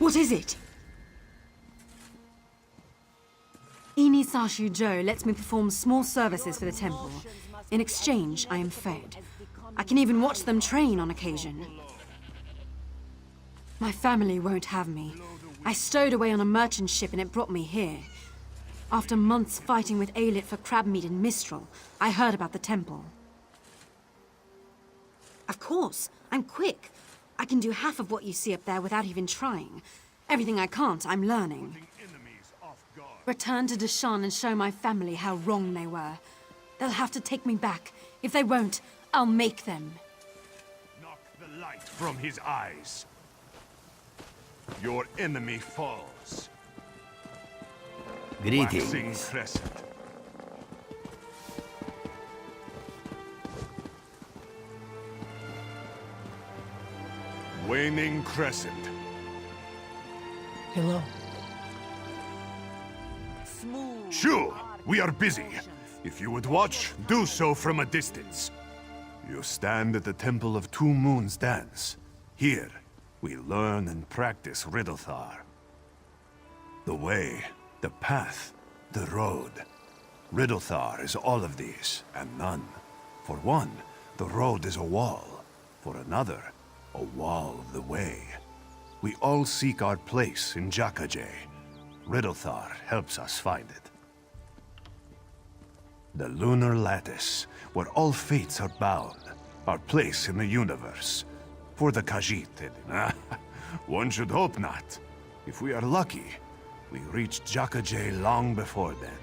What is it? Inisashu Joe lets me perform small services for the temple. In exchange, I am fed. I can even watch them train on occasion. My family won't have me. I stowed away on a merchant ship and it brought me here. After months fighting with Aelid for crab meat in Mistral, I heard about the temple. Of course, I'm quick. I can do half of what you see up there without even trying. Everything I can't, I'm learning. Return to Deshan and show my family how wrong they were. They'll have to take me back. If they won't, I'll make them. Knock the light from his eyes. Your enemy falls. Waxing Greetings. crescent. Waning crescent. Hello. Sure, we are busy. If you would watch, do so from a distance. You stand at the Temple of Two Moons Dance. Here, we learn and practice Riddlethar. The way, the path, the road. Riddlethar is all of these, and none. For one, the road is a wall. For another, a wall of the way. We all seek our place in Jakajay. Riddlethar helps us find it. The lunar lattice, where all fates are bound. Our place in the universe. For the Khajiit, one should hope not. If we are lucky, we reach Jakajay long before then.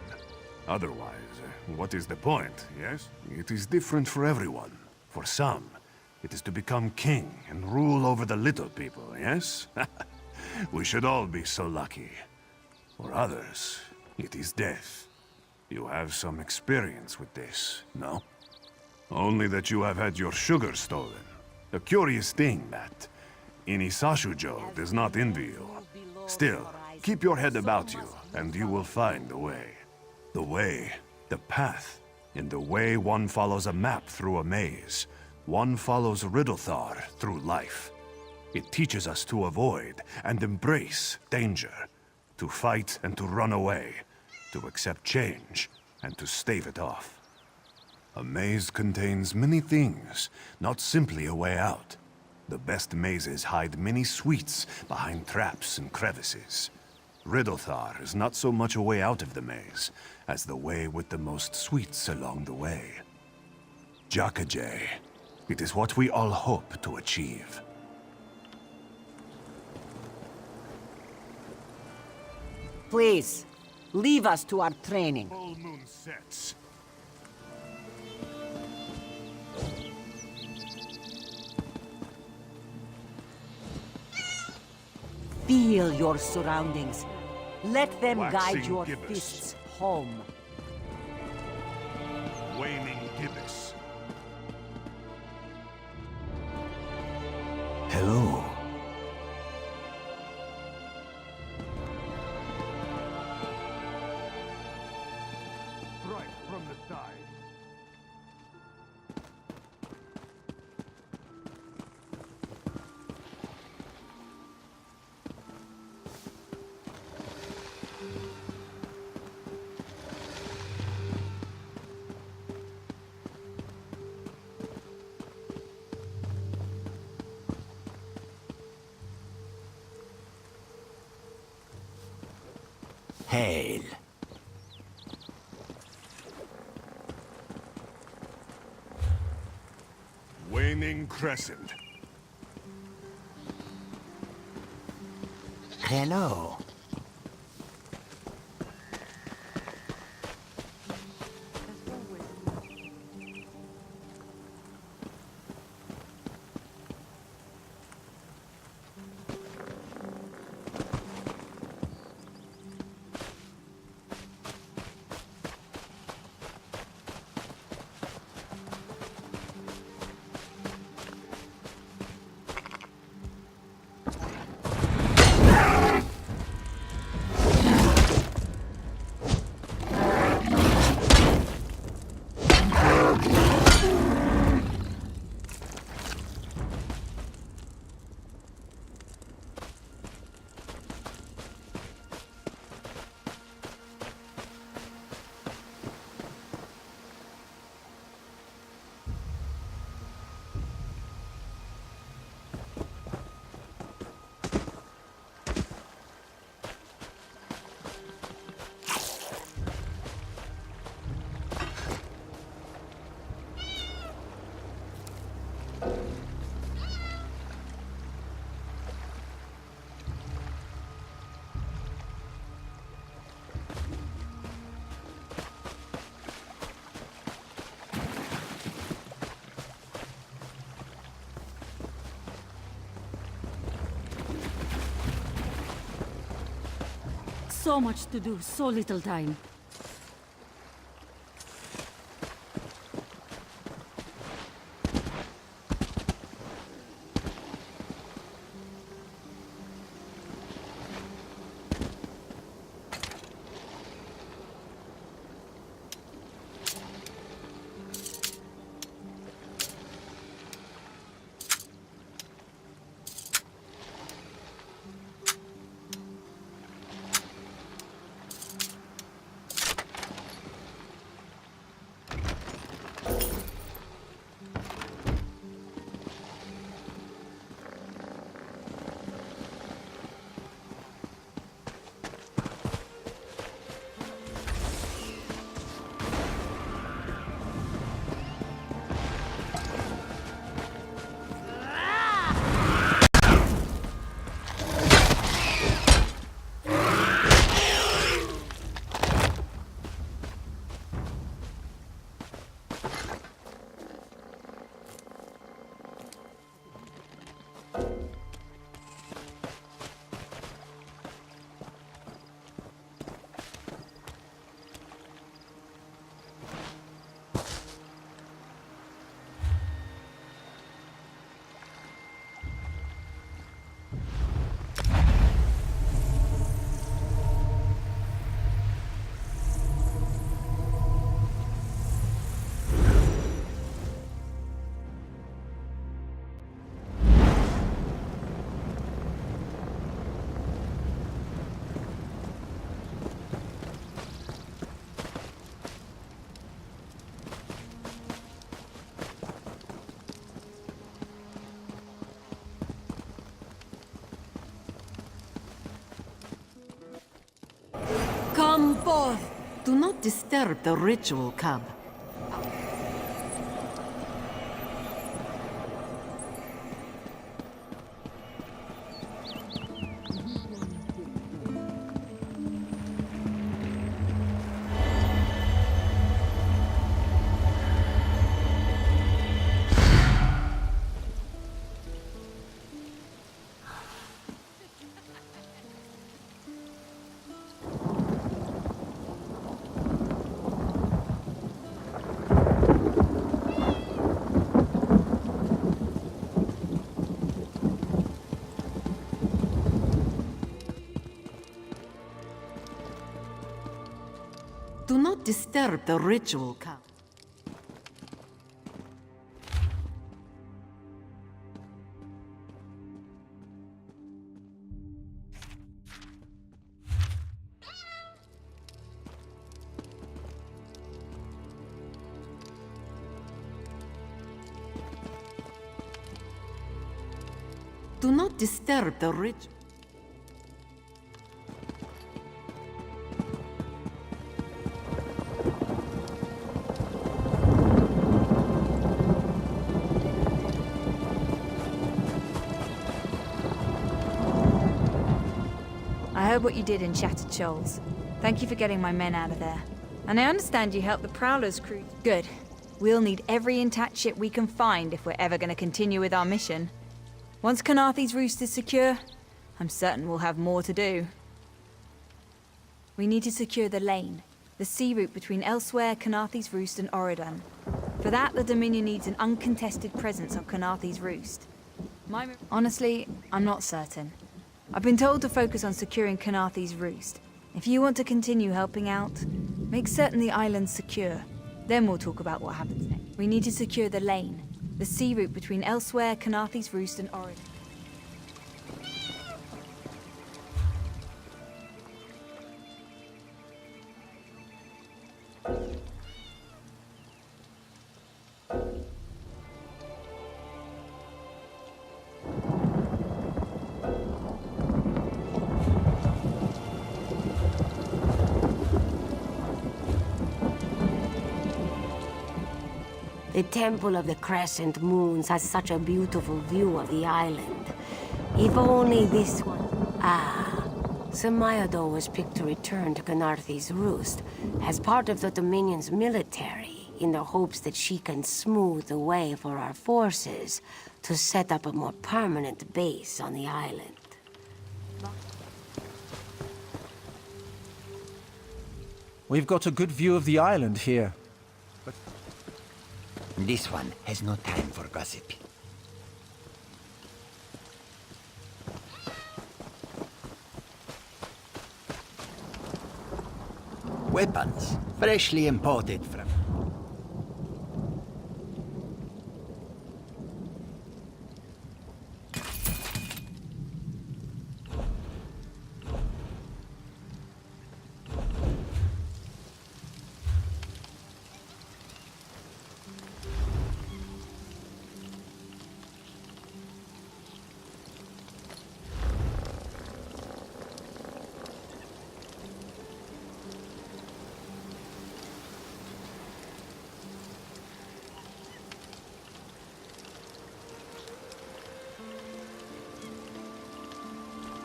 Otherwise, what is the point, yes? It is different for everyone. For some, it is to become king and rule over the little people, yes? We should all be so lucky. For others, it is death. You have some experience with this, no? Only that you have had your sugar stolen. A curious thing that Inisashujo does not envy you. Still, keep your head about you, and you will find the way. The way, the path. In the way, one follows a map through a maze. One follows Riddlethar through life. It teaches us to avoid and embrace danger. To fight and to run away. To accept change and to stave it off. A maze contains many things, not simply a way out. The best mazes hide many sweets behind traps and crevices. Riddlethar is not so much a way out of the maze, as the way with the most sweets along the way. Jakajay, it is what we all hope to achieve. Please, leave us to our training. Full moon sets. Feel your surroundings. Let them Waxing guide your gibbous. fists home. Waning gibbous. Hello. Right from the side. Hail. Waning crescent. Hello. So much to do, so little time. forth! Do not disturb the ritual, cub. Do not disturb the ritual, cub. Do not disturb the ritual. I heard what you did in Shattered Shoals. Thank you for getting my men out of there. And I understand you helped the Prowler's crew. Good. We'll need every intact ship we can find if we're ever going to continue with our mission. Once Canarthy's Roost is secure, I'm certain we'll have more to do. We need to secure the lane, the sea route between Elsewhere, Canarthy's Roost, and Oridan. For that, the Dominion needs an uncontested presence on Canarthy's Roost. Honestly, I'm not certain. I've been told to focus on securing Canarthy's Roost. If you want to continue helping out, make certain the island's secure. Then we'll talk about what happens next. We need to secure the lane, the sea route between Elsewhere, Canarthy's Roost, and Oridan. The Temple of the Crescent Moons has such a beautiful view of the island. If only this one... Ah, Samayado was picked to return to Canarthy's Roost as part of the Dominion's military in the hopes that she can smooth the way for our forces to set up a more permanent base on the island. We've got a good view of the island here. This one has no time for gossip. Weapons, freshly imported from...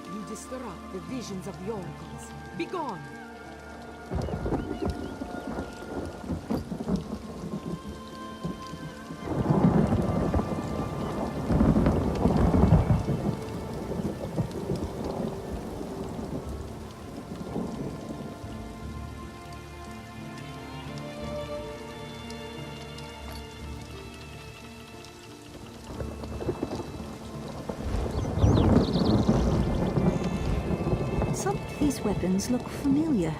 You disrupt the visions of the oracles. Begone! Some of these weapons look familiar.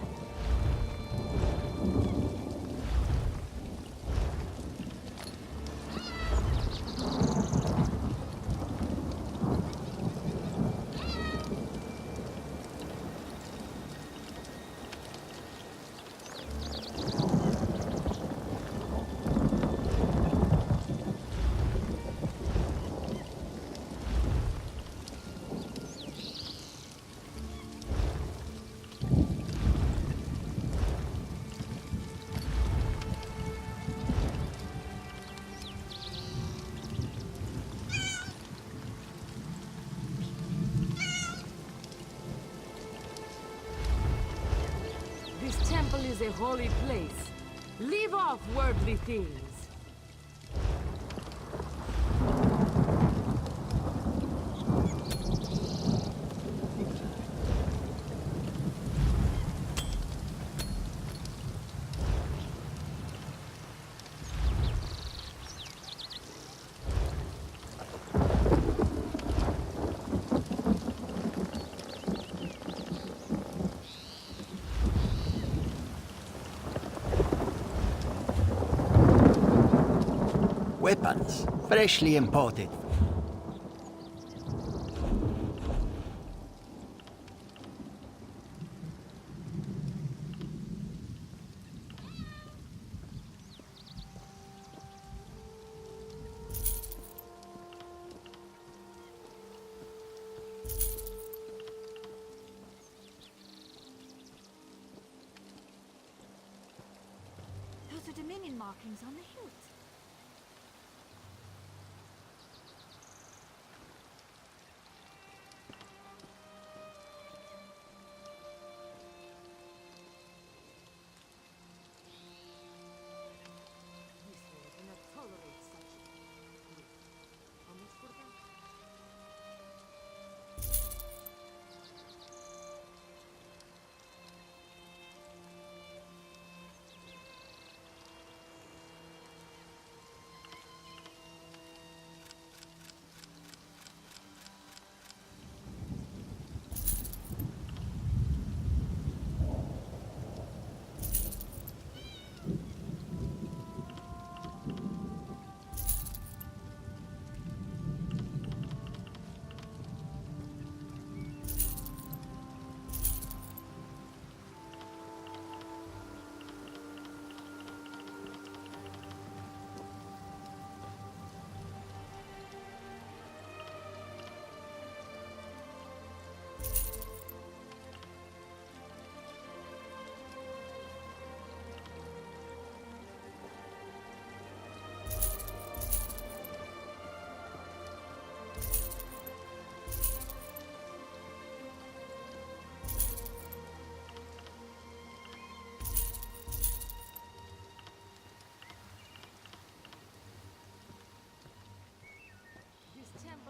is a holy place. Leave off worldly things. Weapons, freshly imported. Those are Dominion markings on the hilt.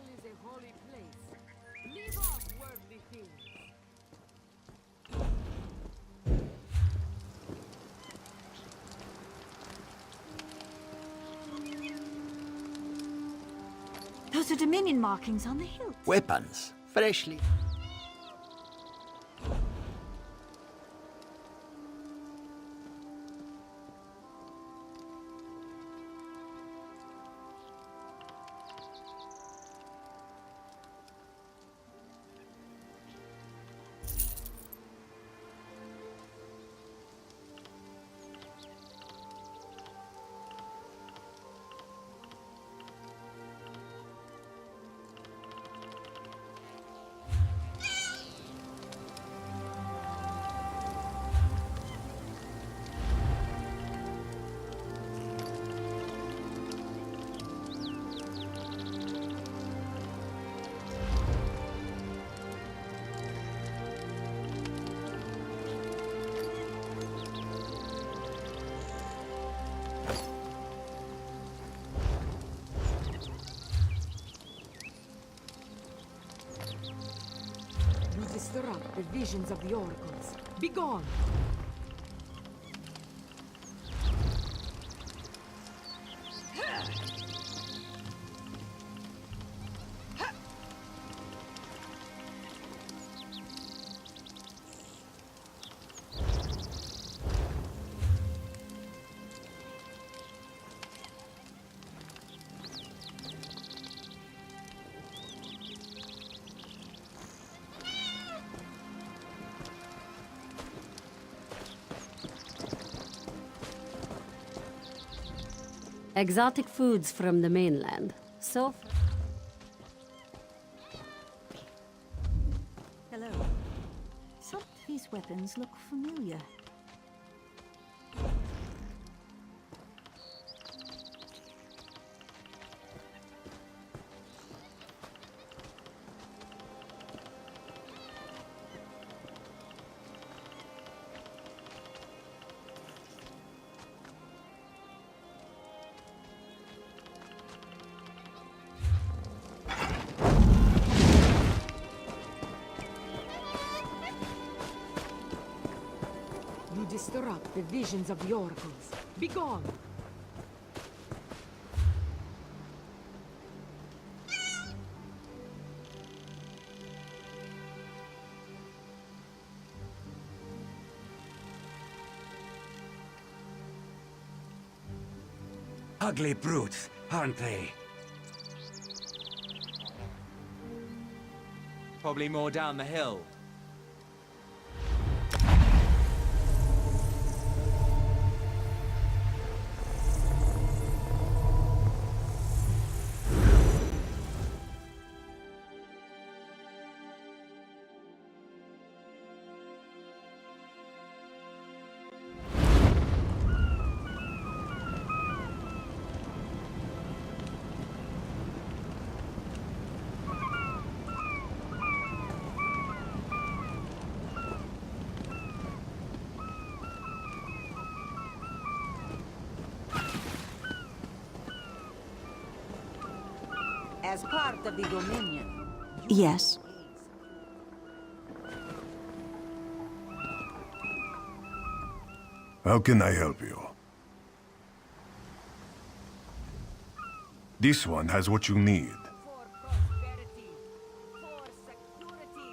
Is a holy place. Leave off worldly things. Those are Dominion markings on the hilt. Weapons, freshly. Disrupt the visions of the oracles. Begone! Exotic foods from the mainland. So Hello. Some of these weapons look familiar. to stir up the visions of the oracles. Begone! Ugly brutes, aren't they? Probably more down the hill. As part of the Dominion. Yes. How can I help you? This one has what you need. For prosperity, for security,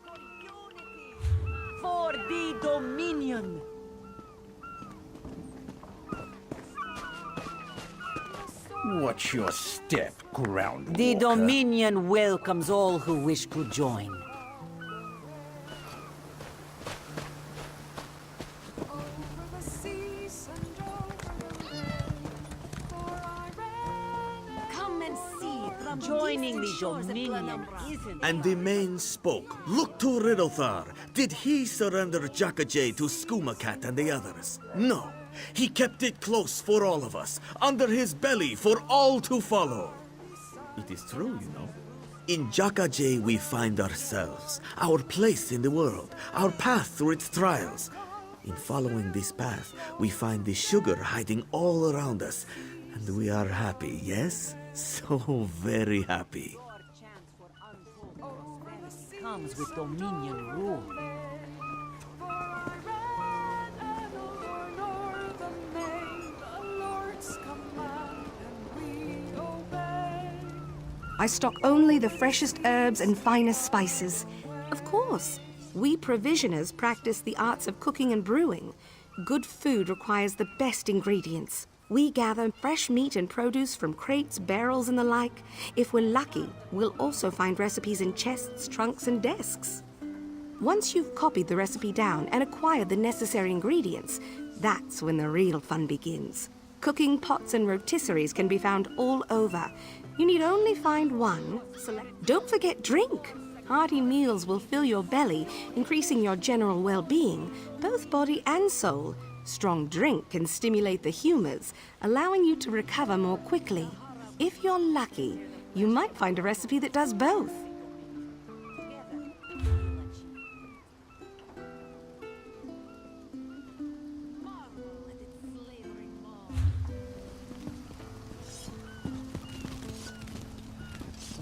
for unity, for the Dominion. Watch your step, ground The walker. Dominion welcomes all who wish to join. Come and see from Joining the distant shores of Dominion Glenumbra. isn't... And the man spoke. Look to Riddlethar. Did he surrender Jackaday to Skumacat and the others? No. He kept it close for all of us, under his belly for all to follow. It is true, you know. In Jackaday we find ourselves, our place in the world, our path through its trials. In following this path, we find the sugar hiding all around us. And we are happy, yes? So very happy. Your chance for untold prosperity comes with Dominion rule. I stock only the freshest herbs and finest spices. Of course. We provisioners practice the arts of cooking and brewing. Good food requires the best ingredients. We gather fresh meat and produce from crates, barrels, and the like. If we're lucky, we'll also find recipes in chests, trunks, and desks. Once you've copied the recipe down and acquired the necessary ingredients, that's when the real fun begins. Cooking pots and rotisseries can be found all over. You need only find one. Don't forget drink. Hearty meals will fill your belly, increasing your general well-being, both body and soul. Strong drink can stimulate the humors, allowing you to recover more quickly. If you're lucky, you might find a recipe that does both.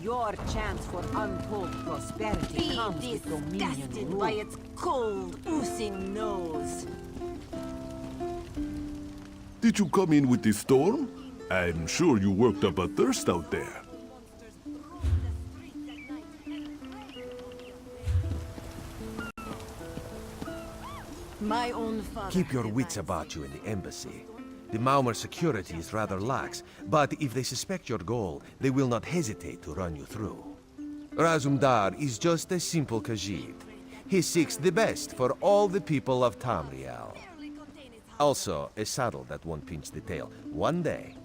Your chance for untold prosperity comes with Dominion rule. By its cold, oozing nose. Did you come in with the storm? I'm sure you worked up a thirst out there. My own father. Keep your wits about you in the embassy. The Maumar security is rather lax, but if they suspect your goal, they will not hesitate to run you through. Razumdar is just a simple Khajiit. He seeks the best for all the people of Tamriel. Also, a saddle that won't pinch the tail. One day.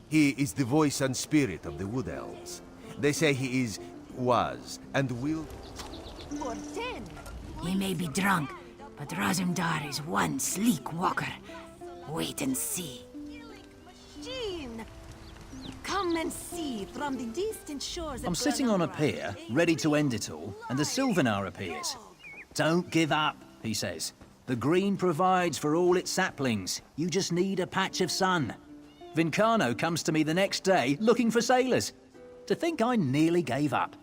He is the voice and spirit of the Wood Elves. They say he is, was, and will... For 10. He may be drunk, but Razumdar is one sleek walker. Wait and see. Machine! Come and see from the distant shores of I'm sitting on a pier, ready to end it all, and the Sylvanar appears. Don't give up, he says. The green provides for all its saplings. You just need a patch of sun. Vincano comes to me the next day looking for sailors. To think I nearly gave up.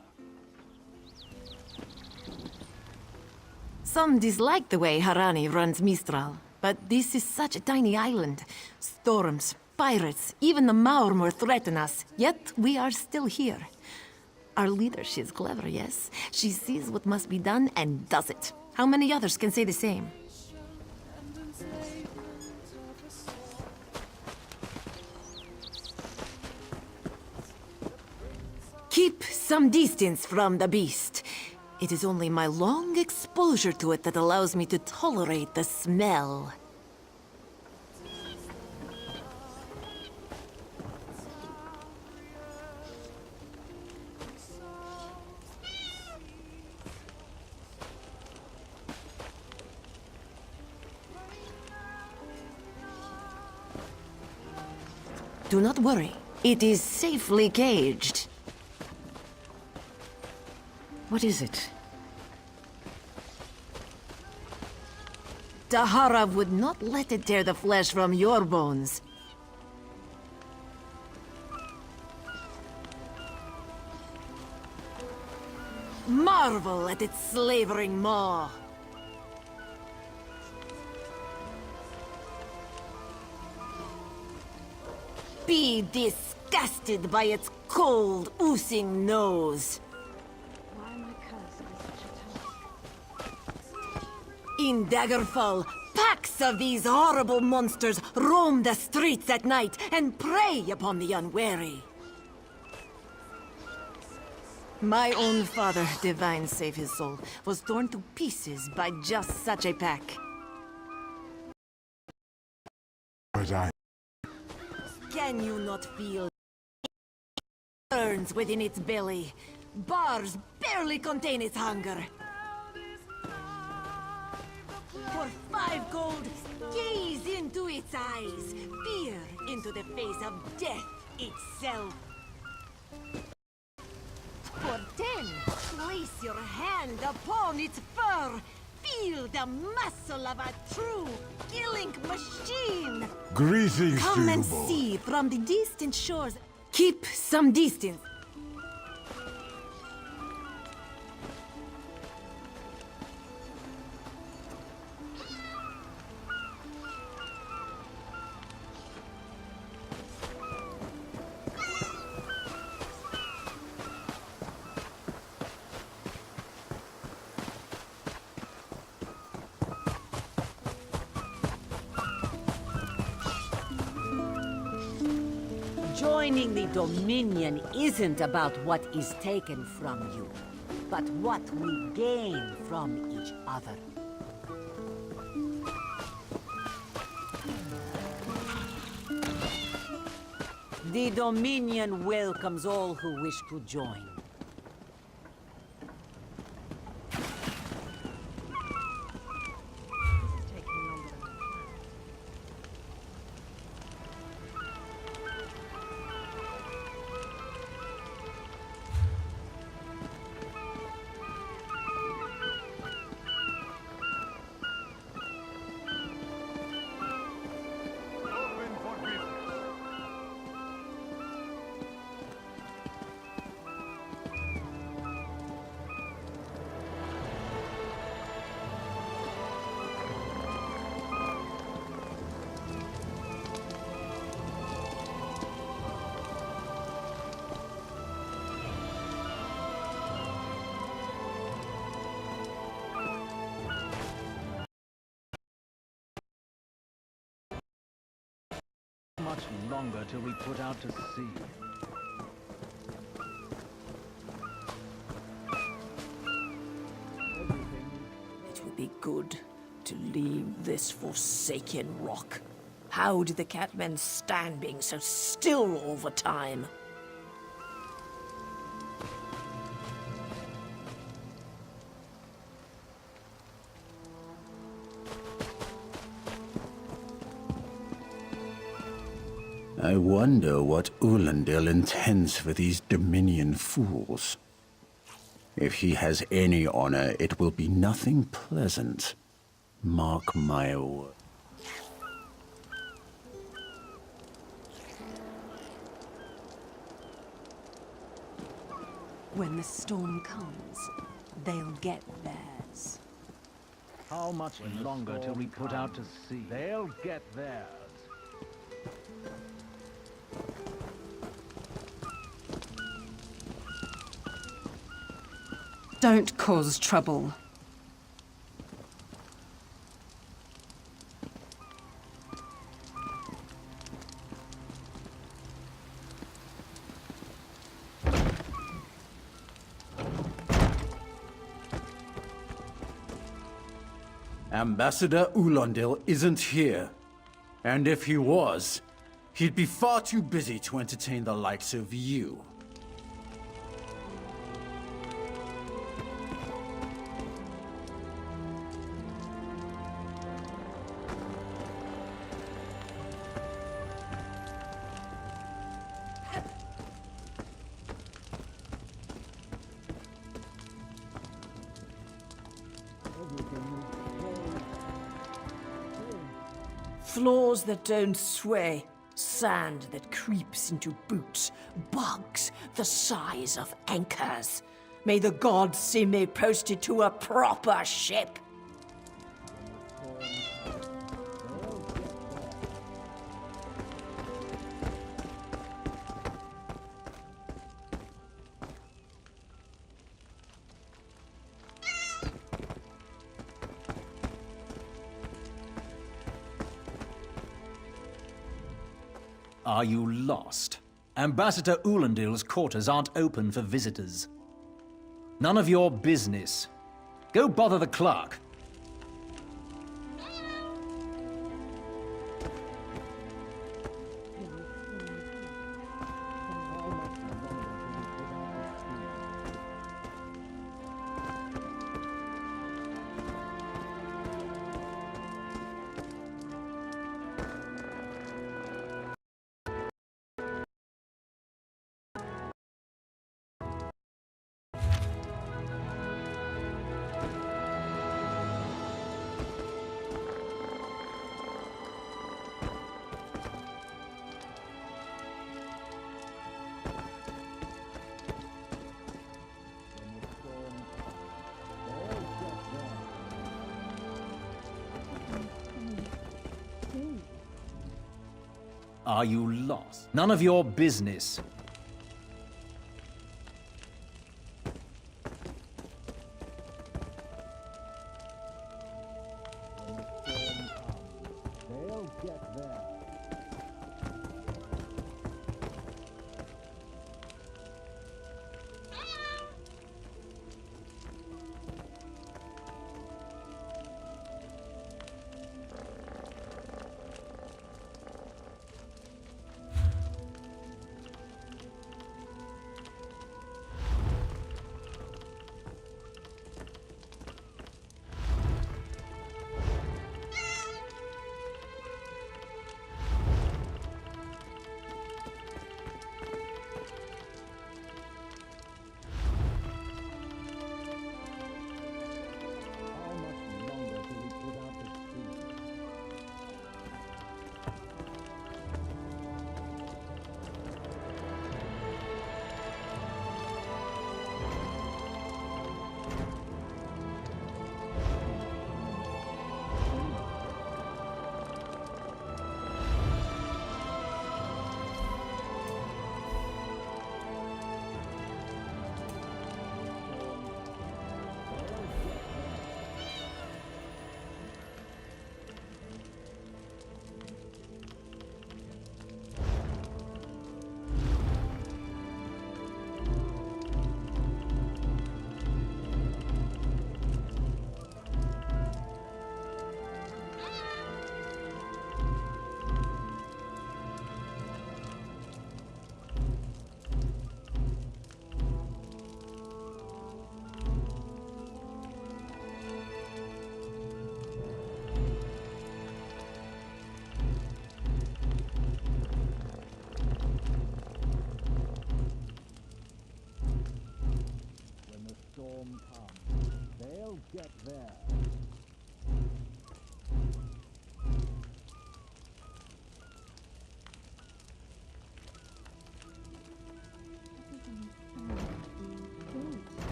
Some dislike the way Harani runs Mistral, but this is such a tiny island. Storms, pirates, even the Maormor threaten us, yet we are still here. Our leader, she's clever, yes. She sees what must be done and does it. How many others can say the same? Keep some distance from the beast. It is only my long exposure to it that allows me to tolerate the smell. Do not worry. It is safely caged. What is it? Tahara would not let it tear the flesh from your bones. Marvel at its slavering maw. Be disgusted by its cold, oozing nose. Why am I cursed with such a task? In Daggerfall, packs of these horrible monsters roam the streets at night and prey upon the unwary. My own father, divine save his soul, was torn to pieces by just such a pack. Can you not feel it burns within its belly? Bars barely contain its hunger. For 5 gold, gaze into its eyes. Peer into the face of death itself. For 10, place your hand upon its fur. Feel the muscle of a true killing machine. Greetings Come to and you both. see from the distant shores. Keep some distance. Joining the Dominion isn't about what is taken from you, but what we gain from each other. The Dominion welcomes all who wish to join. Much longer till we put out to sea. It would be good to leave this forsaken rock. How did the Catmen stand being so still all the time? I wonder what Ulandil intends for these Dominion fools. If he has any honor, it will be nothing pleasant. Mark my word. When the storm comes, they'll get theirs. How much longer till we put out to sea? They'll get theirs. Don't cause trouble. Ambassador Ulandil isn't here. And if he was, he'd be far too busy to entertain the likes of you. Floors that don't sway, sand that creeps into boots, bugs the size of anchors. May the gods see me posted to a proper ship. Are you lost? Ambassador Ulandil's quarters aren't open for visitors. None of your business. Go bother the clerk. Are you lost? None of your business. They'll get there.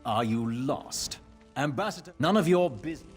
Are you lost? Ambassador, none of your business.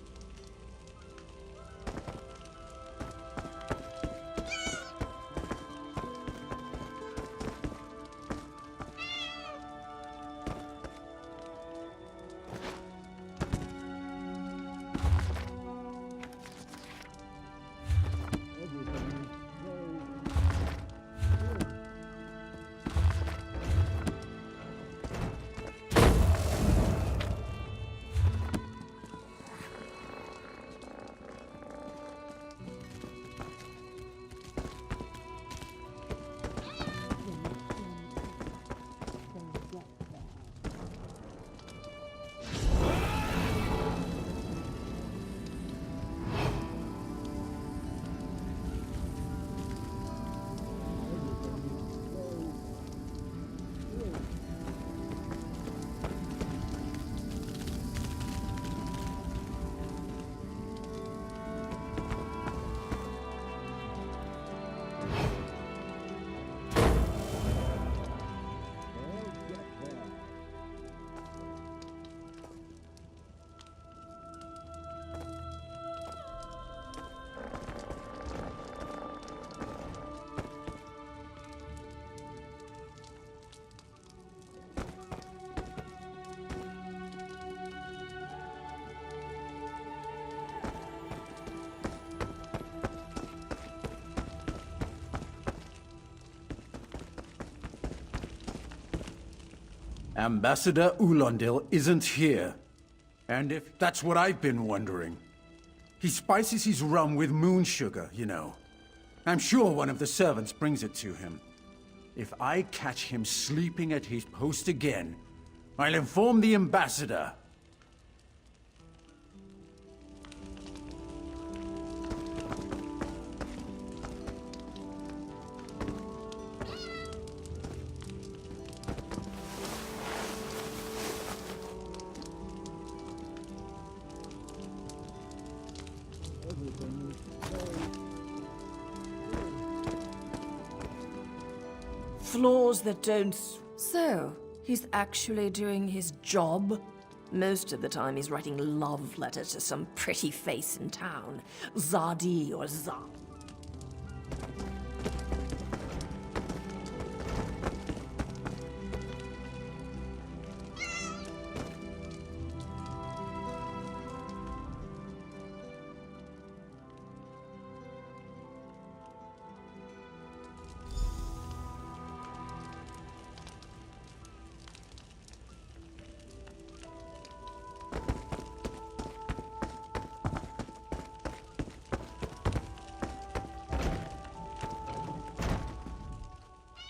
Ambassador Ulandil isn't here. And if that's what I've been wondering. He spices his rum with moon sugar, you know. I'm sure one of the servants brings it to him. If I catch him sleeping at his post again, I'll inform the ambassador. Flaws that don't... So, he's actually doing his job? Most of the time he's writing love letters to some pretty face in town. Zadi or Zab.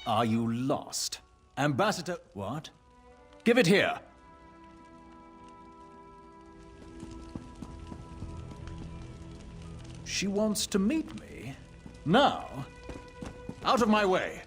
Are you lost? Ambassador... What? Give it here! She wants to meet me? Now? Out of my way!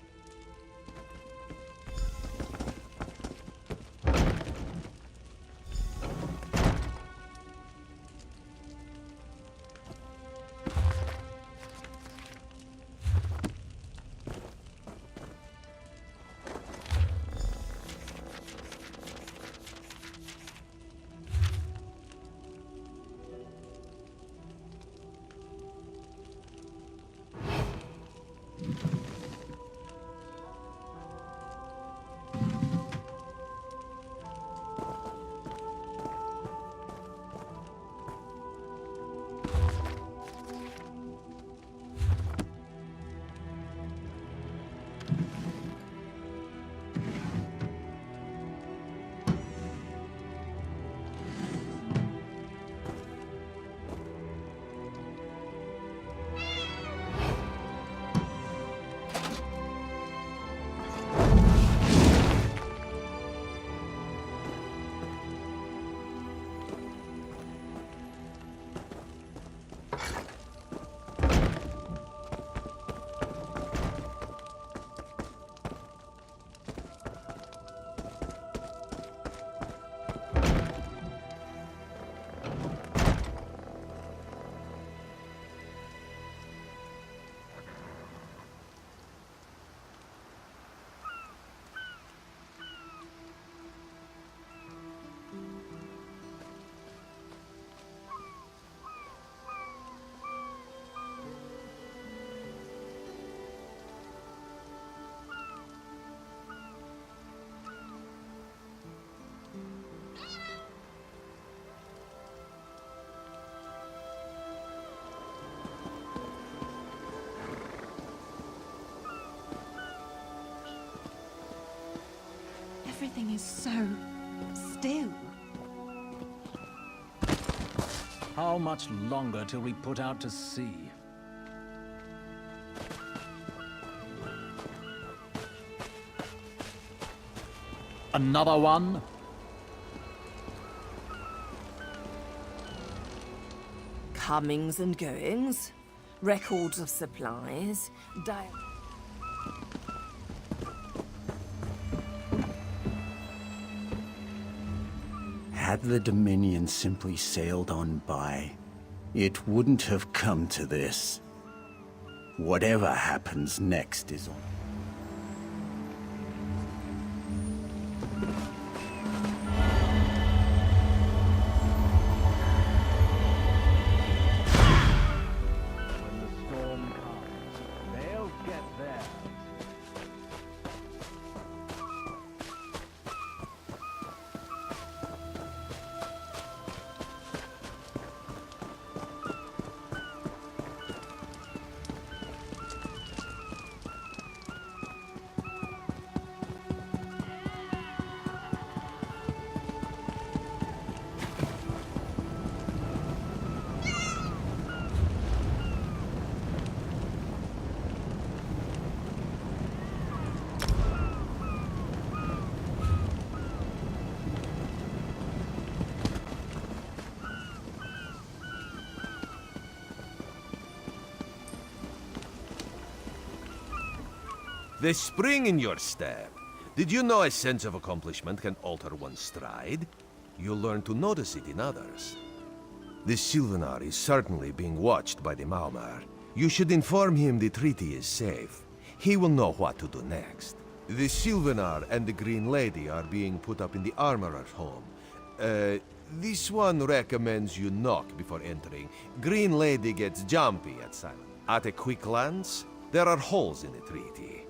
Everything is so still. How much longer till we put out to sea? Another one? Comings and goings, records of supplies, Had the Dominion simply sailed on by, it wouldn't have come to this. Whatever happens next is on. When the storm comes, they'll get there. The spring in your step. Did you know a sense of accomplishment can alter one's stride? You'll learn to notice it in others. The Sylvanar is certainly being watched by the Maumar. You should inform him the treaty is safe. He will know what to do next. The Sylvanar and the Green Lady are being put up in the Armorer's home. This one recommends you knock before entering. Green Lady gets jumpy at silence. At a quick glance, there are holes in the treaty.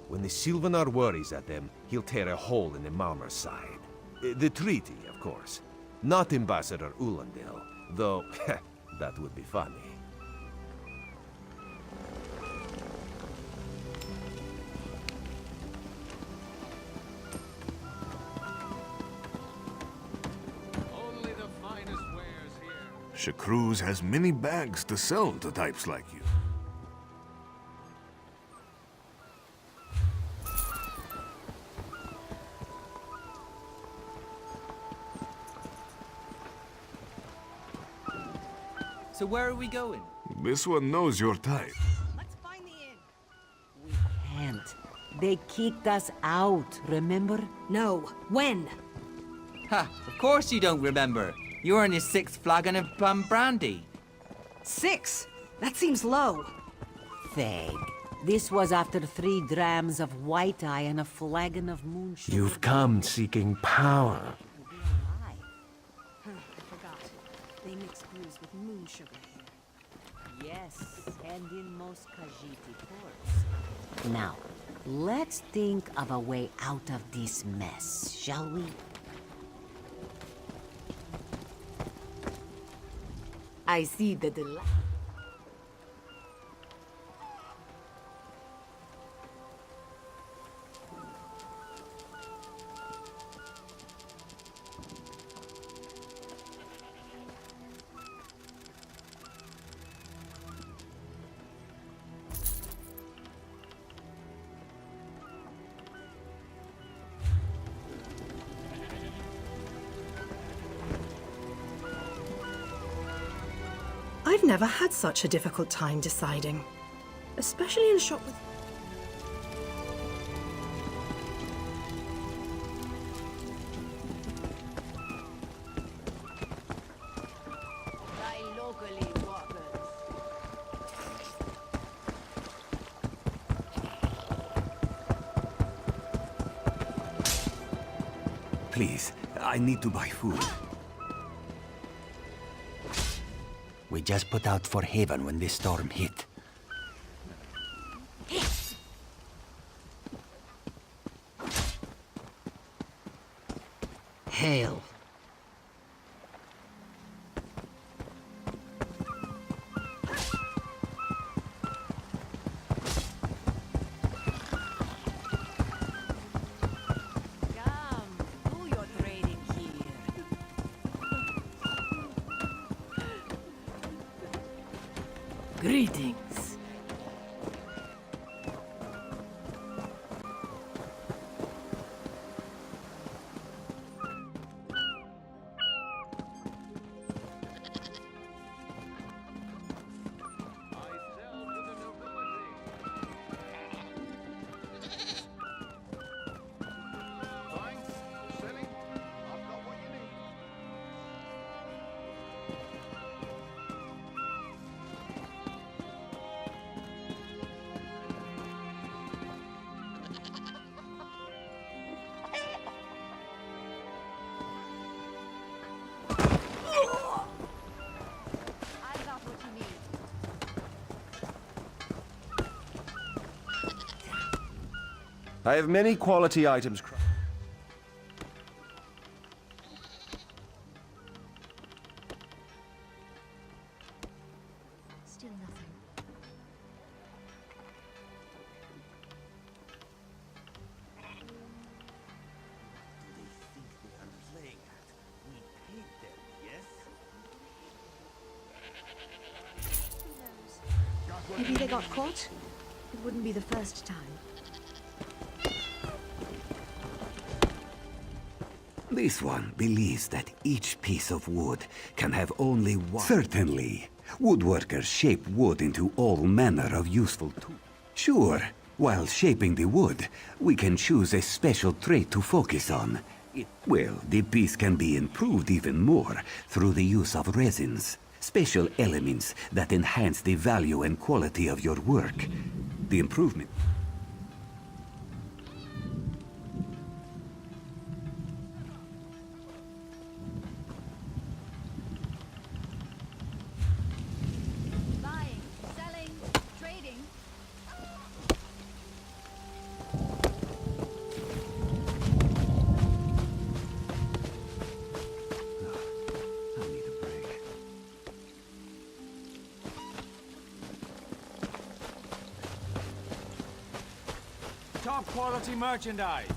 When the Sylvanar worries at them, he'll tear a hole in the Malmer's side. The treaty, of course. Not Ambassador Ulandil, though that would be funny. Only the finest wares here. Shakru's has many bags to sell to types like you. So where are we going? This one knows your type. We can't. They kicked us out, remember? No. When? Ha! Of course you don't remember. You're on your 6th flagon of brandy. 6? That seems low. Fag. This was after 3 drams of white eye and a flagon of moonshine. You've come seeking power. I forgot. They mix brews with moon sugar here. Yes, and in most Khajiit ports. Now, let's think of a way out of this mess, shall we? I see the delight. I've never had such a difficult time deciding. Especially in a shop with... Please, I need to buy food. We just put out for Haven when this storm hit. Hail. Greetings. I have many quality items. Still nothing. Maybe they got caught? It wouldn't be the first time. This one believes that each piece of wood can have only one. Certainly. Woodworkers shape wood into all manner of useful tools. Sure, while shaping the wood, we can choose a special trait to focus on. Well, the piece can be improved even more through the use of resins, special elements that enhance the value and quality of your work. The improvement... Buying, selling, trading. Top quality merchandise.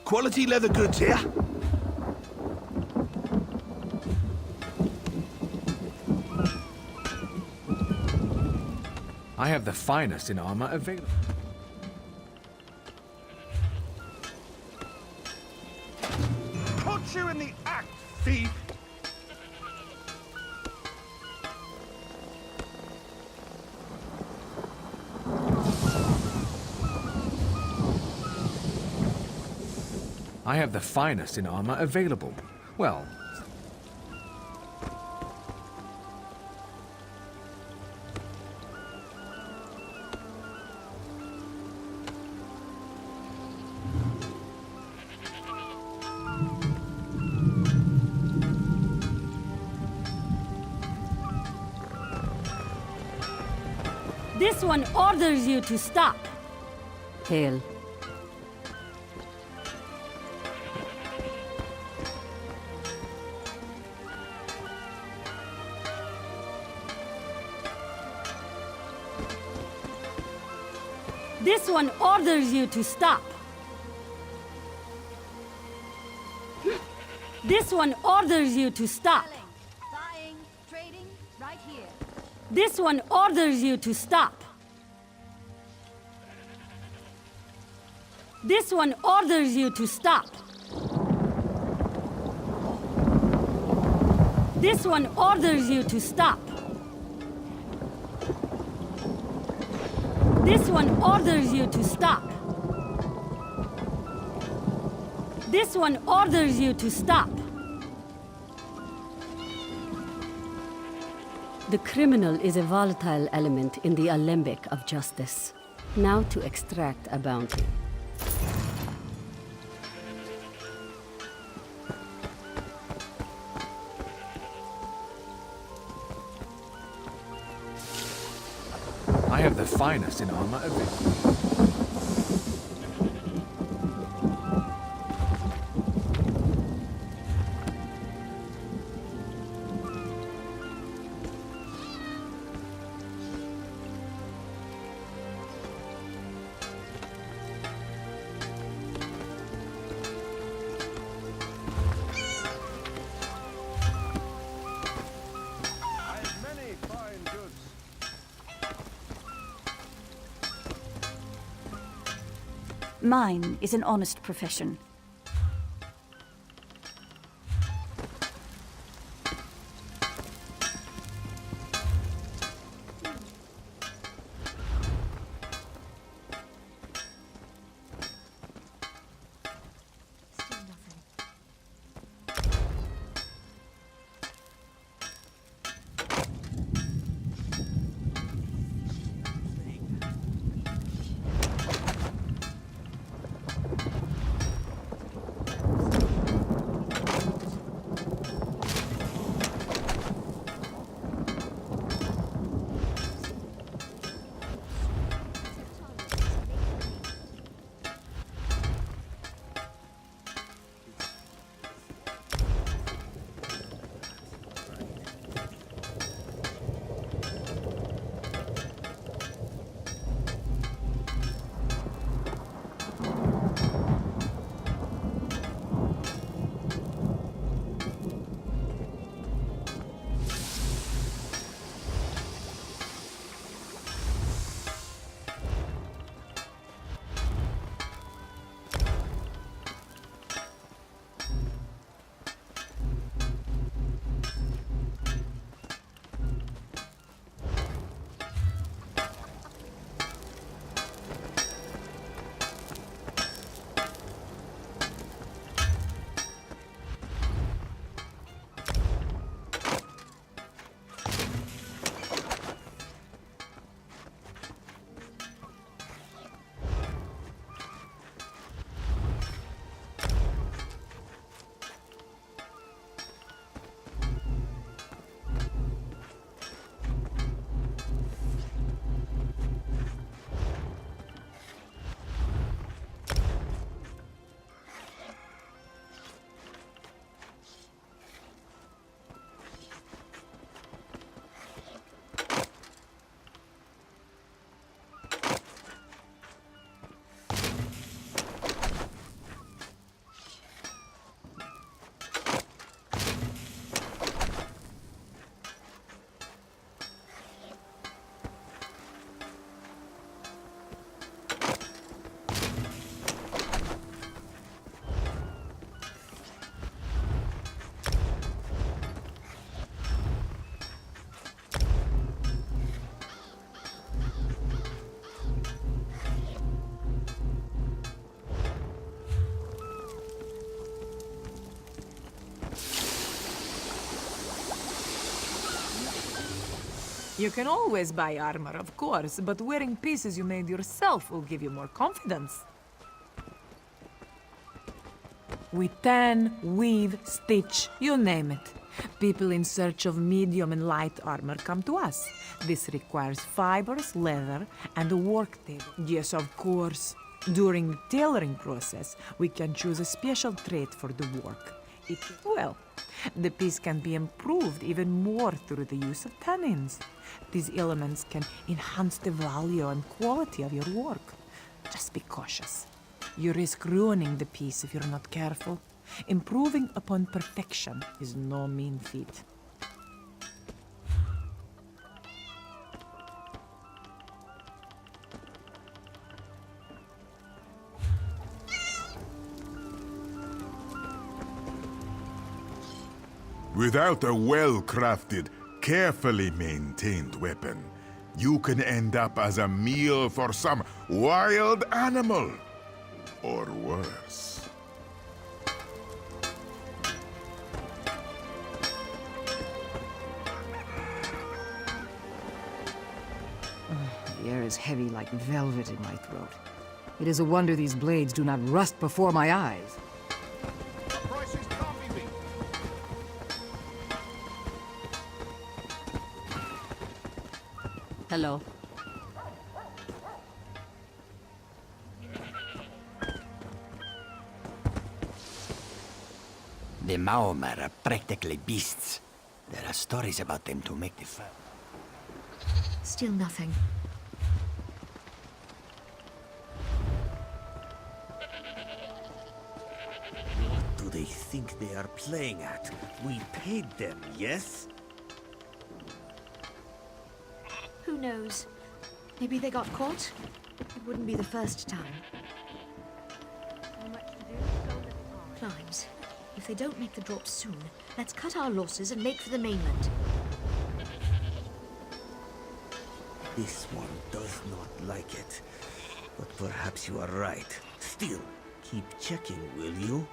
Quality leather goods here? I have the finest in armor available. Put you in the act, thief! I have the finest in armor available. Well, This one orders you to stop. Hail. This one orders you to stop. This one orders you to stop. Buying, trading, right here. This one orders you to stop. This one orders you to stop. This one orders you to stop. This one orders you to stop. This one orders you to stop. The criminal is a volatile element in the alembic of justice. Now to extract a bounty. I have the finest in armor available. Mine is an honest profession. You can always buy armor, of course, but wearing pieces you made yourself will give you more confidence. We tan, weave, stitch, you name it. People in search of medium and light armor come to us. This requires fibers, leather, and a work table. Yes, of course. During the tailoring process, we can choose a special trait for the work. Well, the piece can be improved even more through the use of tannins. These elements can enhance the value and quality of your work. Just be cautious. You risk ruining the piece if you're not careful. Improving upon perfection is no mean feat. Without a well-crafted, carefully maintained weapon, you can end up as a meal for some wild animal. Or worse. The air is heavy like velvet in my throat. It is a wonder these blades do not rust before my eyes. Hello. The Maomar are practically beasts. There are stories about them to make the fur. Still nothing. What do they think they are playing at? We paid them, yes? Who knows? Maybe they got caught? It wouldn't be the first time. supplies. If they don't make the drop soon, let's cut our losses and make for the mainland. This one does not like it. But perhaps you are right. Still, keep checking, will you?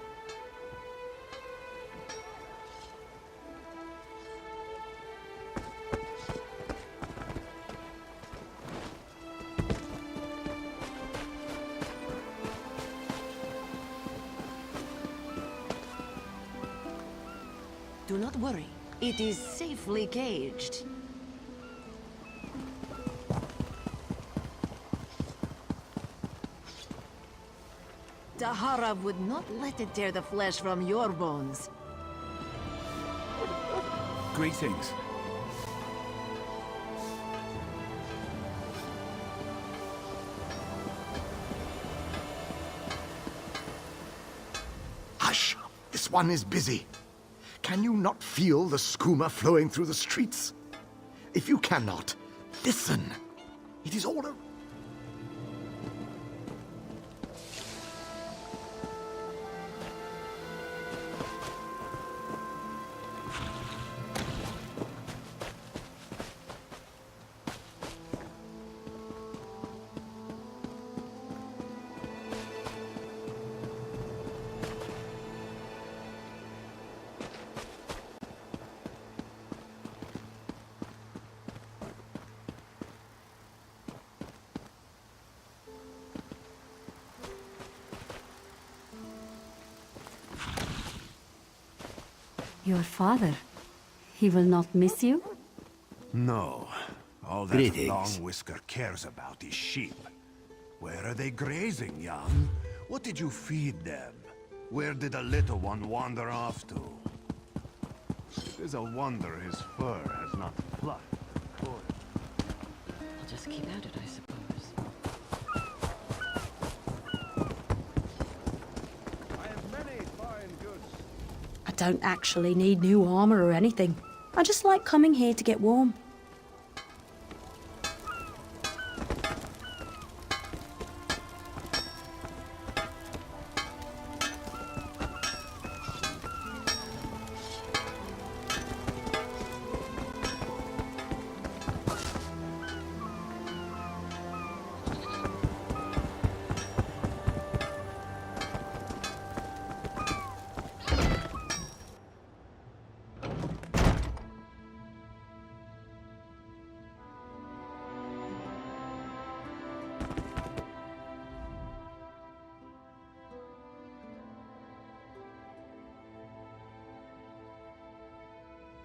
Do not worry. It is safely caged. Dahara would not let it tear the flesh from your bones. Greetings. Hush! This one is busy. Can you not feel the skooma flowing through the streets? If you cannot, listen. It is all a... Your father. He will not miss you? No. All that Greetings. Long Whisker cares about is sheep. Where are they grazing, Jan? What did you feed them? Where did the little one wander off to? It is a wonder his fur has not plucked. I'll just keep at it, I suppose. I have many fine goods. I don't actually need new armor or anything. I just like coming here to get warm.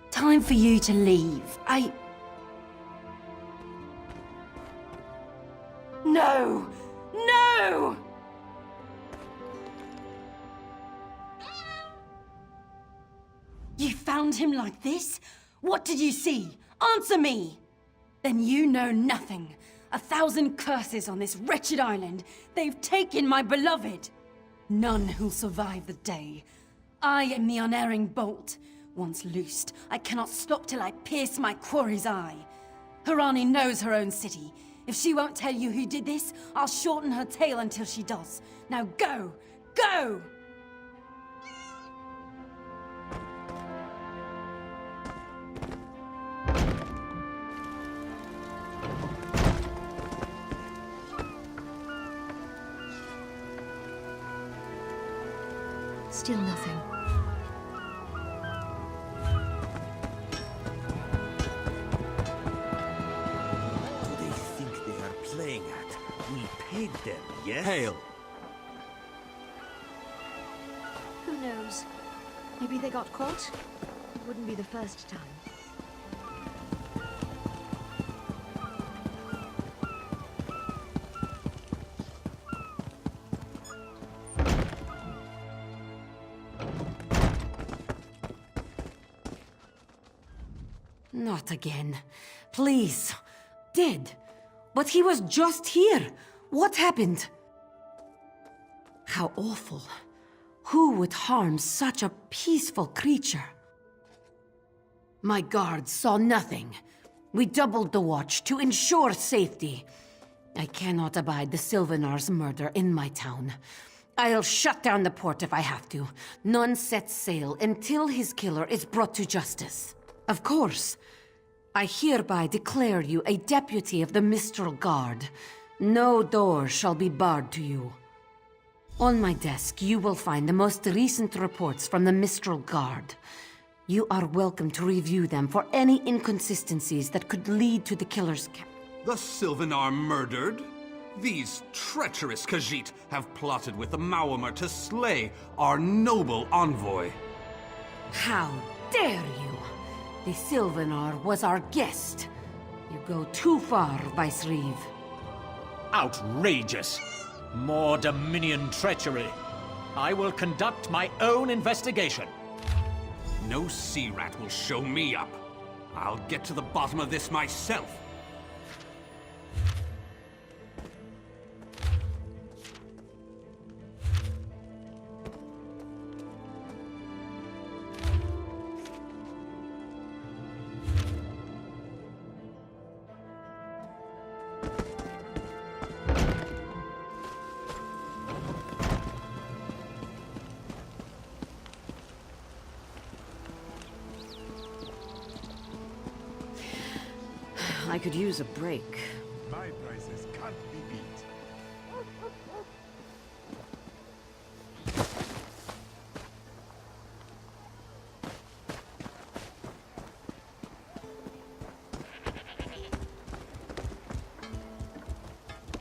Time for you to leave. No! No! You found him like this? What did you see? Answer me! Then you know nothing. 1,000 curses on this wretched island. They've taken my beloved. None who'll survive the day. I am the unerring bolt. Once loosed, I cannot stop till I pierce my quarry's eye. Harani knows her own city. If she won't tell you who did this, I'll shorten her tale until she does. Now go! Go! Still nothing. We paid them, yes? Hail! Who knows? Maybe they got caught? It wouldn't be the first time. Not again. Please. Dead. But he was just here. What happened? How awful. Who would harm such a peaceful creature? My guards saw nothing. We doubled the watch to ensure safety. I cannot abide the Sylvanar's murder in my town. I'll shut down the port if I have to. None sets sail until his killer is brought to justice. Of course. I hereby declare you a deputy of the Mistral Guard. No door shall be barred to you. On my desk, you will find the most recent reports from the Mistral Guard. You are welcome to review them for any inconsistencies that could lead to the killer's The Sylvan are murdered? These treacherous Khajiit have plotted with the Maormer to slay our noble envoy. How dare you! The Sylvanar was our guest. You go too far, Vice Reeve. Outrageous! More Dominion treachery. I will conduct my own investigation. No sea rat will show me up. I'll get to the bottom of this myself. I could use a break. My prices can't be beat.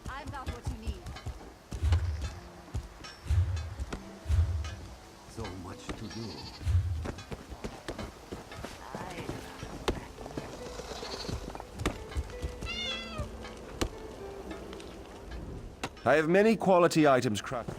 I've got what you need. So much to do. I have many quality items crafted.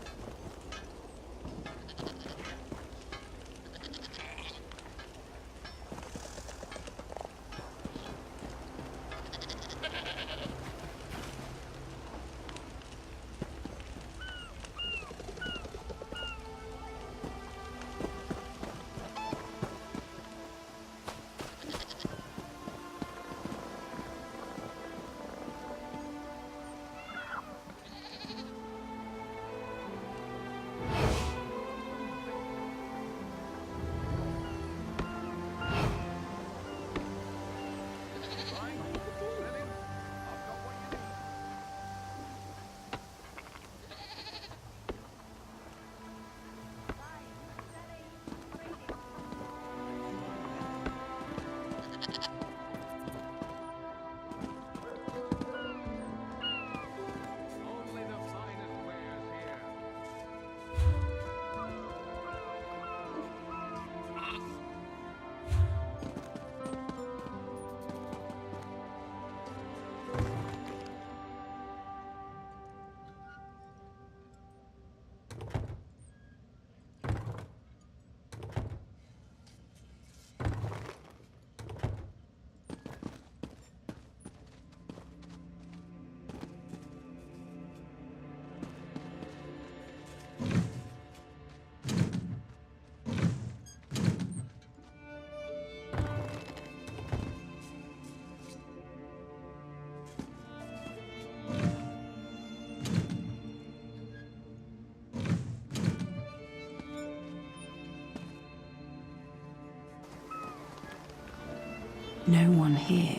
No one here.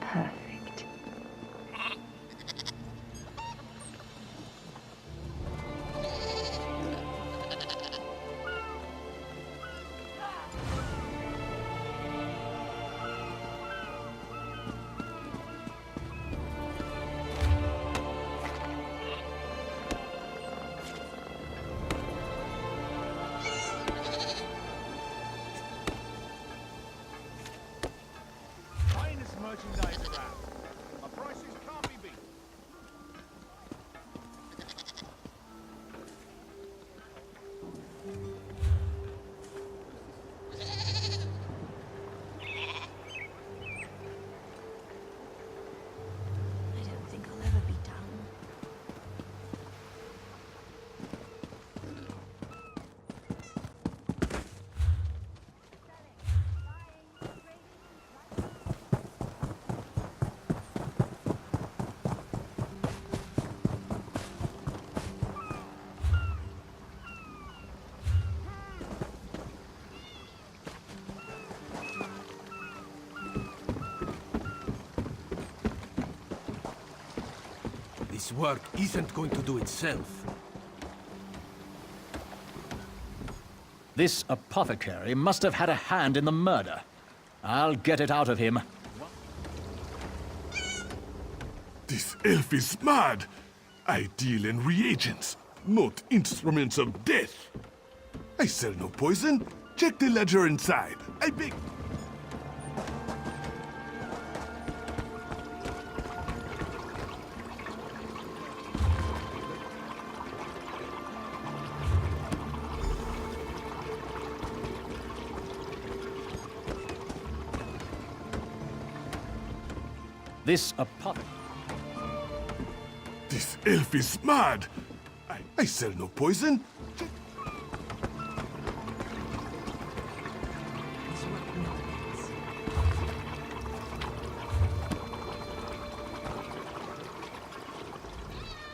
Perfect. Finest work isn't going to do itself. This apothecary must have had a hand in the murder. I'll get it out of him. This elf is mad! I deal in reagents, not instruments of death. I sell no poison. Check the ledger inside. I beg... This apothecary... This elf is mad! I sell no poison.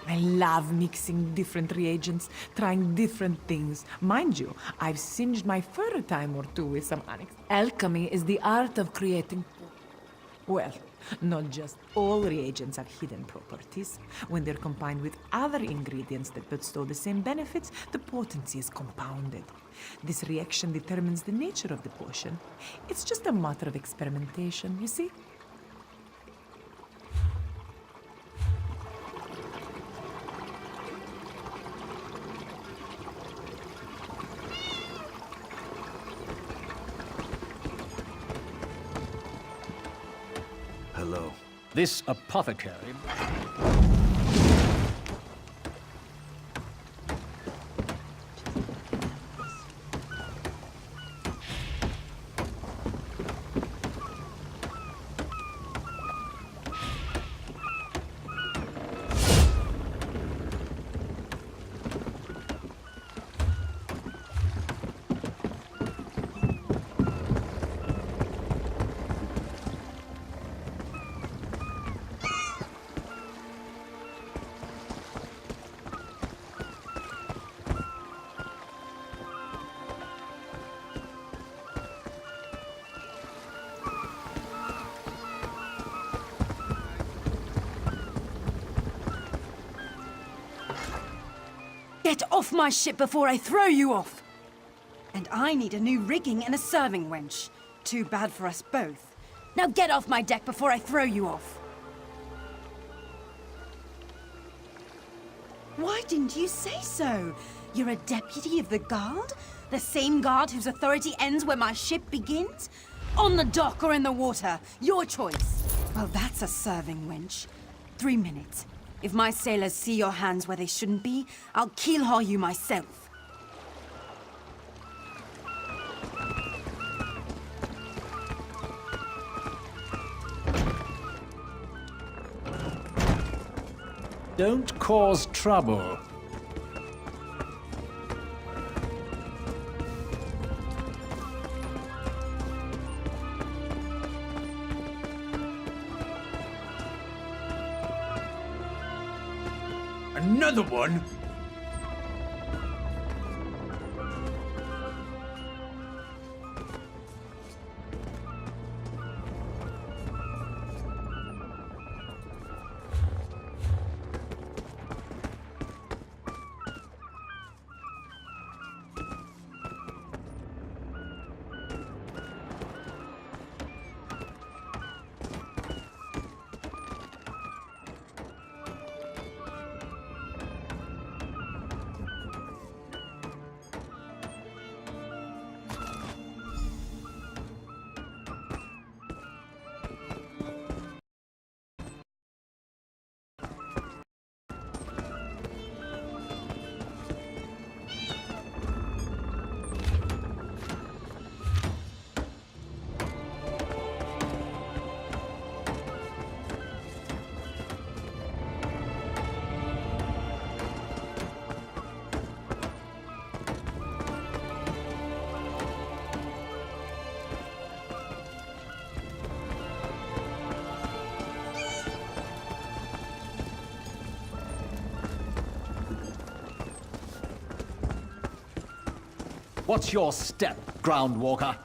I love mixing different reagents, trying different things. Mind you, I've singed my fur a time or two with some onyx. Alchemy is the art of creating... Well, not just all reagents have hidden properties. When they're combined with other ingredients that bestow the same benefits, the potency is compounded. This reaction determines the nature of the potion. It's just a matter of experimentation, you see? Hello. This apothecary... Get off my ship before I throw you off! And I need a new rigging and a serving wench. Too bad for us both. Now get off my deck before I throw you off! Why didn't you say so? You're a deputy of the guard? The same guard whose authority ends where my ship begins? On the dock or in the water, your choice. Well, that's a serving wench. 3 minutes. If my sailors see your hands where they shouldn't be, I'll keel-haul you myself. Don't cause trouble. Another one? What's your step, Groundwalker?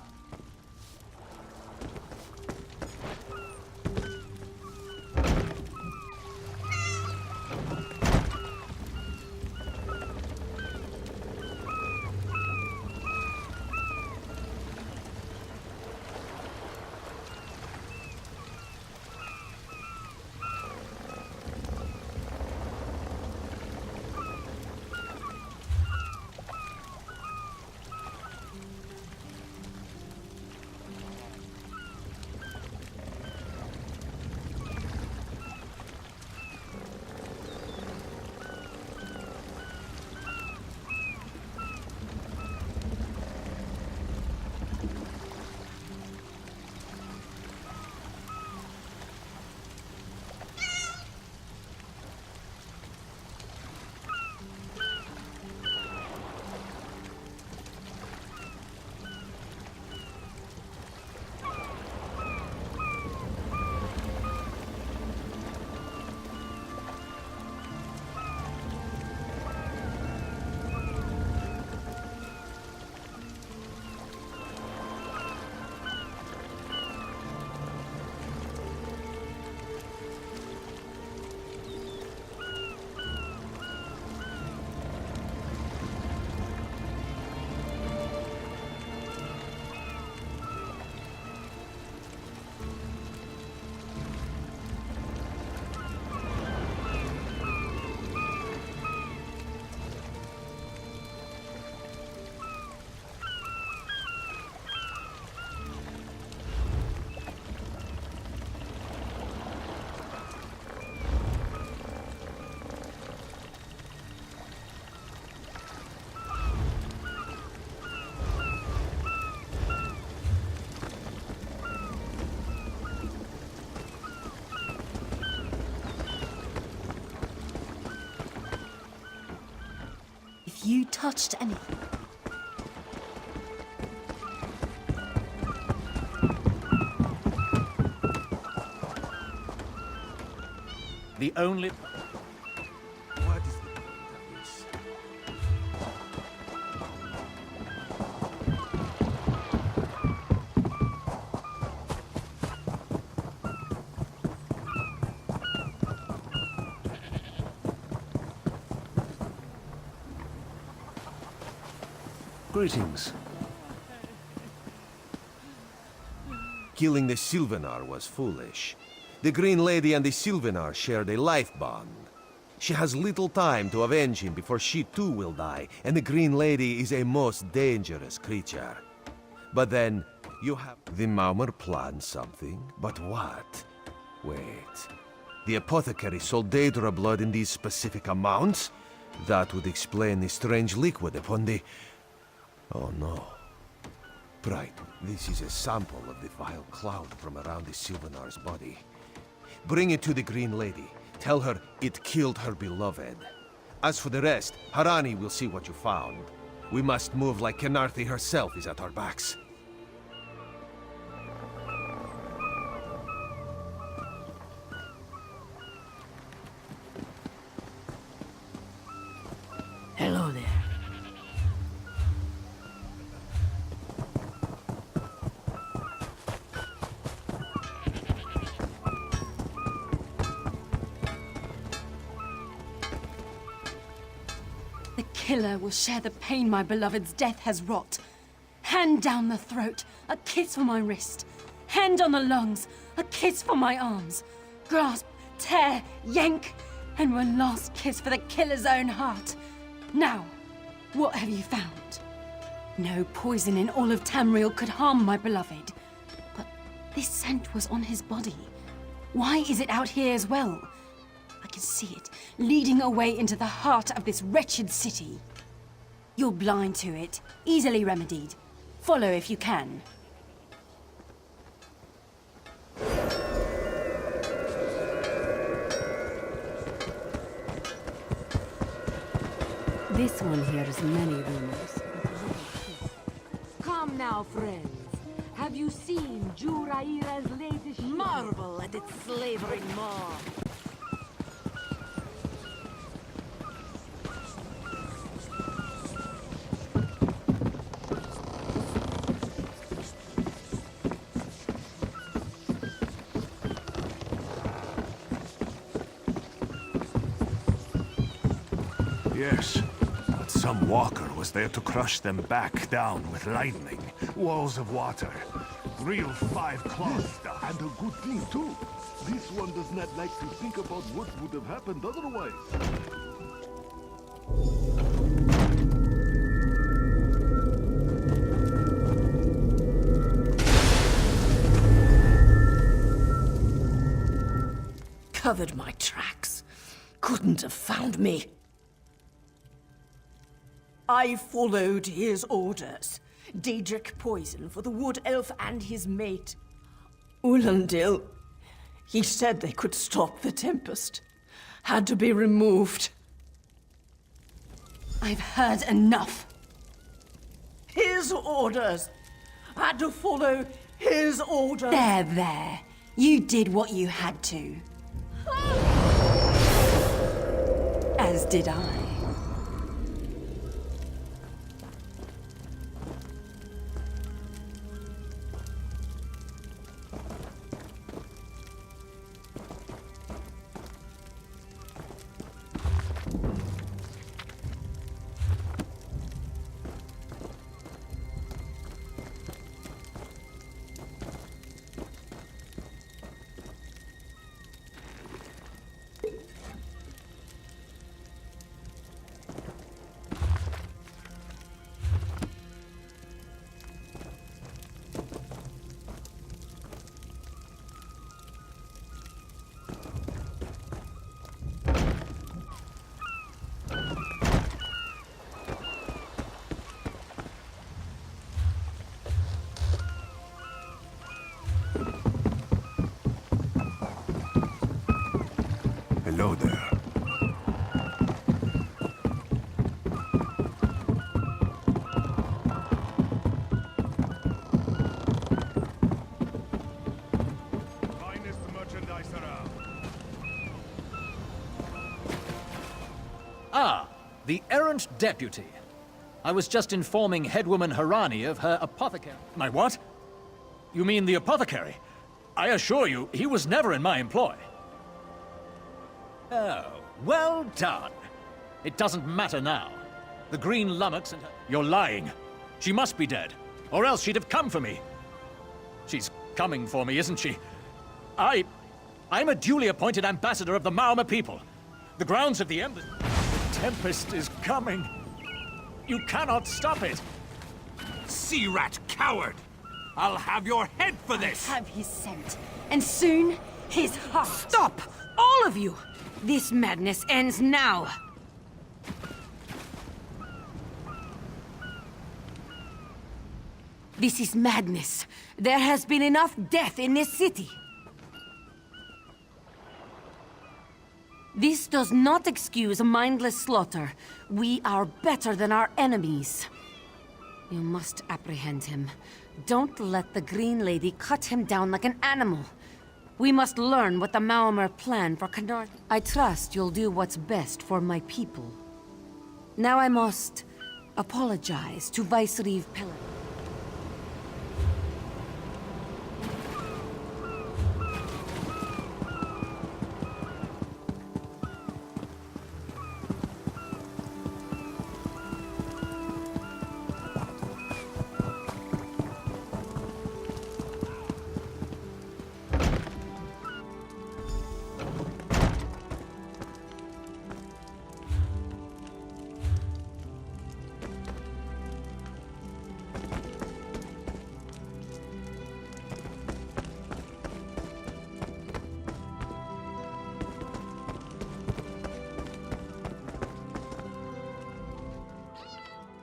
If you touched anything... The only... What is the point of this? Greetings. Killing the Sylvanar was foolish. The Green Lady and the Sylvanar shared a life bond. She has little time to avenge him before she too will die, and the Green Lady is a most dangerous creature. But then, you have... The Maumar planned something, but what? Wait. The apothecary sold Daedra blood in these specific amounts? That would explain the strange liquid upon the... Oh no. Right, this is a sample of the vile cloud from around the Sylvanar's body. Bring it to the Green Lady. Tell her it killed her beloved. As for the rest, Harani will see what you found. We must move like Kenarthi herself is at our backs. Hello there. The killer will share the pain my beloved's death has wrought. Hand down the throat, a kiss for my wrist. Hand on the lungs, a kiss for my arms. Grasp, tear, yank, and one last kiss for the killer's own heart. Now, what have you found? No poison in all of Tamriel could harm my beloved. But this scent was on his body. Why is it out here as well? I can see it, leading away into the heart of this wretched city. You're blind to it, easily remedied. Follow if you can. This one hears many rumors. Come now, friends. Have you seen Juraira's latest... Marvel at its slavering maw. Yes, but some walker was there to crush them back down with lightning. Walls of water. Real five-clawed stuff. And a good thing, too. This one does not like to think about what would have happened otherwise. Covered my tracks. Couldn't have found me. I followed his orders. Daedric poison for the wood elf and his mate. Ulandil. He said they could stop the tempest. Had to be removed. I've heard enough. His orders. Had to follow his orders. There. You did what you had to. As did I. The errant deputy. I was just informing headwoman Harani of her apothecary. My what? You mean the apothecary? I assure you, he was never in my employ. Oh, well done. It doesn't matter now. The green lummox and her... You're lying. She must be dead, or else she'd have come for me. She's coming for me, isn't she? I'm a duly appointed ambassador of the Maoma people. The grounds of the embassy... The Tempest is coming. You cannot stop it. Sea rat coward! I'll have your head for this! I have his scent, and soon, his heart. Stop! All of you! This madness ends now! This is madness. There has been enough death in this city. This does not excuse mindless slaughter. We are better than our enemies. You must apprehend him. Don't let the Green Lady cut him down like an animal. We must learn what the Maomer plan for Canard. I trust you'll do what's best for my people. Now I must apologize to Vicereeve Pellet.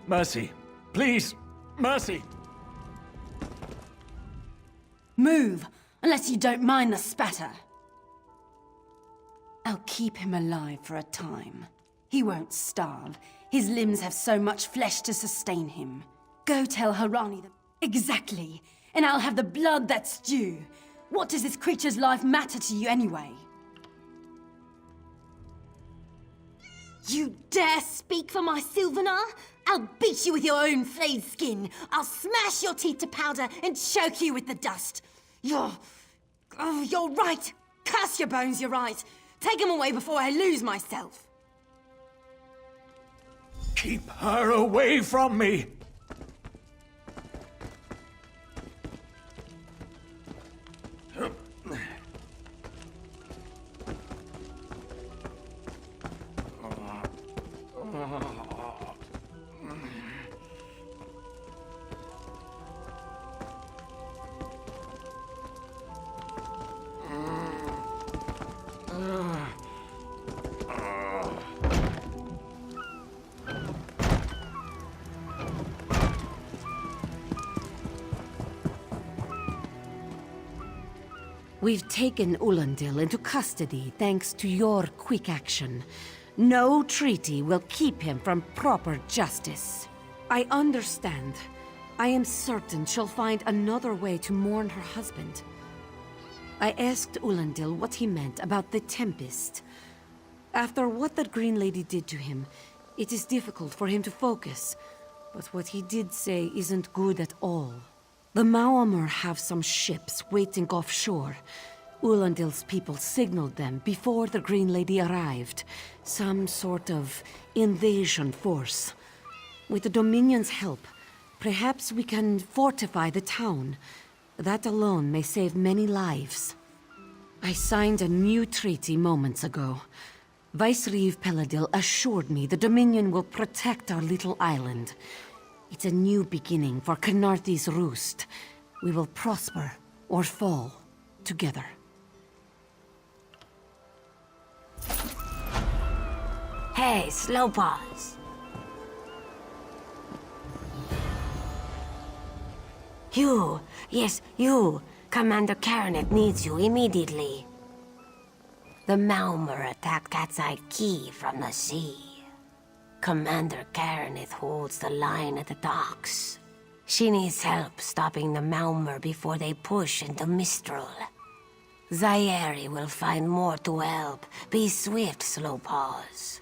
Mercy. Please. Mercy. Move, unless you don't mind the spatter. I'll keep him alive for a time. He won't starve. His limbs have so much flesh to sustain him. Go tell Harani that... Exactly. And I'll have the blood that's due. What does this creature's life matter to you anyway? You dare speak for my Sylvanar? I'll beat you with your own flayed skin. I'll smash your teeth to powder and choke you with the dust. You're right. Curse your bones, you're right. Take them away before I lose myself. Keep her away from me! We've taken Ulandil into custody thanks to your quick action. No treaty will keep him from proper justice. I understand. I am certain she'll find another way to mourn her husband. I asked Ulandil what he meant about the Tempest. After what that Green Lady did to him, it is difficult for him to focus. But what he did say isn't good at all. The Maomer have some ships waiting offshore. Ulandil's people signaled them before the Green Lady arrived. Some sort of invasion force. With the Dominion's help, perhaps we can fortify the town. That alone may save many lives. I signed a new treaty moments ago. Vicereeve Peladil assured me the Dominion will protect our little island. It's a new beginning for Canarthi's Roost. We will prosper or fall together. Hey, Slowpaws. You, yes, you. Commander Karanet needs you immediately. The Maomer attacked Cat's Eye Key from the sea. Commander Karenith holds the line at the docks. She needs help stopping the Maomer before they push into Mistral. Zairi will find more to help. Be swift, Slowpaws.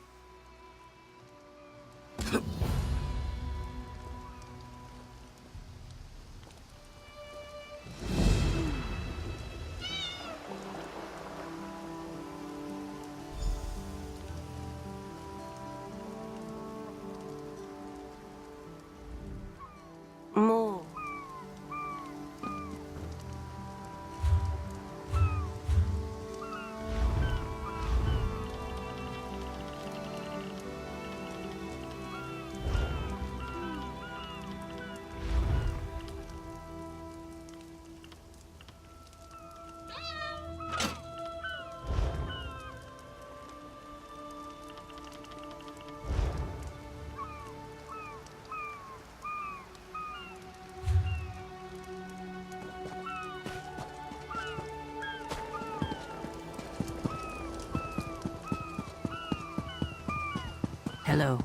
More. Hello.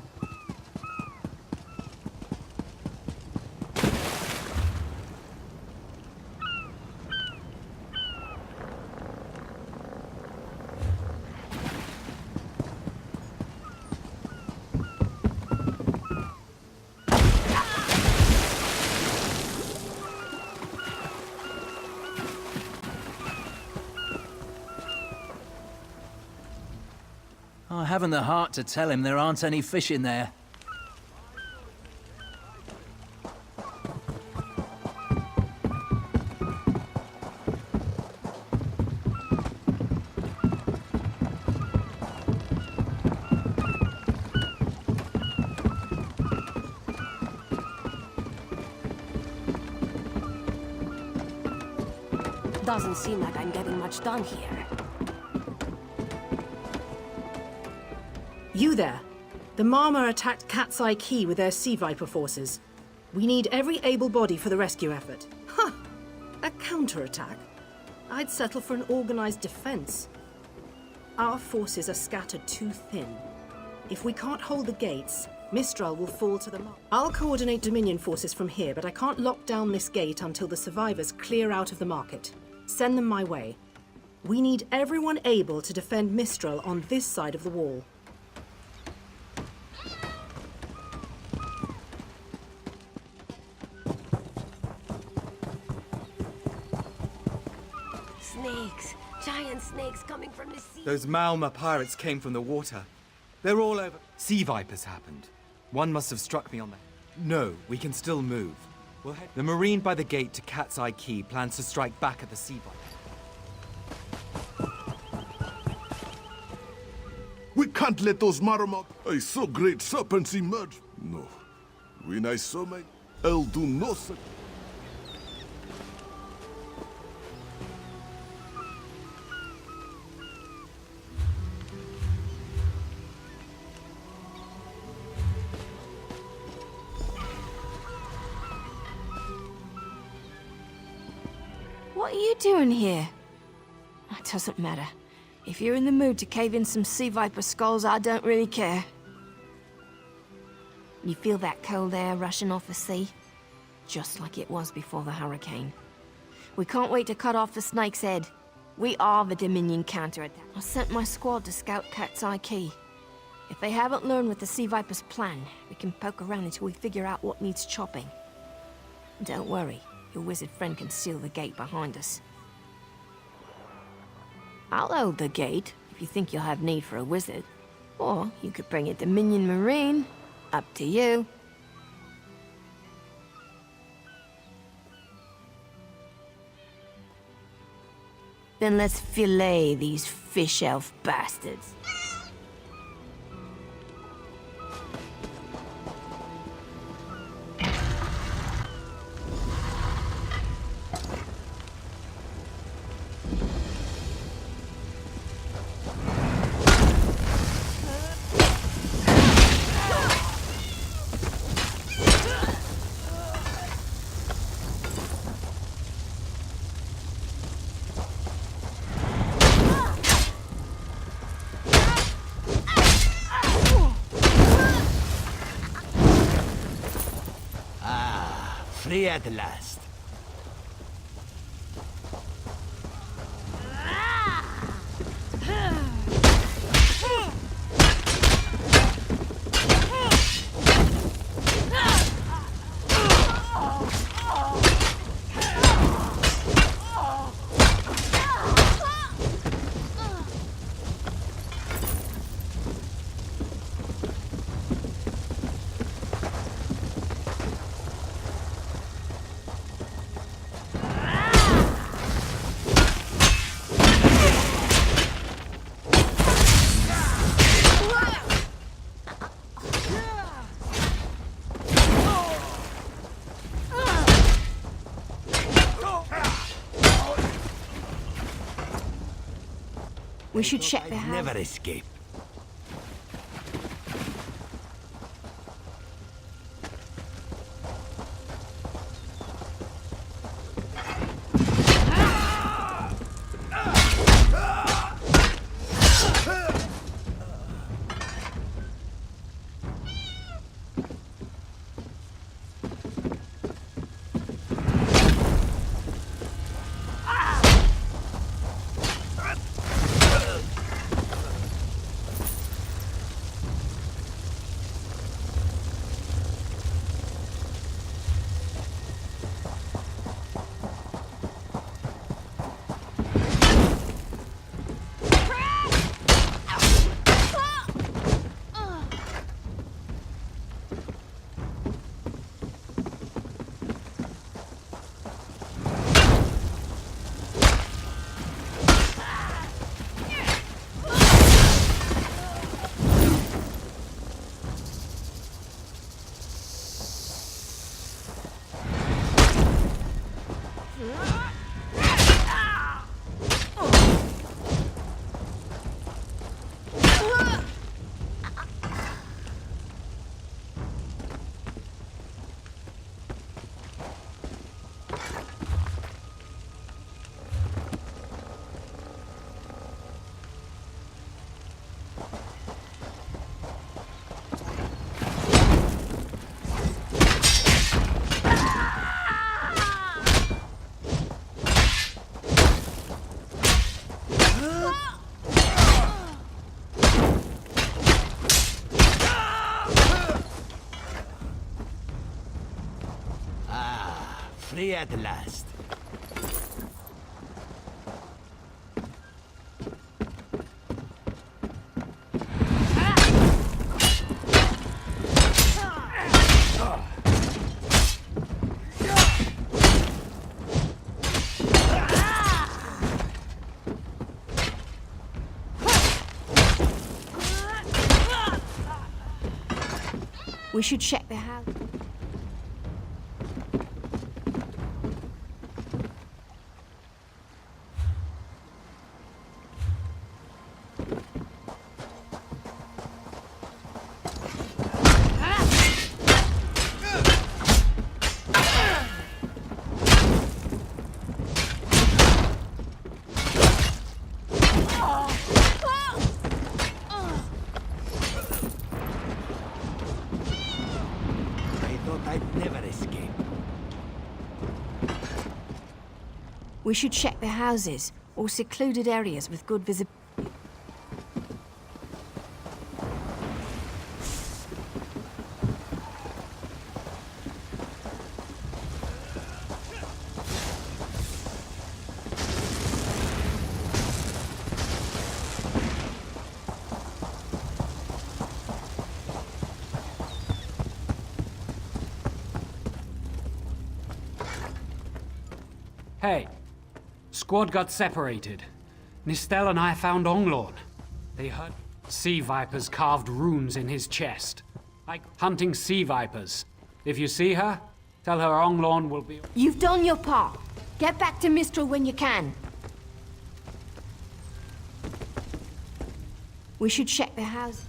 I haven't the heart to tell him there aren't any fish in there. Doesn't seem like I'm getting much done here. You there. The Marmor attacked Cat's Eye Key with their Sea Viper forces. We need every able body for the rescue effort. Huh! A counterattack? I'd settle for an organized defense. Our forces are scattered too thin. If we can't hold the gates, Mistral will fall to the mark. I'll coordinate Dominion forces from here, but I can't lock down this gate until the survivors clear out of the market. Send them my way. We need everyone able to defend Mistral on this side of the wall. Snakes! Giant snakes coming from the sea! Those Malma pirates came from the water. They're all over. Sea vipers happened. One must have struck me on the... No, we can still move. We'll head... The Marine by the gate to Cat's Eye Key plans to strike back at the sea viper. We can't let those Marmot... I saw great serpents emerge. No. When I saw my... I'll do no such... What are you doing here? It doesn't matter. If you're in the mood to cave in some sea viper skulls, I don't really care. You feel that cold air rushing off the sea? Just like it was before the hurricane. We can't wait to cut off the snake's head. We are the Dominion counterattack. I sent my squad to scout Cat's Eye Key. If they haven't learned what the sea viper's plan, we can poke around until we figure out what needs chopping. Don't worry. Your wizard friend can seal the gate behind us. I'll hold the gate, if you think you'll have need for a wizard. Or you could bring a Dominion Marine. Up to you. Then let's fillet these fish elf bastards. Free at last. We should check the house. Never escape. Free at last. We should check the house. We should check the houses, or secluded areas with good visibility. Hey. Squad got separated. Nistel and I found Onglorn. They heard sea vipers carved runes in his chest. Like hunting sea vipers. If you see her, tell her Onglorn will be... You've done your part. Get back to Mistral when you can. We should check the house.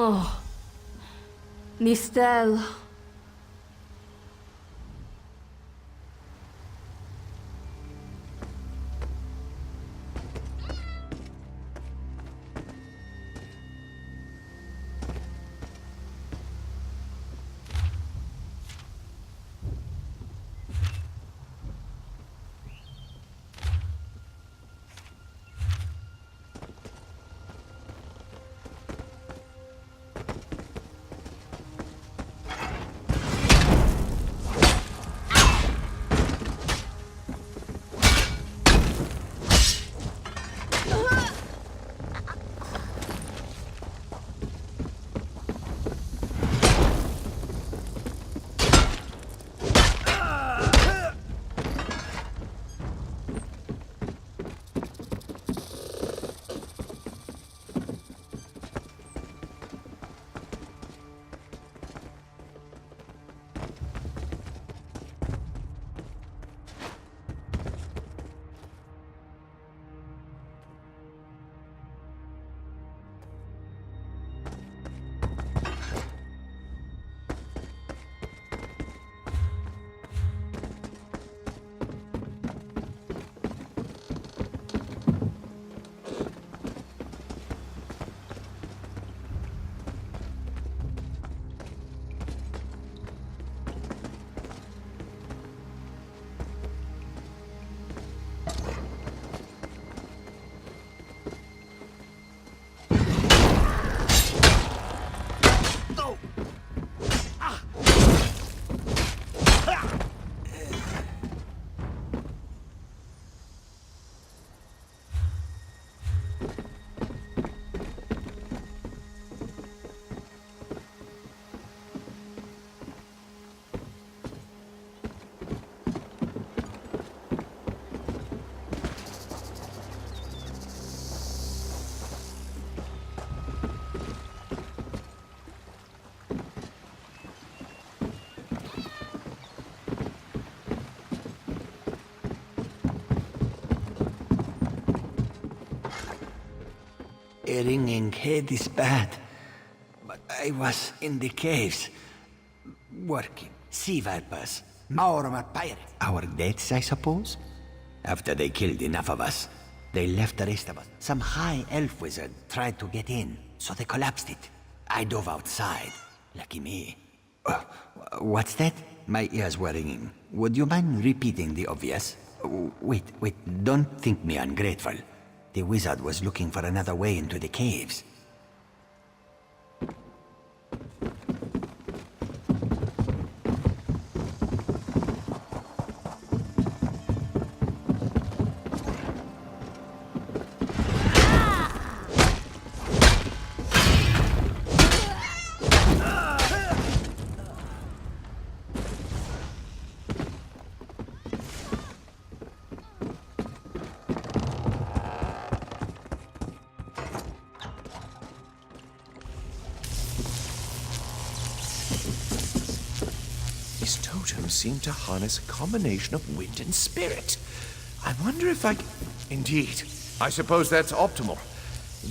Oh, Nistel. A ringing head is bad. But I was in the caves, working. Sea vipers, Maormer pirates. Our deaths, I suppose? After they killed enough of us, they left the rest of us. Some high elf wizard tried to get in, so they collapsed it. I dove outside. Lucky me. What's that? My ears were ringing. Would you mind repeating the obvious? Wait, don't think me ungrateful. The wizard was looking for another way into the caves. These totems seem to harness a combination of wind and spirit. I wonder if I... Indeed. I suppose that's optimal.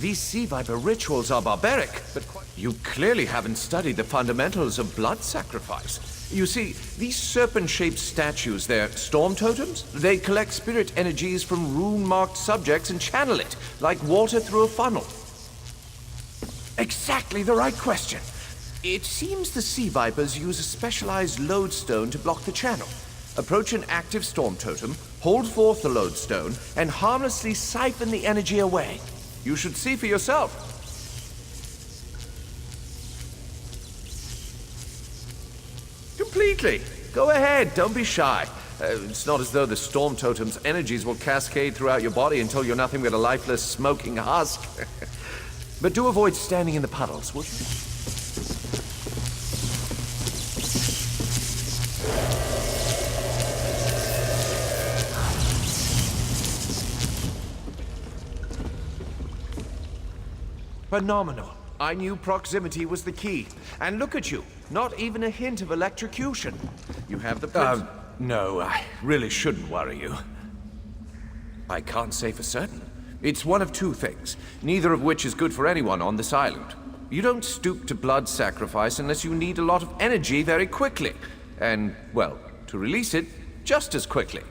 These sea viper rituals are barbaric, but you clearly haven't studied the fundamentals of blood sacrifice. You see, these serpent-shaped statues, they're storm totems. They collect spirit energies from rune-marked subjects and channel it, like water through a funnel. Exactly the right question. It seems the sea vipers use a specialized lodestone to block the channel. Approach an active storm totem, hold forth the lodestone, and harmlessly siphon the energy away. You should see for yourself. Completely. Go ahead, don't be shy. It's not as though the storm totem's energies will cascade throughout your body until you're nothing but a lifeless, smoking husk. But do avoid standing in the puddles, would you? Phenomenal. I knew proximity was the key. And look at you. Not even a hint of electrocution. You have the... no, I really shouldn't worry you. I can't say for certain. It's one of two things, neither of which is good for anyone on this island. You don't stoop to blood sacrifice unless you need a lot of energy very quickly. And, well, to release it, just as quickly.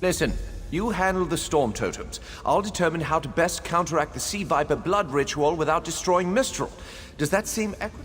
Listen. You handle the storm totems. I'll determine how to best counteract the sea viper blood ritual without destroying Mistral. Does that seem equitable?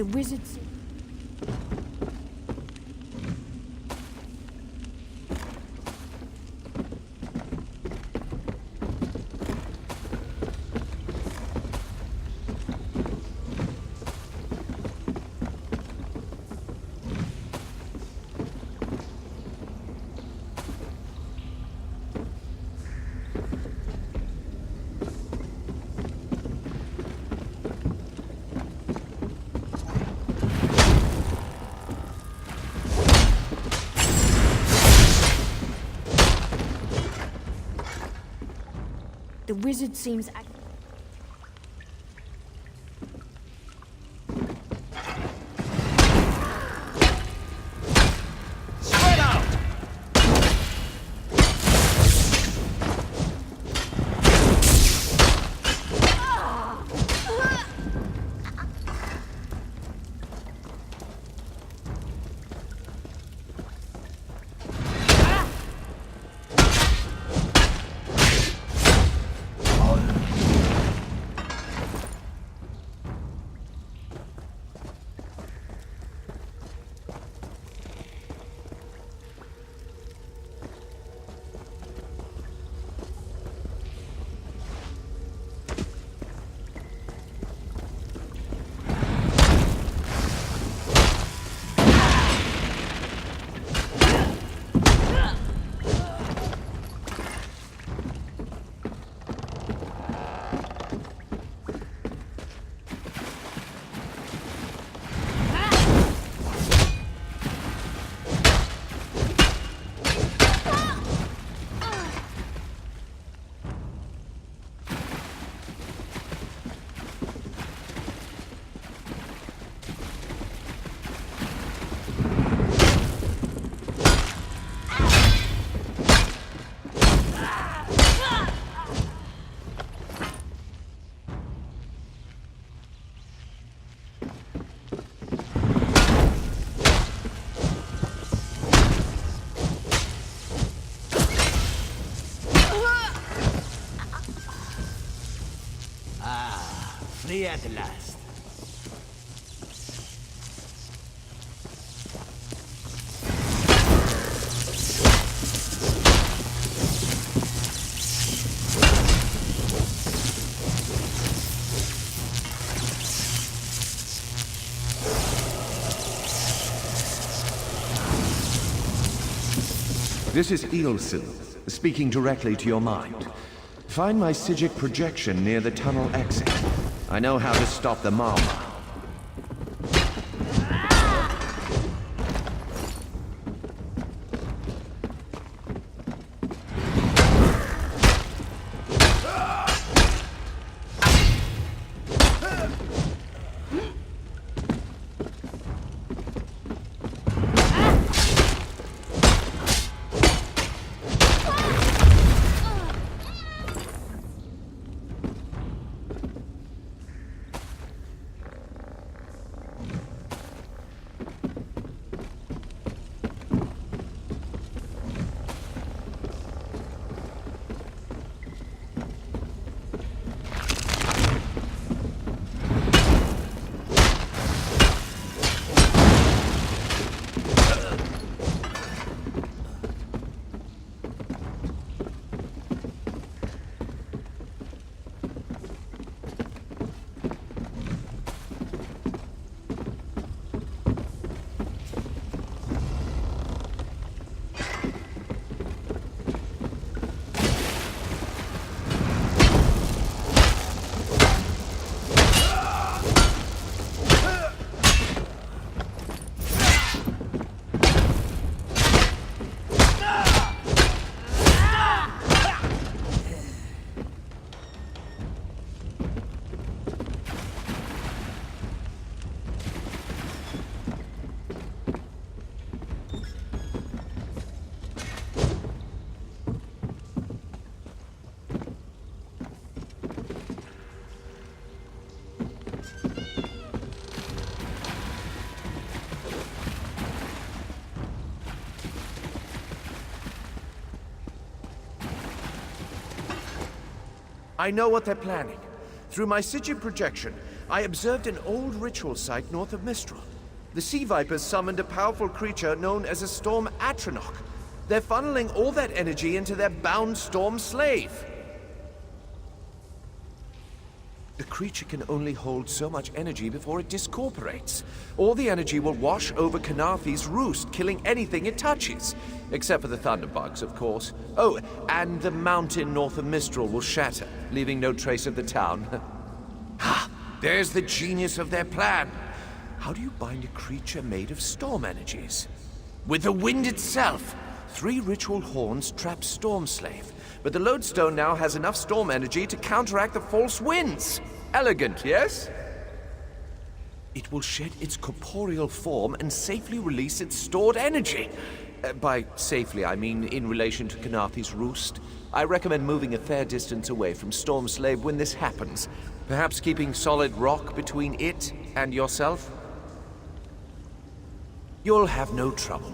The wizards... The wizard seems... Spread out! can't last. This is Eelsil, speaking directly to your mind. Find my Psijic projection near the tunnel exit. I know how to stop the Marma. I know what they're planning. Through my Psijic projection, I observed an old ritual site north of Mistral. The Sea Vipers summoned a powerful creature known as a Storm Atronach. They're funneling all that energy into their bound Storm Slave. The creature can only hold so much energy before it discorporates. All the energy will wash over Canarthi's roost, killing anything it touches. Except for the thunderbugs, of course. Oh, and the mountain north of Mistral will shatter, leaving no trace of the town. Ha! There's the genius of their plan. How do you bind a creature made of storm energies? With the wind itself! 3 ritual horns trap Storm Slave, but the lodestone now has enough storm energy to counteract the false winds. Elegant, yes? It will shed its corporeal form and safely release its stored energy. By safely, I mean in relation to Canarthi's roost. I recommend moving a fair distance away from Storm Slave when this happens. Perhaps keeping solid rock between it and yourself? You'll have no trouble.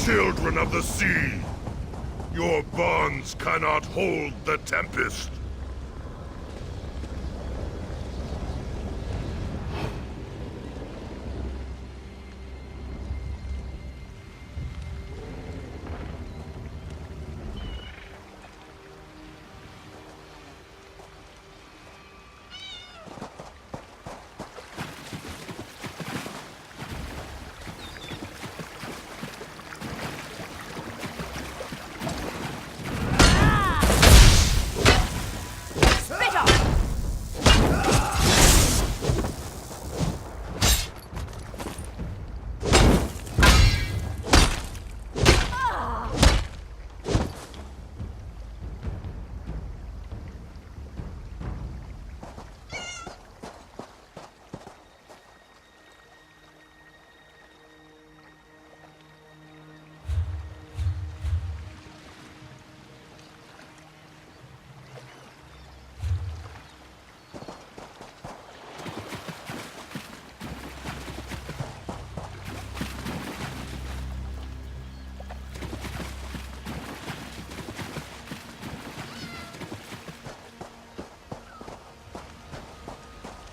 children of the sea! Your bonds cannot hold the tempest!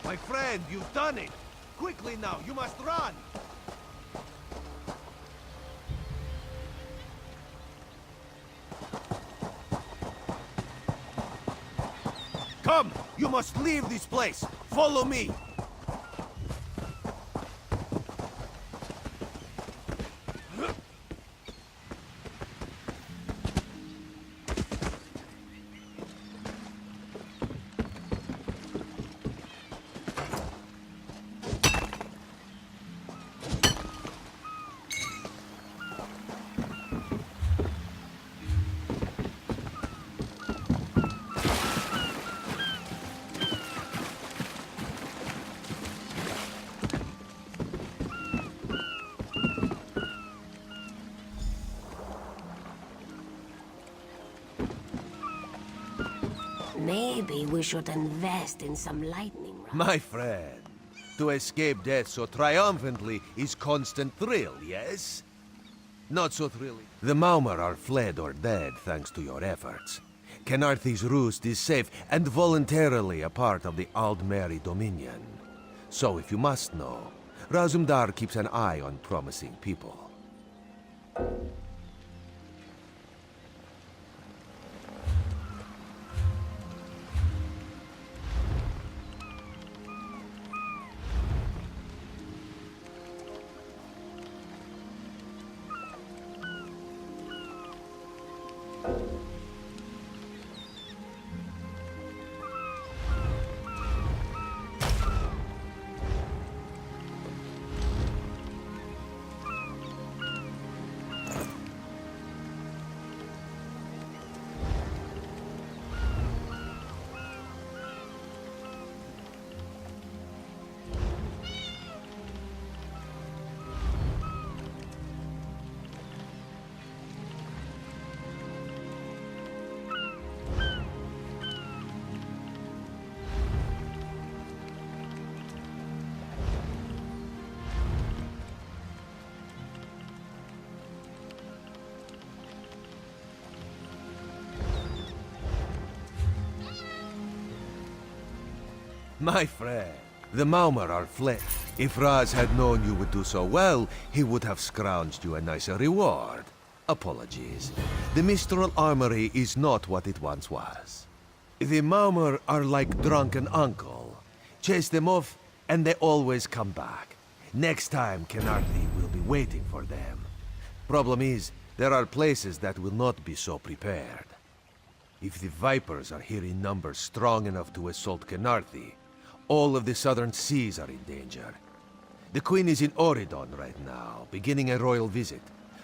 My friend, you've done it! Quickly now, you must run! Come! You must leave this place! Follow me! Maybe we should invest in some lightning rods. My friend, to escape death so triumphantly is constant thrill, yes? Not so thrilling. The Maumar are fled or dead thanks to your efforts. Kenarthi's roost is safe and voluntarily a part of the Aldmeri Dominion. So if you must know, Razumdar keeps an eye on promising people. My friend, the Maumar are fled. If Raz had known you would do so well, he would have scrounged you a nicer reward. Apologies. The Mistral Armory is not what it once was. The Maumar are like drunken uncle. Chase them off, and they always come back. Next time, Kenarthi will be waiting for them. Problem is, there are places that will not be so prepared. If the Vipers are here in numbers strong enough to assault Kenarthi, all of the southern seas are in danger. The Queen is in Oridon right now, beginning a royal visit.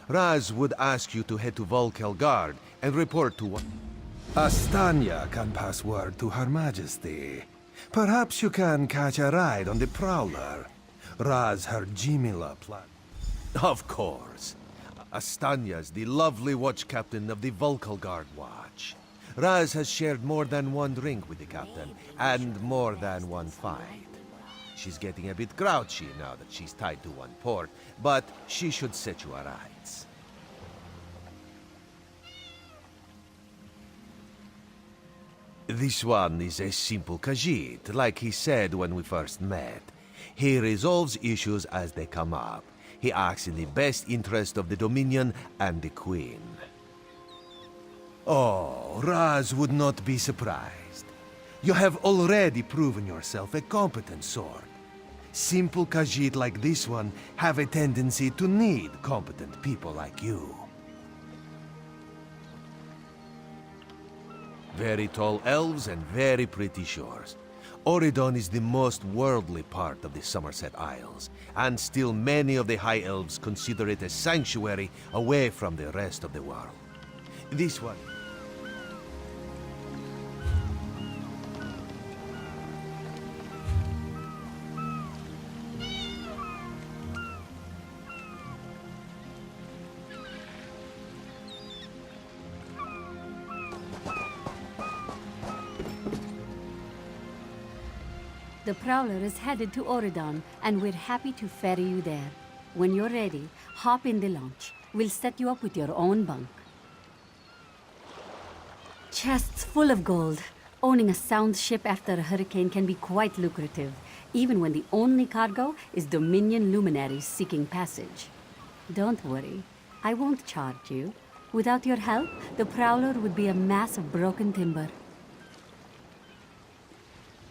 Raz would ask you to head to Volkelgard and report to what... Astanya can pass word to Her Majesty. Perhaps you can catch a ride on the Prowler. Raz her Jimila plan. Of course. Astanya's the lovely watch captain of the Volkelgard Watch. Raz has shared more than one drink with the captain, and more than one fight. She's getting a bit grouchy now that she's tied to one port, but she should set you aright. This one is a simple Khajiit, like he said when we first met. He resolves issues as they come up. He acts in the best interest of the Dominion and the Queen. Oh, Raz would not be surprised. You have already proven yourself a competent sword. Simple Khajiit like this one have a tendency to need competent people like you. Very tall elves and very pretty shores. Oridon is the most worldly part of the Somerset Isles, and still many of the High Elves consider it a sanctuary away from the rest of the world. This one... The Prowler is headed to Oridon, and we're happy to ferry you there. When you're ready, hop in the launch. We'll set you up with your own bunk. Chests full of gold. Owning a sound ship after a hurricane can be quite lucrative, even when the only cargo is Dominion luminaries seeking passage. Don't worry, I won't charge you. Without your help, the Prowler would be a mass of broken timber.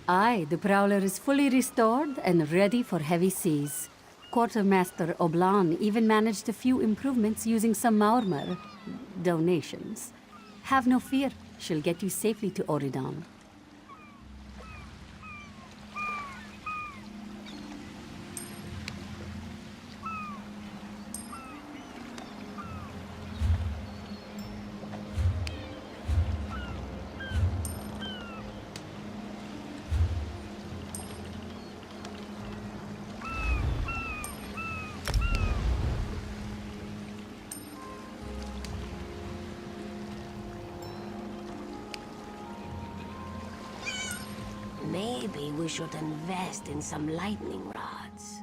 Aye, the Prowler is fully restored and ready for heavy seas. Quartermaster Oblan even managed a few improvements using some Maormer donations. Have no fear, she'll get you safely to Oridon. Maybe we should invest in some lightning rods.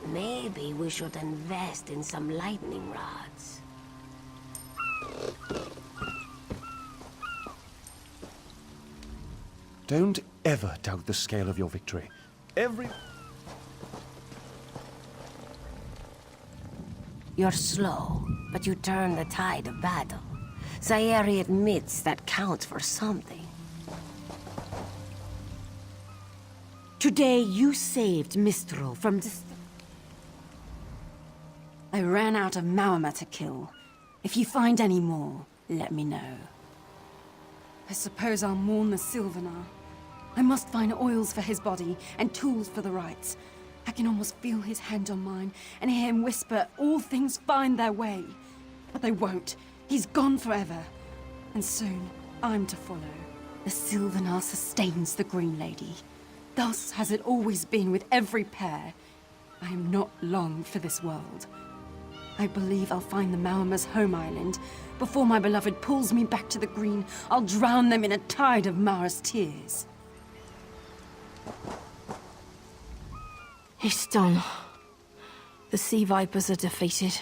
Maybe we should invest in some lightning rods. Don't ever doubt the scale of your victory. You're slow, but you turn the tide of battle. Sayeri admits that counts for something. Today you saved Mistral from I ran out of Maormer to kill. If you find any more, let me know. I suppose I'll mourn the Sylvanar. I must find oils for his body and tools for the rites. I can almost feel his hand on mine and hear him whisper, all things find their way. But they won't. He's gone forever. And soon, I'm to follow. The Sylvanar sustains the Green Lady. Thus has it always been with every pair. I am not long for this world. I believe I'll find the Maormer's home island. Before my beloved pulls me back to the Green, I'll drown them in a tide of Mara's tears. It's done. The Sea Vipers are defeated.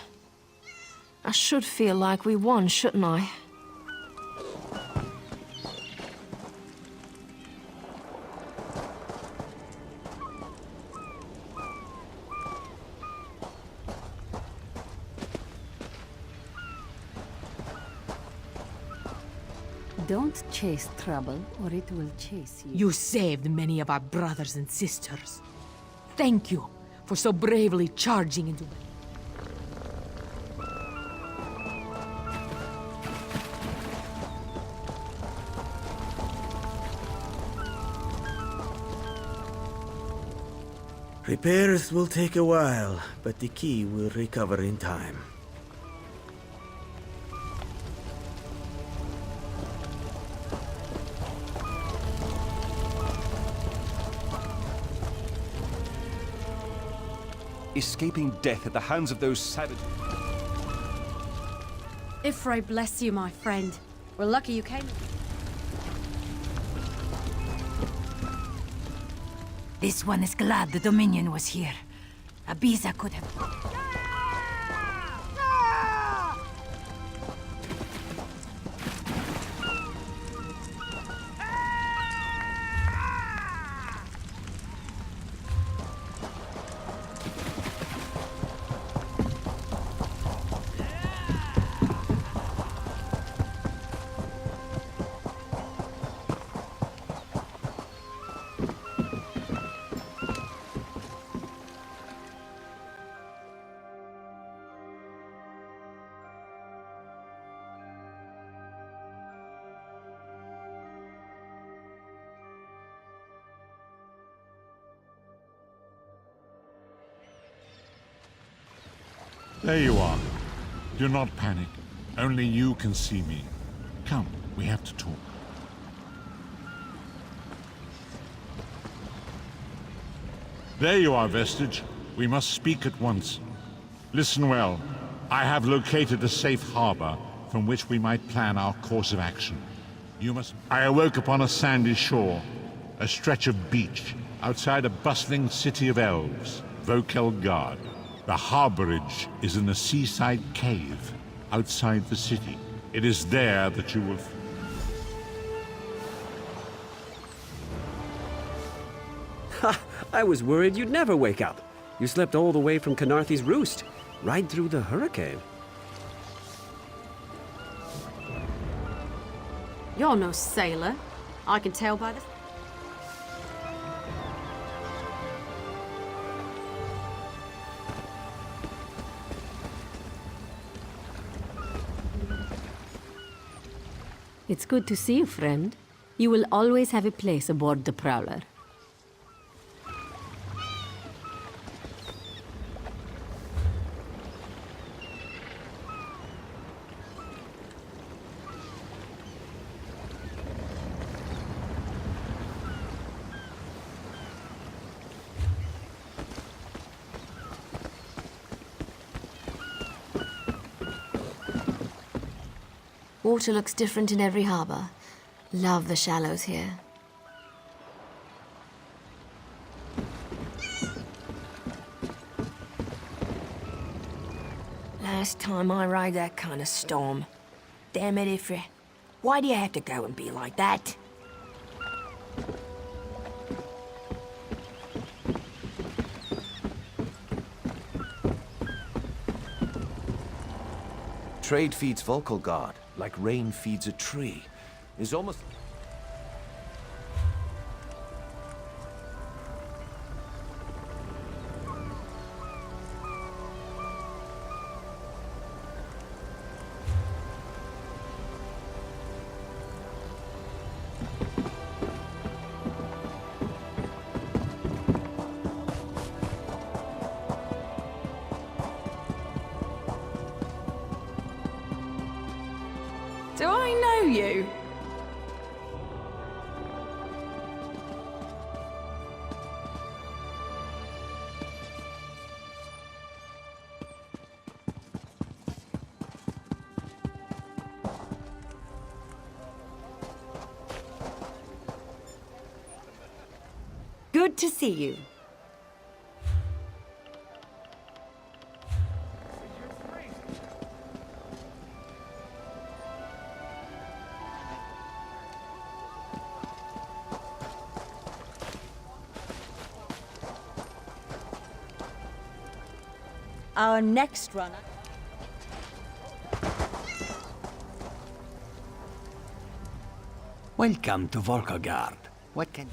I should feel like we won, shouldn't I? Don't chase trouble, or it will chase you. You saved many of our brothers and sisters. Thank you for so bravely charging into... Repairs will take a while, but the key will recover in time. Escaping death at the hands of those savages. Ifray bless you, my friend. We're lucky you came. This one is glad the Dominion was here. Abiza could have... There you are. Do not panic. Only you can see me. Come, we have to talk. There you are, Vestige. We must speak at once. Listen well. I have located a safe harbor from which we might plan our course of action. I awoke upon a sandy shore, a stretch of beach, outside a bustling city of elves, Vokelgard. The harborage is in a seaside cave outside the city. It is there that you will... Ha! I was worried you'd never wake up. You slept all the way from Canarthy's roost, right through the hurricane. You're no sailor. I can tell by the... It's good to see you, friend. You will always have a place aboard the Prowler. Water looks different in every harbor. Love the shallows here. last time I ride that kind of storm. Damn it, Ifrit. Why do you have to go and be like that? Trade feeds Volkelgard, like rain feeds a tree. Is almost... Do I know you? Good to see you. Our next runner. Welcome to Volkagard. What can...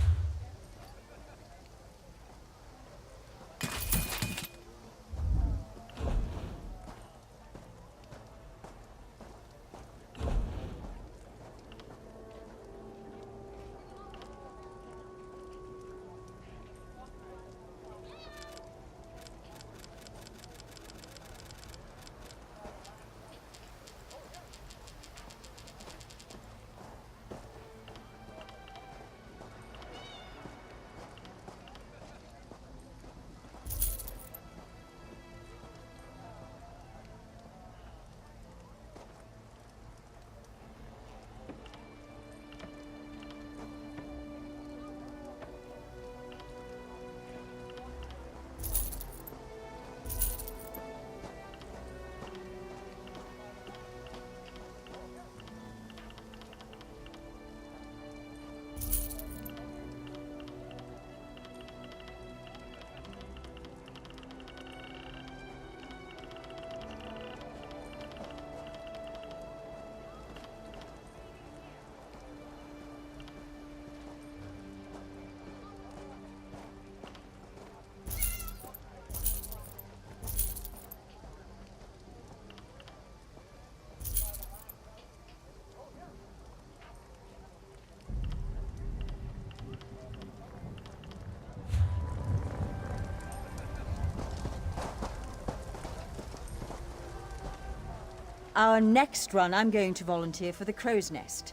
Our next run, I'm going to volunteer for the Crow's Nest.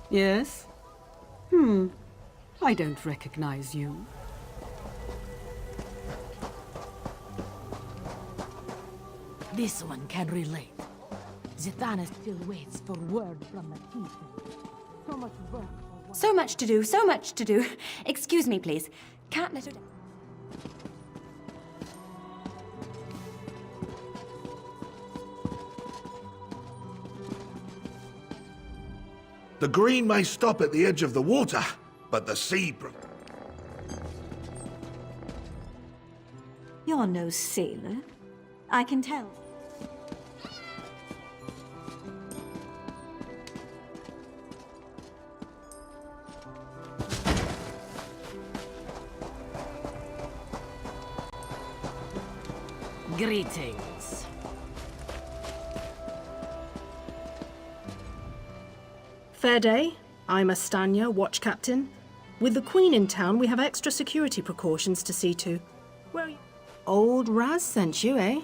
Yes? I don't recognize you. This one can relate. Zatanna still waits for word from the people. So much work. So much to do, so much to do. Excuse me, please. Can't let her down. The green may stop at the edge of the water, but the sea... You're no sailor. I can tell. Greetings. Fair day. I'm Astanya, watch captain. With the Queen in town, we have extra security precautions to see to. Where are you? Old Raz sent you, eh?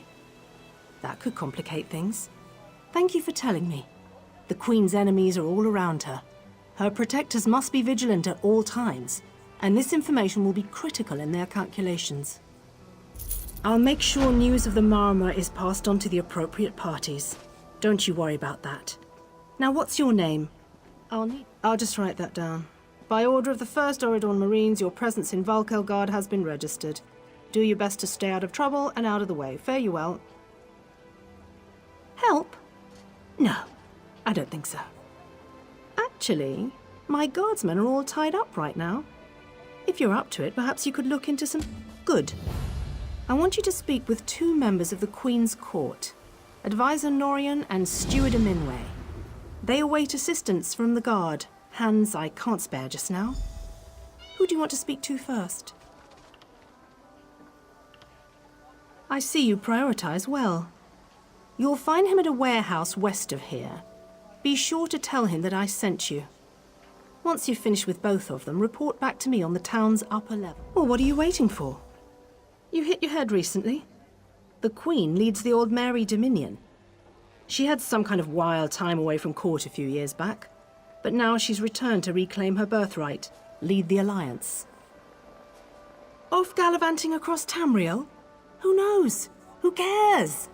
That could complicate things. Thank you for telling me. The Queen's enemies are all around her. Her protectors must be vigilant at all times, and this information will be critical in their calculations. I'll make sure news of the Marmor is passed on to the parties. Don't you worry about that. Now, what's your name? I'll just write that down. By order of the 1st Oridon Marines, your presence in Valkelgard has been registered. Do your best to stay out of trouble and out of the way. Fare you well. Help? No, I don't think so. Actually, my guardsmen are all tied up right now. If you're up to it, perhaps you could look into some... Good. I want you to speak with 2 members of the Queen's Court, Advisor Norian and Steward Minway. They await assistance from the guard, hands I can't spare just now. Who do you want to speak to first? I see you prioritize well. You'll find him at a warehouse west of here. Be sure to tell him that I sent you. Once you've finished with both of them, report back to me on the town's upper level. Well, what are you waiting for? You hit your head recently? The Queen leads the Old Mary Dominion. She had some kind of wild time away from court a few years back, but now she's returned to reclaim her birthright, lead the Alliance. Off gallivanting across Tamriel? Who knows? Who cares?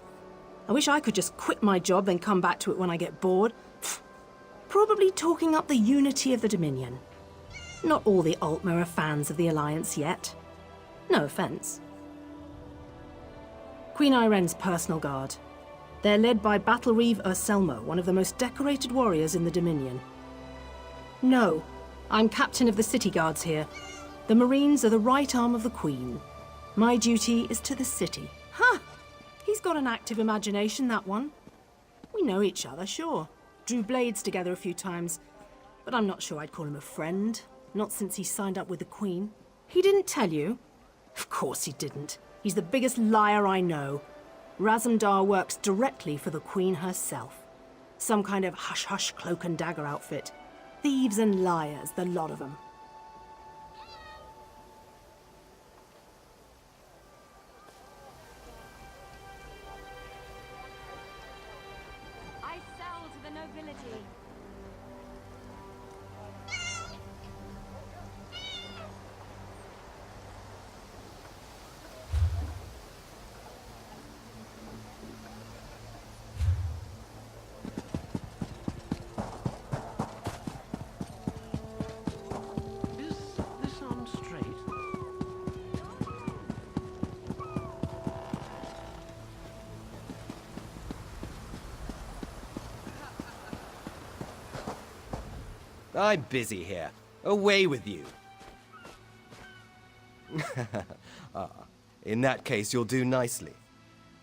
I wish I could just quit my job then come back to it when I get bored. Pfft. Probably talking up the unity of the Dominion. Not all the Altmer are fans of the Alliance yet. No offense. Queen Irene's personal guard. They're led by Battle Reeve Urselmo, one of the most decorated warriors in the Dominion. No, I'm captain of the city guards here. The Marines are the right arm of the Queen. My duty is to the city. Huh! He's got an active imagination, that one. We know each other, sure. Drew blades together a few times. But I'm not sure I'd call him a friend. Not since he signed up with the Queen. He didn't tell you? Of course he didn't. He's the biggest liar I know. Razumdar works directly for the Queen herself. Some kind of hush-hush cloak and dagger outfit. Thieves and liars, the lot of them. I sell to the nobility. I'm busy here. Away with you. In that case, you'll do nicely.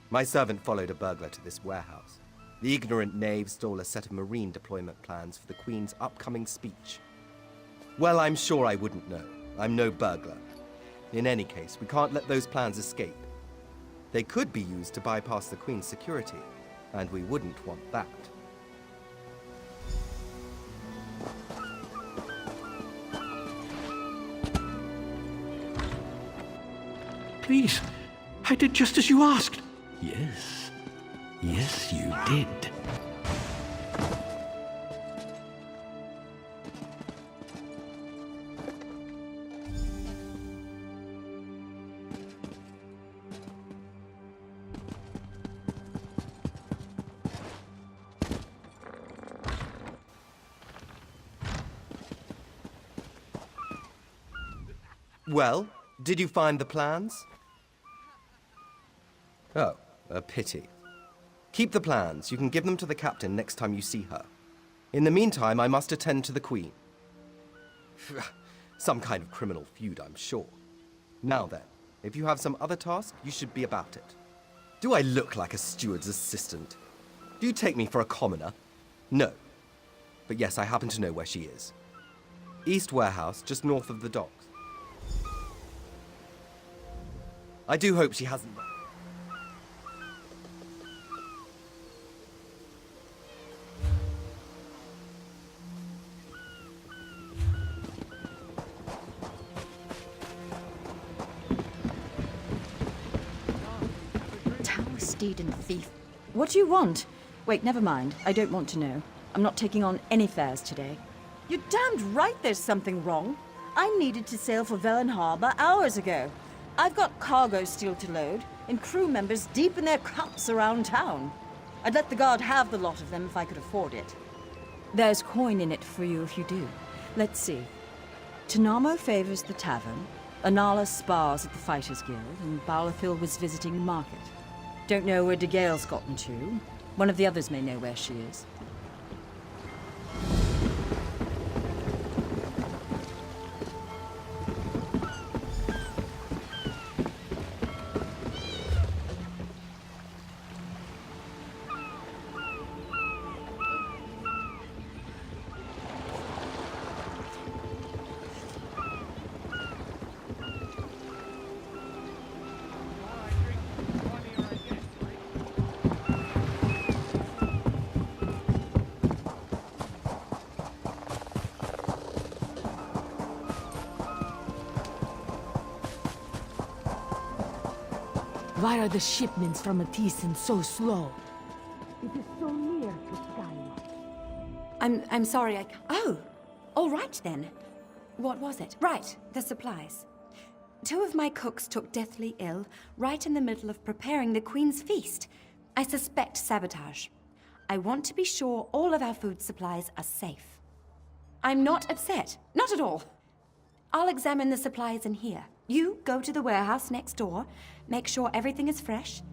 My servant followed a burglar to this warehouse. The ignorant knave stole a set of marine deployment plans for the Queen's upcoming speech. Well, I'm sure I wouldn't know. I'm no burglar. In any case, we can't let those plans escape. They could be used to bypass the Queen's security, and we wouldn't want that. Please, I did just as you asked. Yes. Yes, you did. Well, did you find the plans? Oh, a pity. Keep the plans. You can give them to the captain next time you see her. In the meantime, I must attend to the Queen. Some kind of criminal feud, I'm sure. Now then, if you have some other task, you should be about it. Do I look like a steward's assistant? Do you take me for a commoner? No. But yes, I happen to know where she is. East Warehouse, just north of the docks. I do hope she hasn't... Steed and thief. What do you want? Wait, never mind. I don't want to know. I'm not taking on any fares today. You're damned right there's something wrong. I needed to sail for Velen Harbor hours ago. I've got cargo still to load, and crew members deep in their cups around town. I'd let the guard have the lot of them if I could afford it. There's coin in it for you if you do. Let's see. Tanamo favors the tavern. Anala spars at the Fighters Guild, and Balafil was visiting the market. Don't know where De Gale's gotten to. One of the others may know where she is. Why are the shipments from Athisen so slow? It is so near to Skyward. I'm sorry, I can't. Oh, all right then. What was it? Right, the supplies. 2 of my cooks took deathly ill right in the middle of preparing the Queen's feast. I suspect sabotage. I want to be sure all of our food supplies are safe. I'm not upset. Not at all. I'll examine the supplies in here. You go to the warehouse next door, make sure everything is fresh.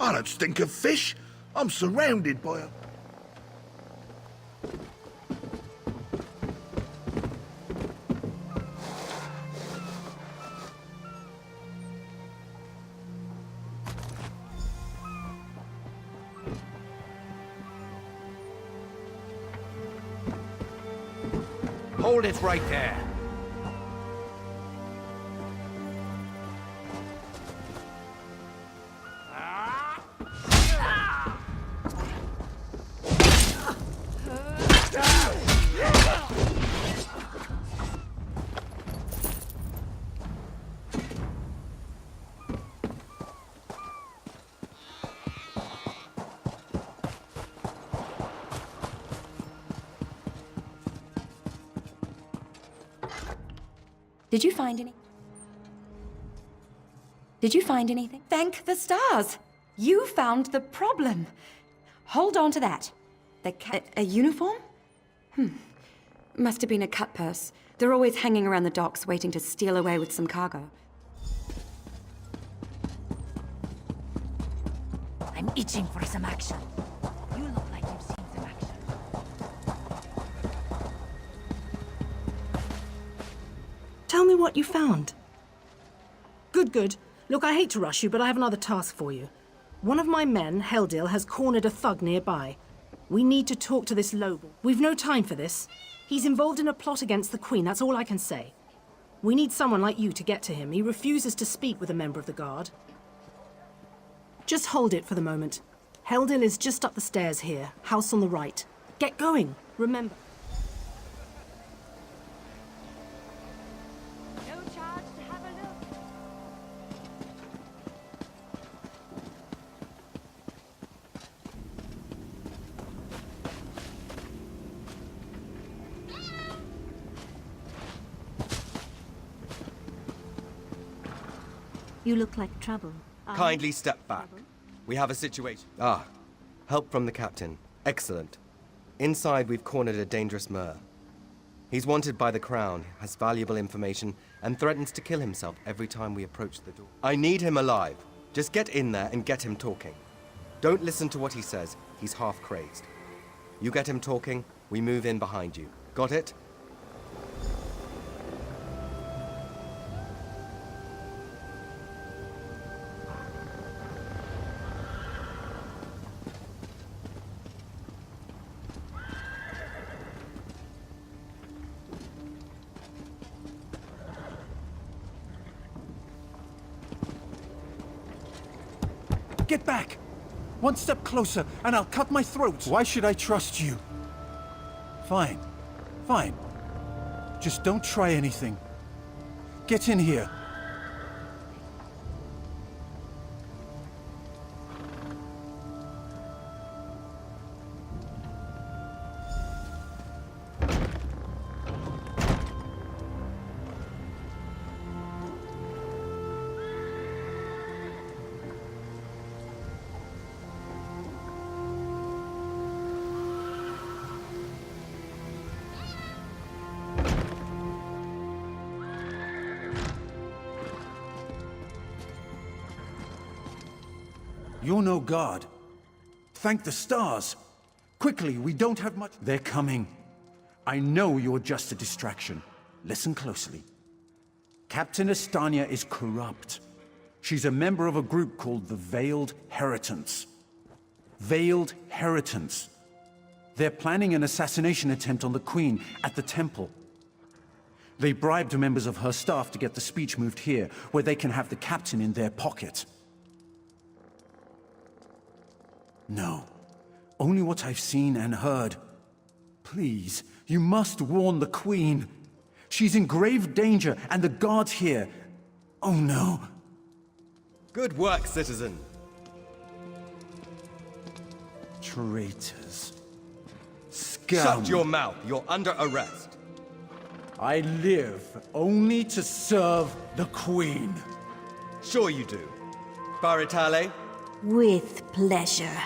I don't stink of fish. I'm surrounded by a... Hold it right there. Did you find any? Did you find anything? Thank the stars! You found the problem. Hold on to that. A uniform? Must have been a cut purse. They're always hanging around the docks waiting to steal away with some cargo. I'm itching for some action. You look like you've seen some action. Tell me what you found. Good. Look, I hate to rush you, but I have another task for you. One of my men, Heldil, has cornered a thug nearby. We need to talk to this Lobo. We've no time for this. He's involved in a plot against the Queen, that's all I can say. We need someone like you to get to him. He refuses to speak with a member of the Guard. Just hold it for the moment. Heldil is just up the stairs here, house on the right. Get going, remember. You look like trouble. Kindly step back. We have a situation. Help from the captain. Excellent. Inside, we've cornered a dangerous Mer. He's wanted by the Crown, has valuable information, and threatens to kill himself every time we approach the door. I need him alive. Just get in there and get him talking. Don't listen to what he says. He's half crazed. You get him talking, we move in behind you. Got it? Get back! One step closer, and I'll cut my throat! Why should I trust you? Fine. Just don't try anything. Get in here. You're no guard. Thank the stars. Quickly, we don't have much— They're coming. I know you're just a distraction. Listen closely. Captain Estania is corrupt. She's a member of a group called the Veiled Heritants. Veiled Heritants. They're planning an assassination attempt on the Queen at the temple. They bribed members of her staff to get the speech moved here, where they can have the captain in their pocket. No. Only what I've seen and heard. Please, you must warn the Queen. She's in grave danger, and the guards here— Oh no. Good work, citizen. Traitors. Scum. Shut your mouth. You're under arrest. I live only to serve the Queen. Sure you do. Baritale? With pleasure.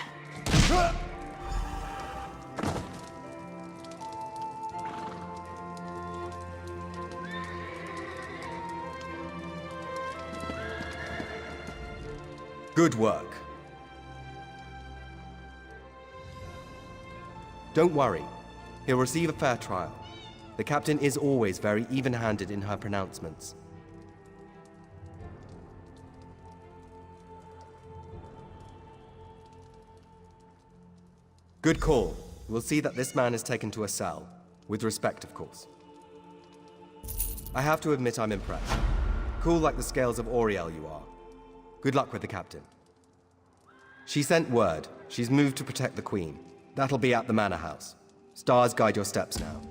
Good work. Don't worry. He'll receive a fair trial. The captain is always very even-handed in her pronouncements. Good call. We'll see that this man is taken to a cell. With respect, of course. I have to admit I'm impressed. Cool like the scales of Auriel you are. Good luck with the captain. She sent word. She's moved to protect the Queen. That'll be at the Manor House. Stars guide your steps now.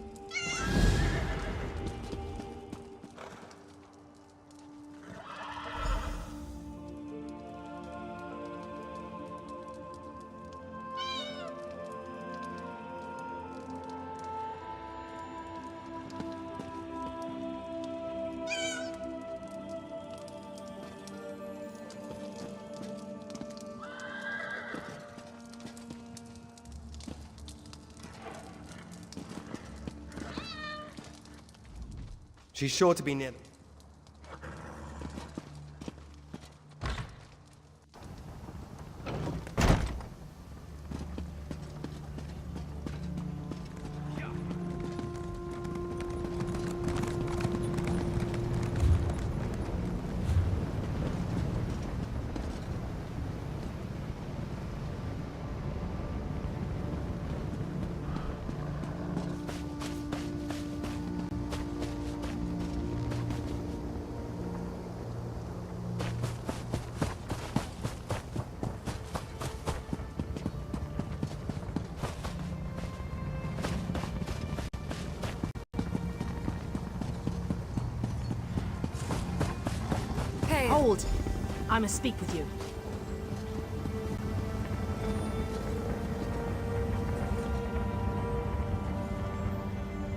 She's sure to be near them. Hold! I must speak with you.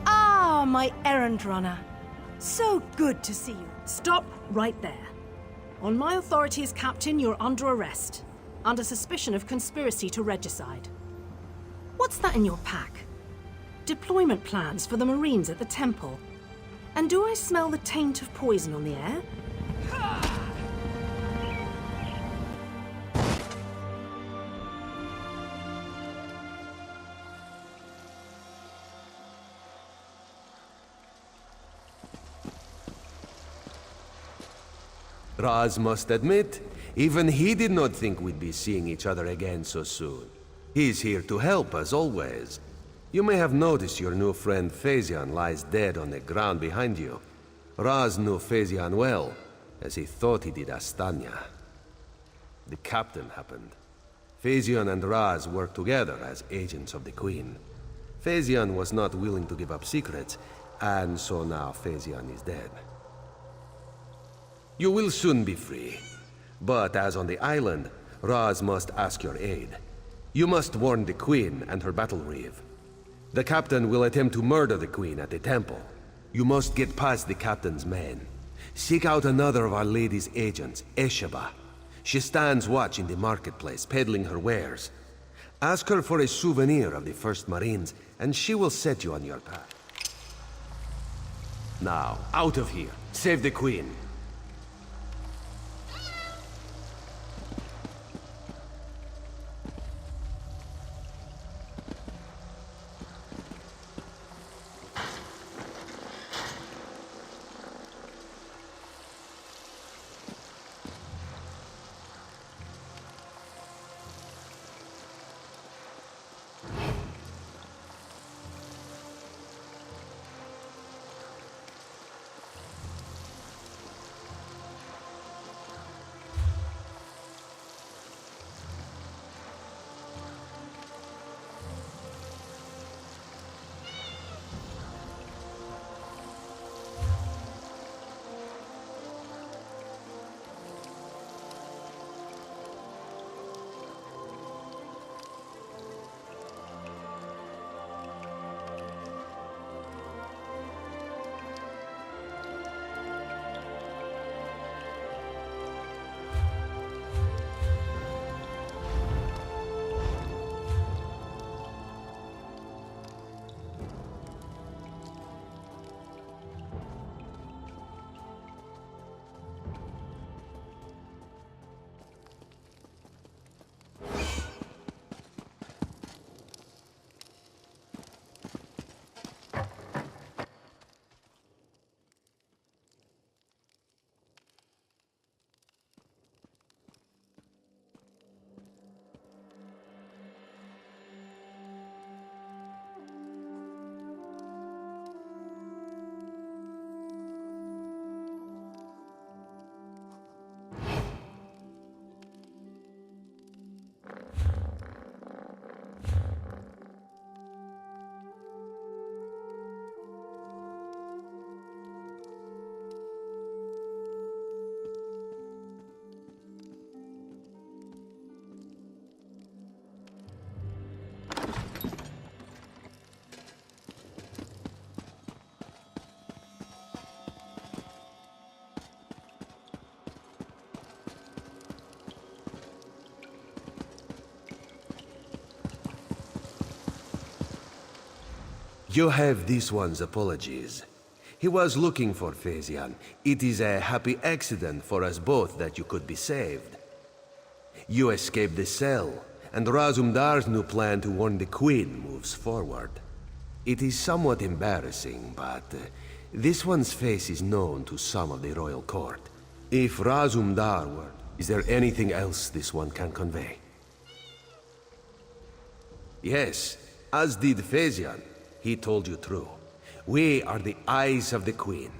Ah, my errand runner. So good to see you. Stop right there. On my authority as captain, you're under arrest. Under suspicion of conspiracy to regicide. What's that in your pack? Deployment plans for the Marines at the temple. And do I smell the taint of poison on the air? Raz must admit, even he did not think we'd be seeing each other again so soon. He's here to help, as always. You may have noticed your new friend Phaezion lies dead on the ground behind you. Raz knew Phaezion well, as he thought he did Astanya. The captain happened. Phaezion and Raz worked together as agents of the Queen. Phaezion was not willing to give up secrets, and so now Phaezion is dead. You will soon be free. But as on the island, Raz must ask your aid. You must warn the Queen and her battle reeve. The captain will attempt to murder the Queen at the temple. You must get past the captain's men. Seek out another of Our Lady's agents, Esheba. She stands watch in the marketplace, peddling her wares. Ask her for a souvenir of the First Marines, and she will set you on your path. Now, out of here. Save the Queen. You have this one's apologies. He was looking for Phasian. It is a happy accident for us both that you could be saved. You escaped the cell, and Razumdar's new plan to warn the Queen moves forward. It is somewhat embarrassing, but this one's face is known to some of the royal court. If Razumdar were... Is there anything else this one can convey? Yes, as did Phasian. He told you true. We are the eyes of the Queen.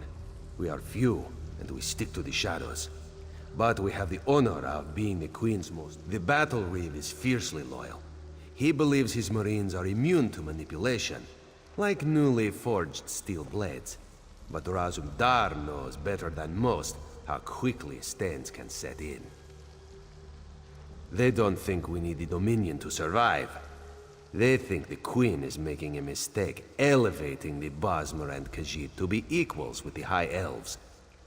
We are few, and we stick to the shadows. But we have the honor of being the Queen's most... The Battle Reeve is fiercely loyal. He believes his Marines are immune to manipulation, like newly forged steel blades. But Razumdar knows better than most how quickly stands can set in. They don't think we need the Dominion to survive. They think the Queen is making a mistake, elevating the Bosmer and Khajiit to be equals with the High Elves.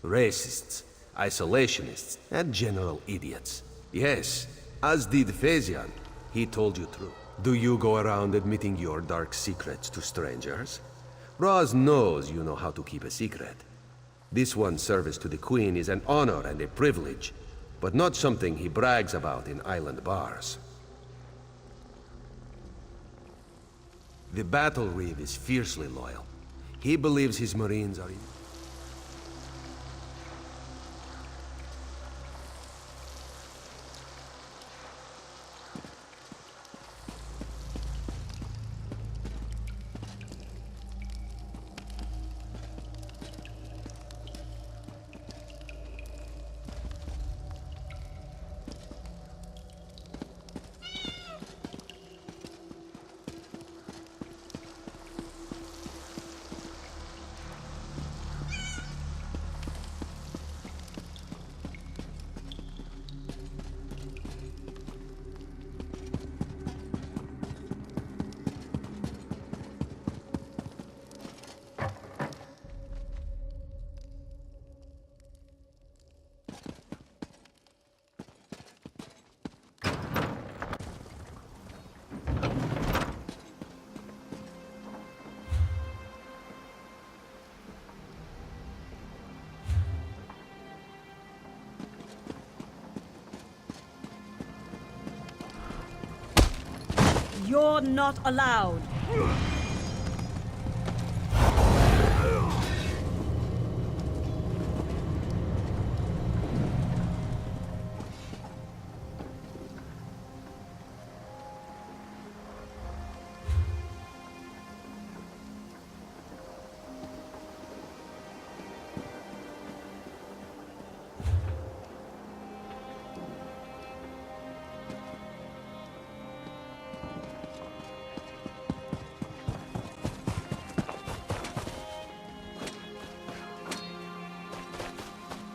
Racists, isolationists, and general idiots. Yes, as did Phasian. He told you true. Do you go around admitting your dark secrets to strangers? Raz knows you know how to keep a secret. This one's service to the Queen is an honor and a privilege, but not something he brags about in island bars. The Battle Reeve is fiercely loyal. He believes his Marines are... You're not allowed.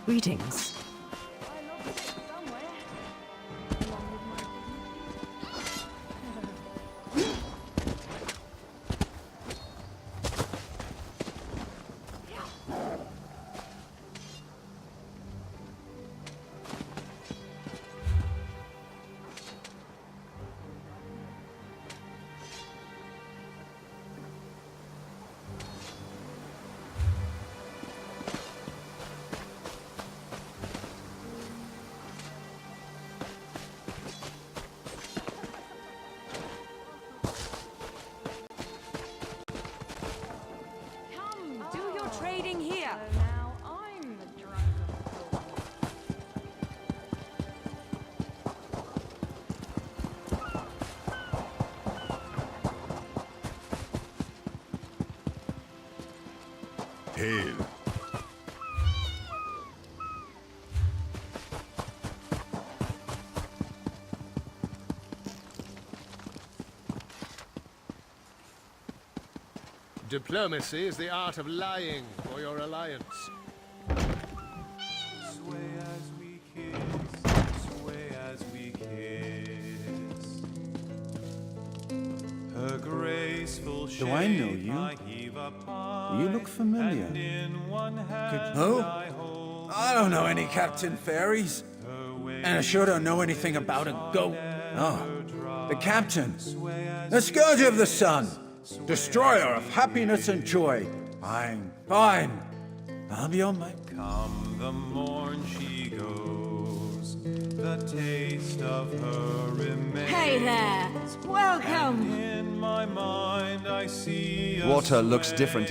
Greetings. Trading here. Now I'm the drunk of Hail. Diplomacy is the art of lying for your alliance. Sway as we kiss, sway as we kiss. Her graceful shape Do I know you? I heave upon, You look familiar. and in one hand Who? I hold I don't know any Captain Fairies. And I sure don't know anything about a goat. Oh, the Captain. The Scourge of the Sun. Destroyer of happiness and joy. Fine, fine. I'll be on my... Come the morn she goes, the taste of her remains. Hey there! Welcome! In my mind I see Water looks different.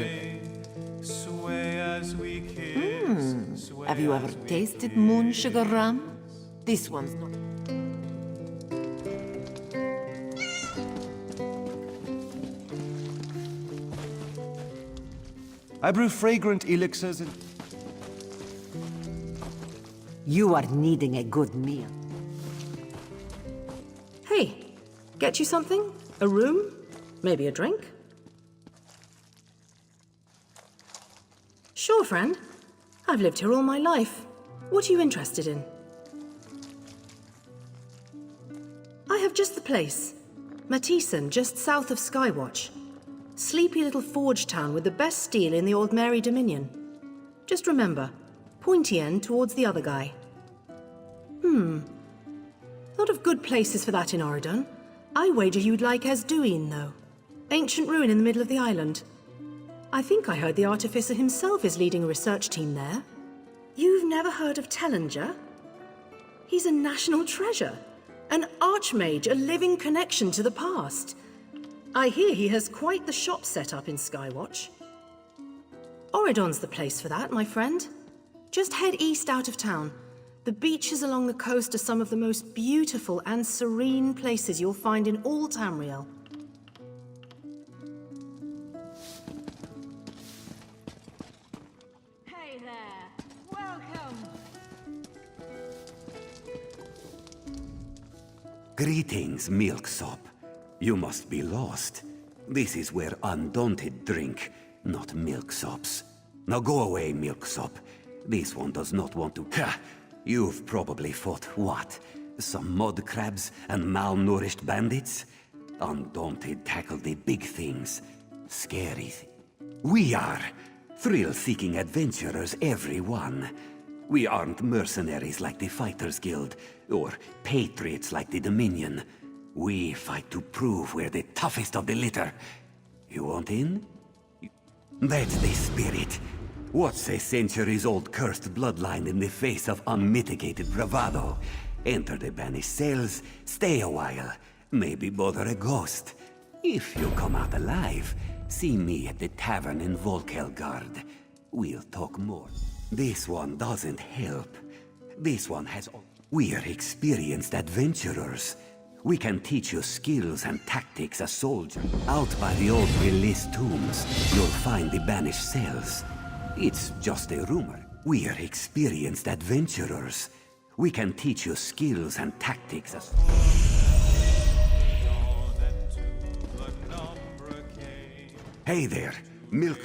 Sway as we kiss. Have you ever tasted moon sugar rum? This one's not. I brew fragrant elixirs and... You are needing a good meal. Hey, get you something? A room? Maybe a drink? Sure, friend. I've lived here all my life. What are you interested in? I have just the place. Matissan, just south of Skywatch. Sleepy little forge town with the best steel in the Old Mary Dominion. Just remember, pointy end towards the other guy. Lot of good places for that in Oregon. I wager you'd like Esduin, though. Ancient ruin in the middle of the island. I think I heard the artificer himself is leading a research team there. You've never heard of Tellinger? He's a national treasure. An archmage, a living connection to the past. I hear he has quite the shop set up in Skywatch. Oredon's the place for that, my friend. Just head east out of town. The beaches along the coast are some of the most beautiful and serene places you'll find in all Tamriel. Hey there! Welcome! Greetings, Milksop. You must be lost. This is where Undaunted drink, not Milksops. Now go away, Milksop. This one does not want to... Ha! You've probably fought what? Some mud crabs and malnourished bandits? Undaunted tackle the big things. Scary. We are thrill-seeking adventurers, every one. We aren't mercenaries like the Fighters Guild, or patriots like the Dominion. We fight to prove we're the toughest of the litter. You want in? That's the spirit. What's a centuries-old cursed bloodline in the face of unmitigated bravado? Enter the banished cells, stay a while, maybe bother a ghost. If you come out alive, see me at the tavern in Volkelgard. We'll talk more. This one doesn't help. This one has... We're experienced adventurers. We can teach you skills and tactics as soldiers. Out by the old release tombs, you'll find the banished cells. It's just a rumor. We're experienced adventurers. We can teach you skills and tactics as... Hey there, Milk...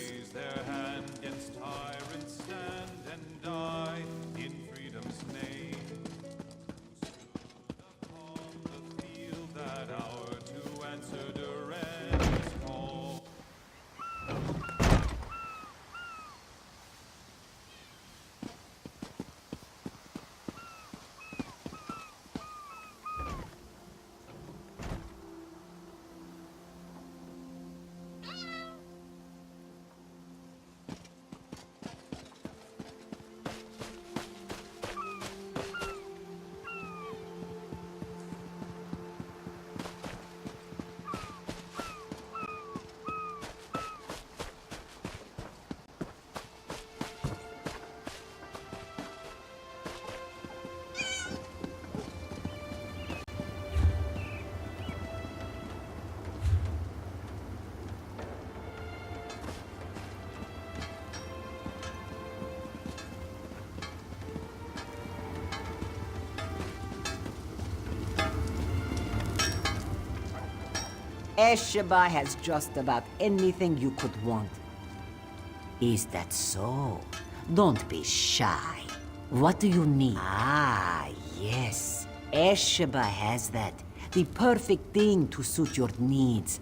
Esheba has just about anything you could want. Is that so? Don't be shy. What do you need? Ah, yes. Esheba has that. The perfect thing to suit your needs.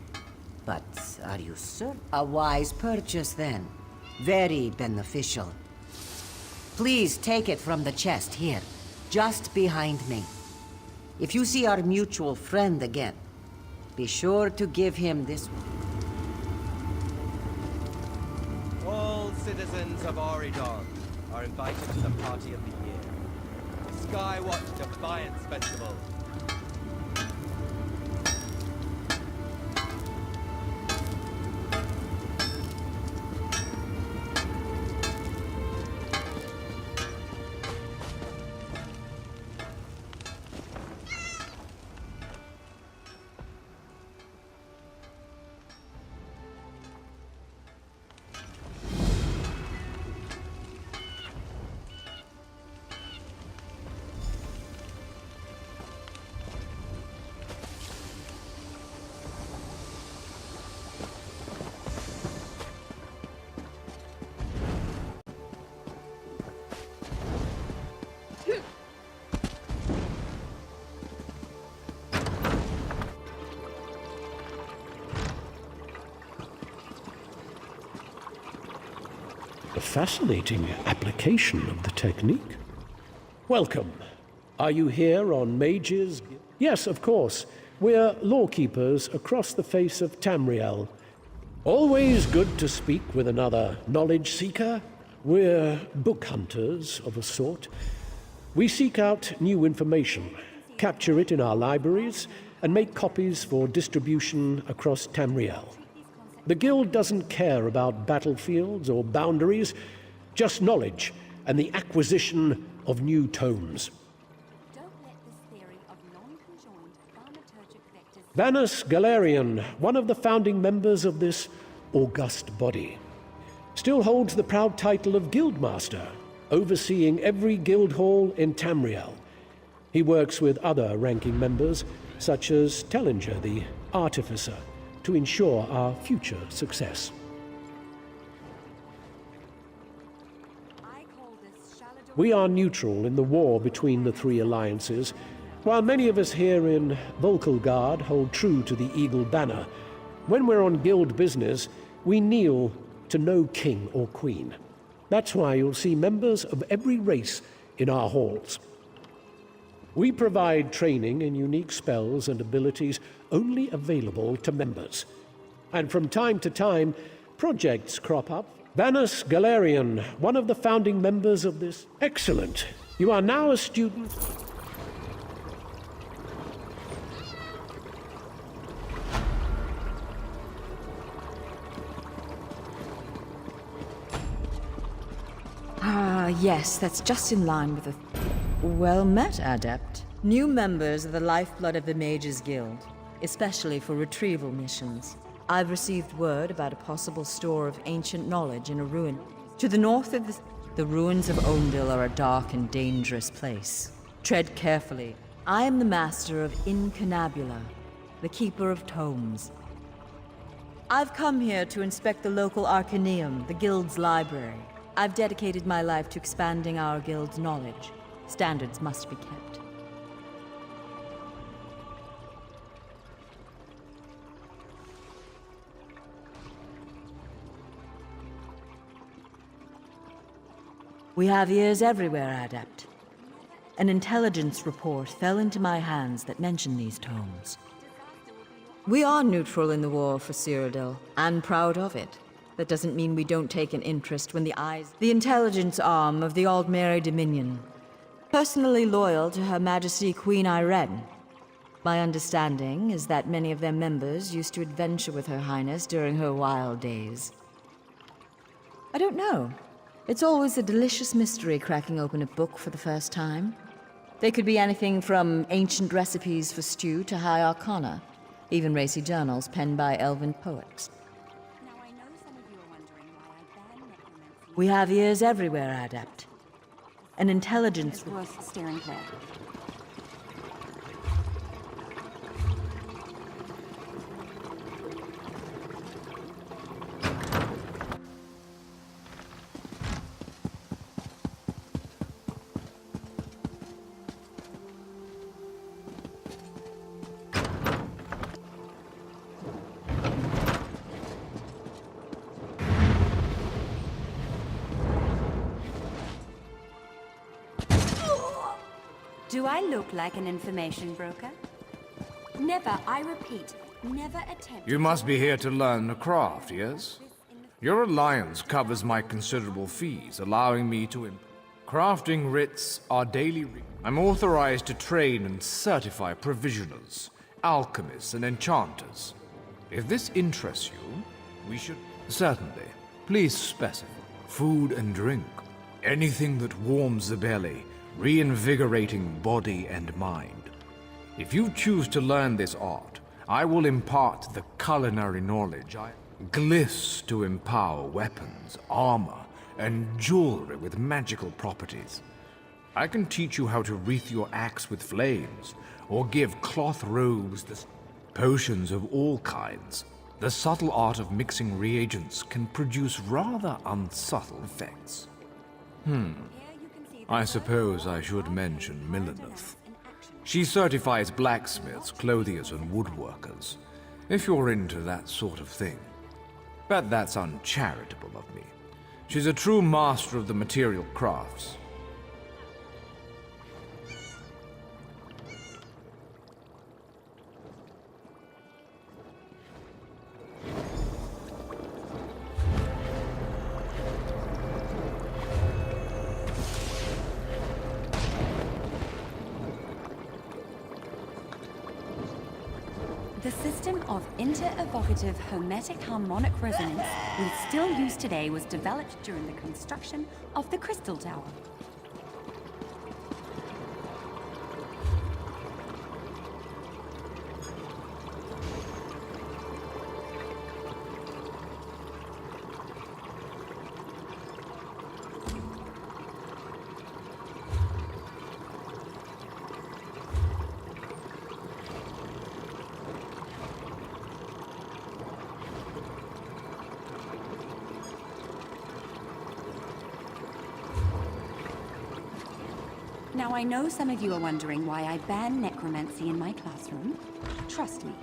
But are you certain? A wise purchase, then. Very beneficial. Please take it from the chest here, just behind me. If you see our mutual friend again, be sure to give him this one. citizens of Oridon are invited to the party of the year, the Skywatch Defiance Festival. A fascinating application of the technique. Welcome. Are you here on Mages? Yes, of course. We're lawkeepers across the face of Tamriel. Always good to speak with another knowledge seeker. We're book hunters of a sort. We seek out new information, capture it in our libraries, and make copies for distribution across Tamriel. The Guild doesn't care about battlefields or boundaries, just knowledge and the acquisition of new tomes. Vanus Galerian, one of the founding members of this august body, still holds the proud title of Guildmaster, overseeing every guild hall in Tamriel. He works with other ranking members, such as Tellinger, the Artificer, to ensure our future success. We are neutral in the war between the three alliances. While many of us here in Volkelgard hold true to the Eagle Banner, when we're on guild business, we kneel to no king or queen. That's why you'll see members of every race in our halls. We provide training in unique spells and abilities only available to members. And from time to time, projects crop up. Vanus Galerian, one of the founding members of this. Excellent. You are now a student. Ah, yes, that's just in line with the... Well met, Adept. New members are the lifeblood of the Mages Guild, especially for retrieval missions. I've received word about a possible store of ancient knowledge in a ruin. To the north of the ruins of Ondil are a dark and dangerous place. Tread carefully. I am the master of Incunabula, the keeper of tomes. I've come here to inspect the local Arcaneum, the Guild's library. I've dedicated my life to expanding our Guild's knowledge. Standards must be kept. We have ears everywhere, Adept. An intelligence report fell into my hands that mentioned these tomes. We are neutral in the war for Cyrodiil, and proud of it. That doesn't mean we don't take an interest when the intelligence arm of the Aldmeri Dominion. Personally loyal to Her Majesty Queen Irene. My understanding is that many of their members used to adventure with Her Highness during her wild days. I don't know. It's always a delicious mystery cracking open a book for the first time. They could be anything from ancient recipes for stew to high arcana, even racy journals penned by elven poets. We have ears everywhere, Adept. An intelligence... It's worth staring clear. Do I look like an information broker? Never, I repeat, never attempt... You must be here to learn the craft, yes? Your alliance covers my considerable fees, allowing me to crafting writs are daily. I'm authorized to train and certify provisioners, alchemists, and enchanters. If this interests you, we should... Certainly. Please specify. Food and drink. Anything that warms the belly, reinvigorating body and mind. If you choose to learn this art, I will impart the culinary knowledge. Glyphs to empower weapons, armor, and jewelry with magical properties. I can teach you how to wreath your axe with flames, or give cloth robes the potions of all kinds. The subtle art of mixing reagents can produce rather unsubtle effects. I suppose I should mention Milleneth. She certifies blacksmiths, clothiers, and woodworkers, if you're into that sort of thing. But that's uncharitable of me. She's a true master of the material crafts. The system of inter-evocative hermetic harmonic resonance we still use today was developed during the construction of the Crystal Tower. Now, I know some of you are wondering why I ban necromancy in my classroom. Trust me.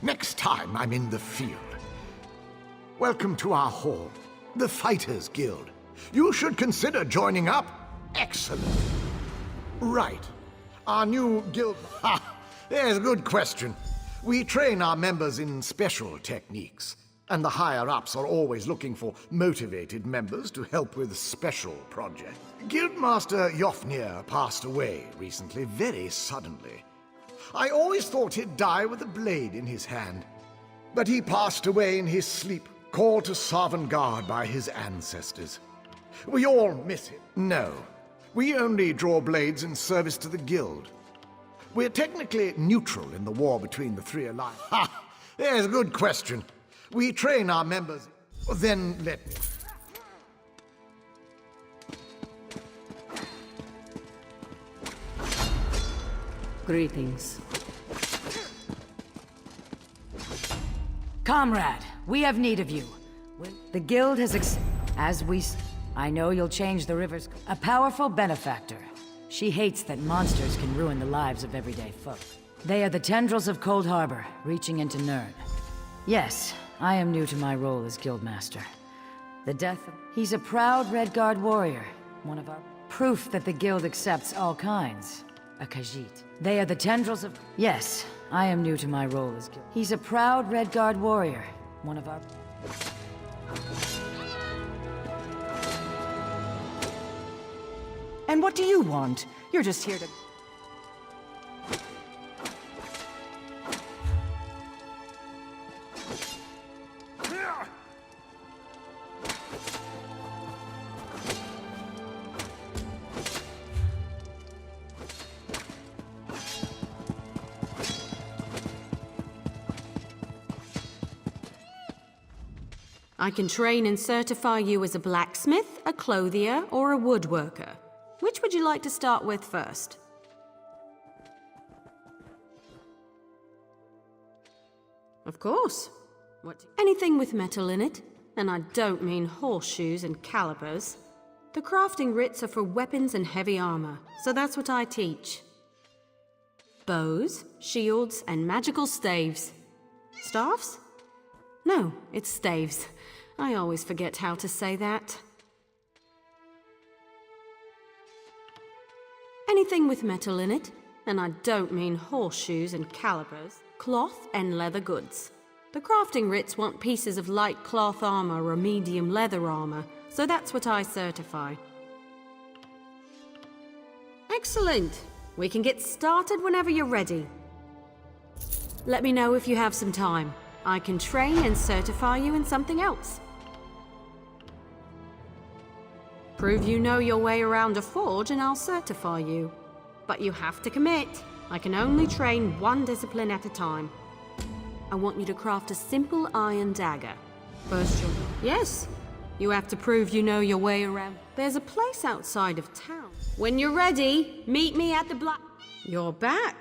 Next time I'm in the field. Welcome to our hall, the Fighters Guild. You should consider joining up. Excellent. Right. Our new guild... Ha! There's a good question. We train our members in special techniques, and the higher-ups are always looking for motivated members to help with special projects. Guildmaster Jofnir passed away recently, very suddenly. I always thought he'd die with a blade in his hand. But he passed away in his sleep, called to Sovngarde by his ancestors. We all miss him. No, we only draw blades in service to the guild. We're technically neutral in the war between the three alliances. Ha! There's a good question. We train our members... Then let me... Greetings. Comrade, we have need of you. The guild has I know you'll change the river's... A powerful benefactor. She hates that monsters can ruin the lives of everyday folk. They are the tendrils of Cold Harbor, reaching into Nirn. Yes, I am new to my role as guildmaster. The death of... He's a proud Red Guard warrior. One of our... Proof that the Guild accepts all kinds. A Khajiit. They are the tendrils of... Yes, I am new to my role as Guild. He's a proud Red Guard warrior. One of our... And what do you want? You're just here to... I can train and certify you as a blacksmith, a clothier, or a woodworker. Which would you like to start with first? Of course. Anything with metal in it, and I don't mean horseshoes and calipers. The crafting writs are for weapons and heavy armor, so that's what I teach. Bows, shields, and magical staves. Staffs? No, it's staves. I always forget how to say that. Anything with metal in it, and I don't mean horseshoes and calipers, cloth and leather goods. The crafting writs want pieces of light cloth armor or medium leather armor, so that's what I certify. Excellent! We can get started whenever you're ready. Let me know if you have some time. I can train and certify you in something else. Prove you know your way around a forge and I'll certify you. But you have to commit. I can only train one discipline at a time. I want you to craft a simple iron dagger. First you'll... Yes, you have to prove you know your way around. There's a place outside of town. When you're ready, meet me at the black... You're back.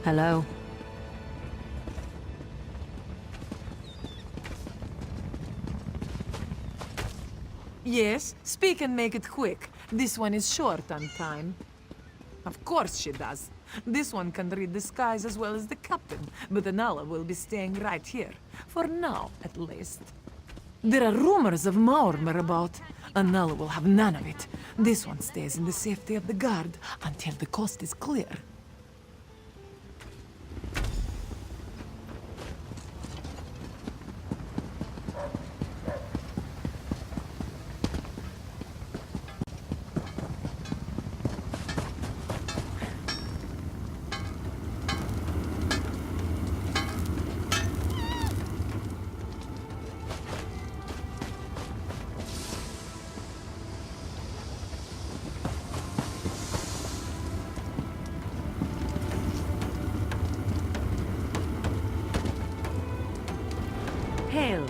Hello. Yes, speak and make it quick. This one is short on time. Of course she does. This one can read the skies as well as the captain, but Anala will be staying right here. For now, at least. There are rumors of Maormer about. Anala will have none of it. This one stays in the safety of the guard until the coast is clear. Hail.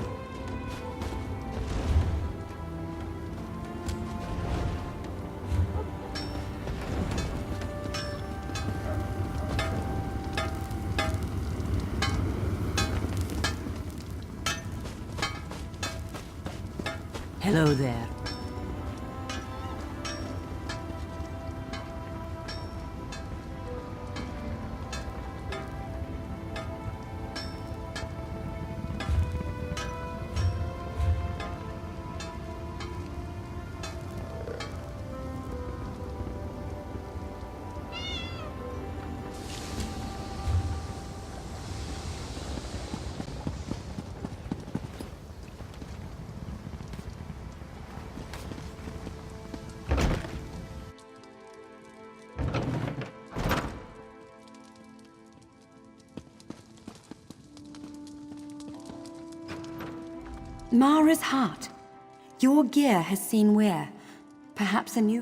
Hello there. Mara's heart. Your gear has seen wear. Perhaps a new...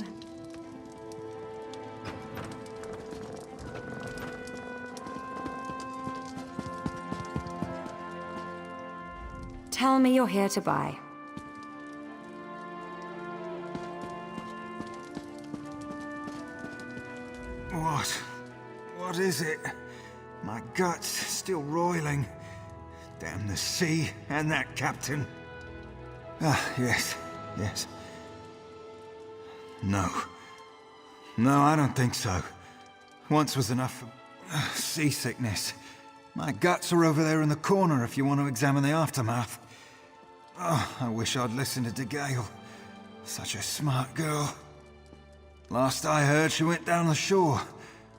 Tell me you're here to buy. What? What is it? My gut's still roiling. Damn the sea and that captain. Ah, yes, yes. No. No, I don't think so. Once was enough for seasickness. My guts are over there in the corner if you want to examine the aftermath. Oh, I wish I'd listened to Gale. Such a smart girl. Last I heard, she went down the shore.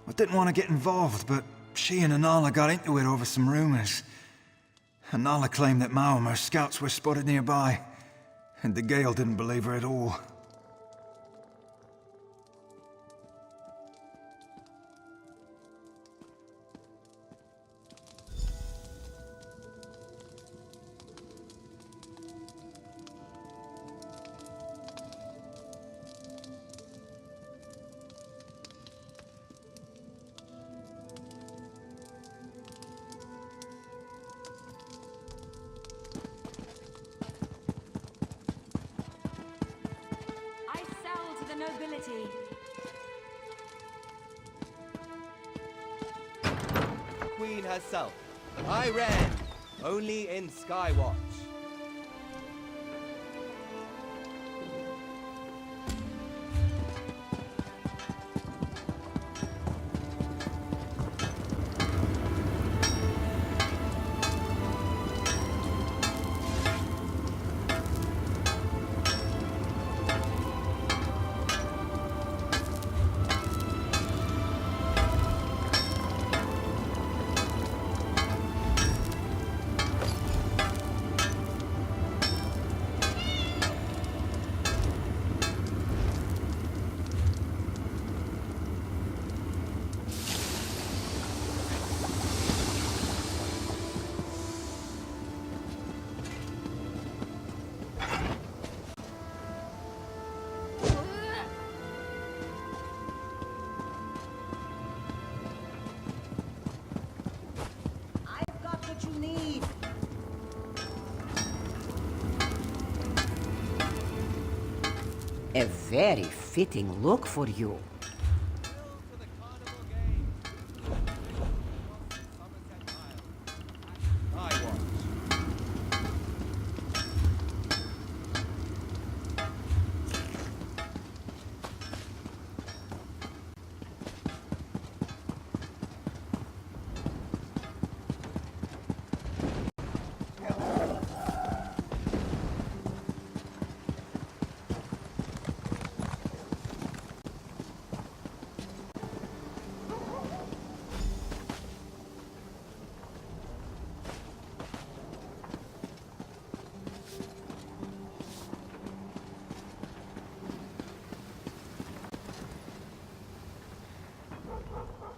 I didn't want to get involved, but she and Anala got into it over some rumors. Anala claimed that Maormer scouts were spotted nearby, and the Gale didn't believe her at all. I sell to the nobility. Queen herself. I ran. Only in Skywatch. A very fitting look for you.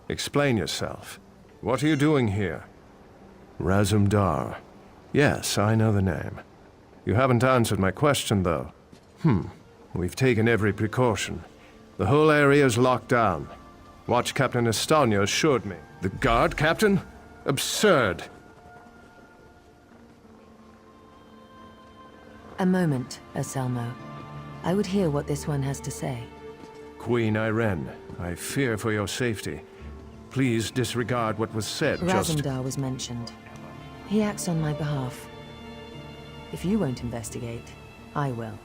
Explain yourself. What are you doing here? Razumdar. Yes, I know the name. You haven't answered my question, though. We've taken every precaution. The whole area is locked down. Watch Captain Estanio assured me. The guard, Captain? Absurd! A moment, Anselmo. I would hear what this one has to say. Queen Irene, I fear for your safety. Please disregard what was said. Razumdar was mentioned. He acts on my behalf. If you won't investigate, I will.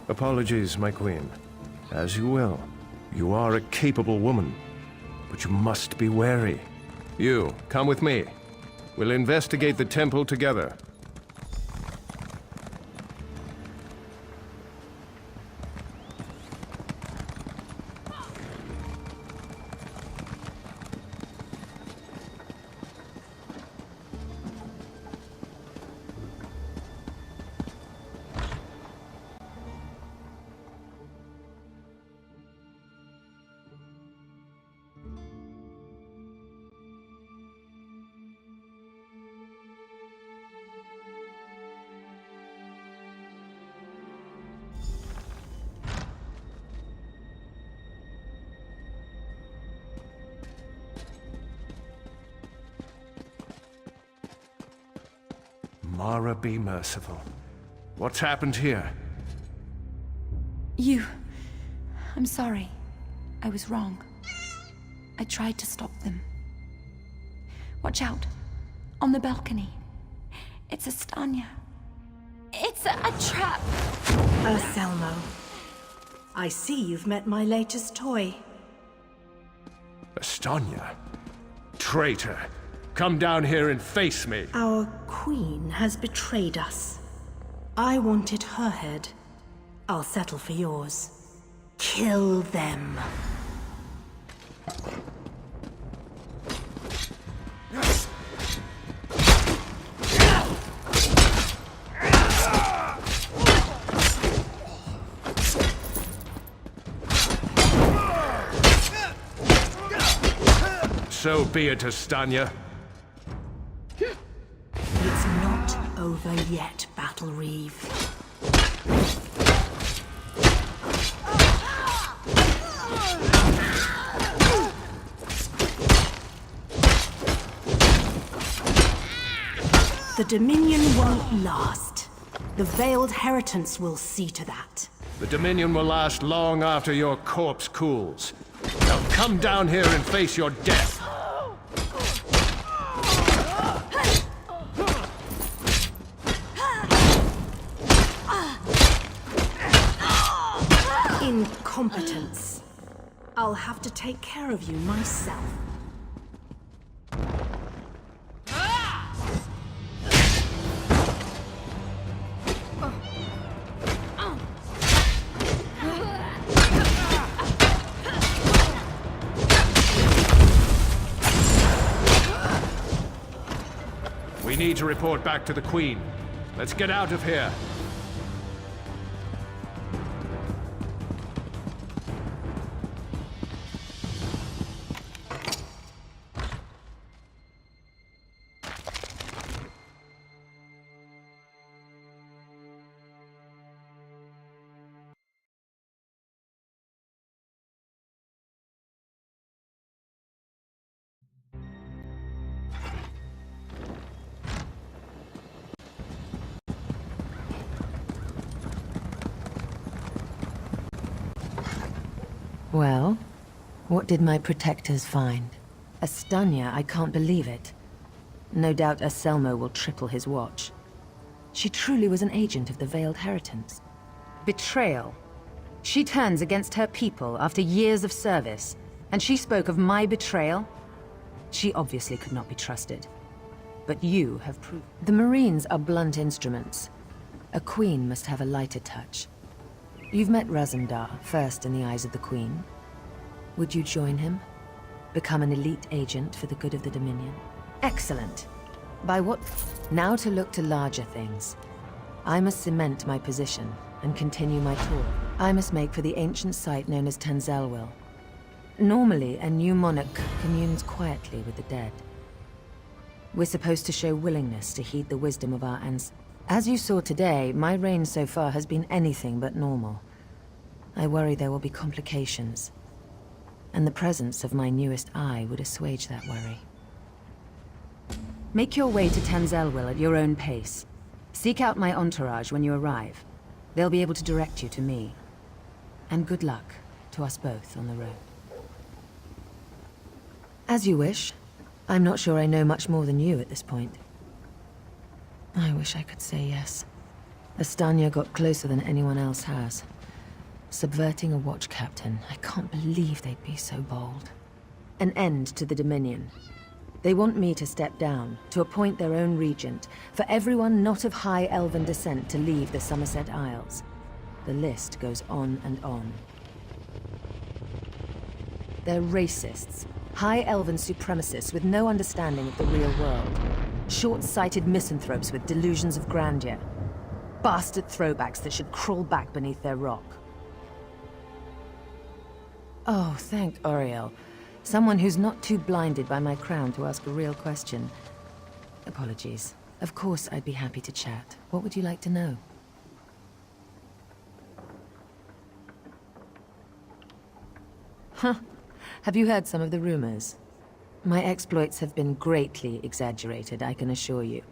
Apologies, my queen. As you will. You are a capable woman, but you must be wary. You, come with me. We'll investigate the temple together. Mara, be merciful. What's happened here? I'm sorry. I was wrong. I tried to stop them. Watch out. On the balcony. It's Estanya. It's a trap! Selmo. I see you've met my latest toy. Estanya? Traitor! Come down here and face me! Our queen has betrayed us. I wanted her head. I'll settle for yours. Kill them. So be it, Estanya. It's not over yet, Battle Reeve. The Dominion won't last. The Veiled Heritance will see to that. The Dominion will last long after your corpse cools. Now come down here and face your death. Incompetence. I'll have to take care of you myself. We need to report back to the Queen. Let's get out of here. Well, what did my protectors find? Estanya, I can't believe it. No doubt Anselmo will triple his watch. She truly was an agent of the Veiled Heritance. Betrayal. She turns against her people after years of service, and she spoke of my betrayal? She obviously could not be trusted. But you have proved... The Marines are blunt instruments. A queen must have a lighter touch. You've met Razumdar, first in the eyes of the Queen. Would you join him? Become an elite agent for the good of the Dominion? Excellent. By what... Now to look to larger things. I must cement my position and continue my tour. I must make for the ancient site known as Tanzelwil. Normally, a new monarch communes quietly with the dead. We're supposed to show willingness to heed the wisdom of our ancestors. As you saw today, my reign so far has been anything but normal. I worry there will be complications. And the presence of my newest eye would assuage that worry. Make your way to Tanzelwil at your own pace. Seek out my entourage when you arrive. They'll be able to direct you to me. And good luck to us both on the road. As you wish. I'm not sure I know much more than you at this point. I wish I could say yes. Estanya got closer than anyone else has. Subverting a watch captain. I can't believe they'd be so bold. An end to the Dominion. They want me to step down, to appoint their own regent, for everyone not of high elven descent to leave the Somerset Isles. The list goes on and on. They're racists. High elven supremacists with no understanding of the real world. Short-sighted misanthropes with delusions of grandeur. Bastard throwbacks that should crawl back beneath their rock. Oh, thank Oriel. Someone who's not too blinded by my crown to ask a real question. Apologies. Of course I'd be happy to chat. What would you like to know? Huh. Have you heard some of the rumors? My exploits have been greatly exaggerated, I can assure you.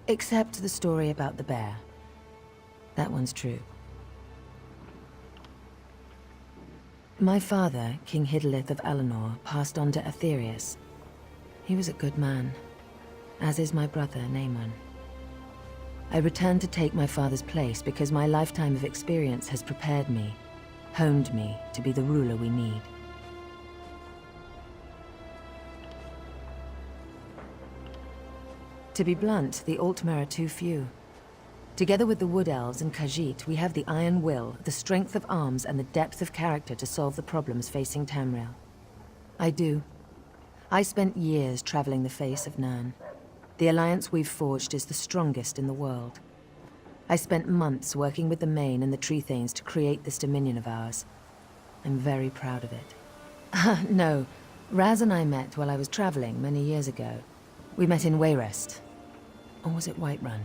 Except the story about the bear. That one's true. My father, King Hidalith of Alinor, passed on to Aetherius. He was a good man, as is my brother, Naemon. I returned to take my father's place because my lifetime of experience has prepared me, honed me to be the ruler we need. To be blunt, the Altmer are too few. Together with the Wood Elves and Khajiit, we have the iron will, the strength of arms, and the depth of character to solve the problems facing Tamriel. I do. I spent years traveling the face of Nirn. The alliance we've forged is the strongest in the world. I spent months working with the Main and the Treethanes to create this dominion of ours. I'm very proud of it. No, Raz and I met while I was traveling many years ago. We met in Wayrest. Or was it Whiterun?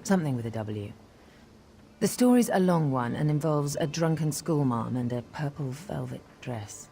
Something with a W. The story's a long one and involves a drunken schoolmarm and a purple velvet dress.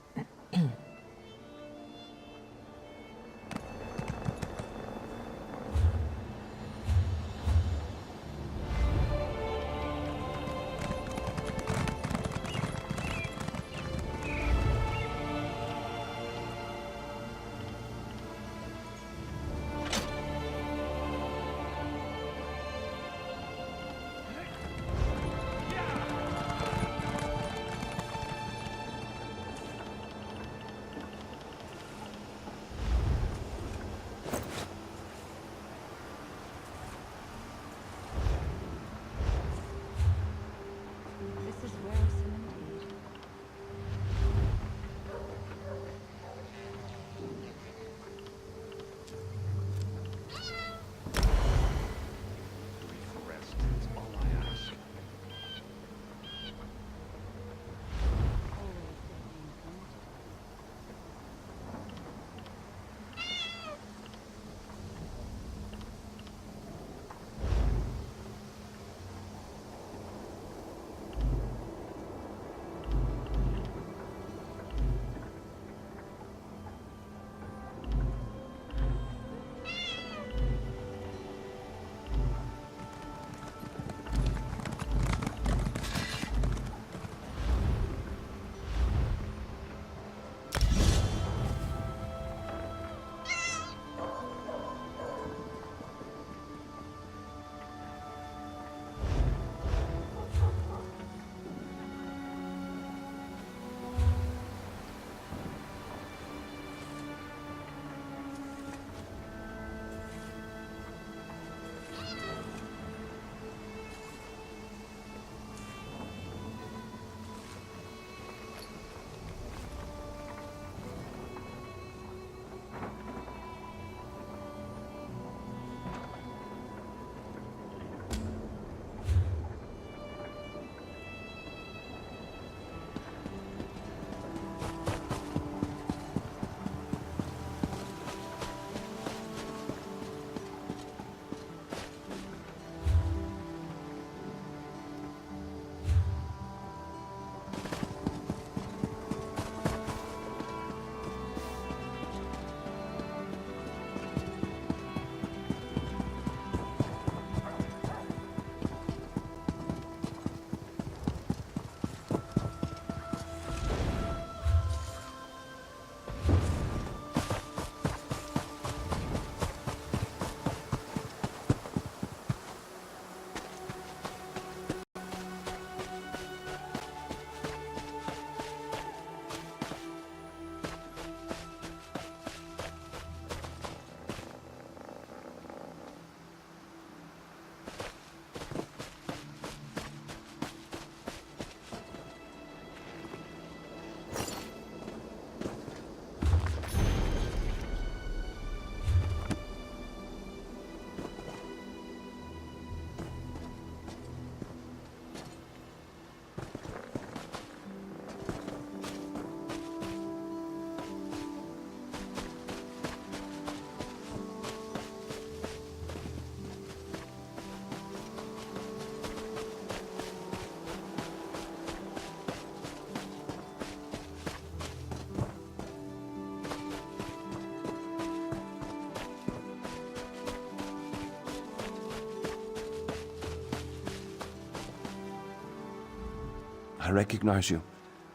I recognize you.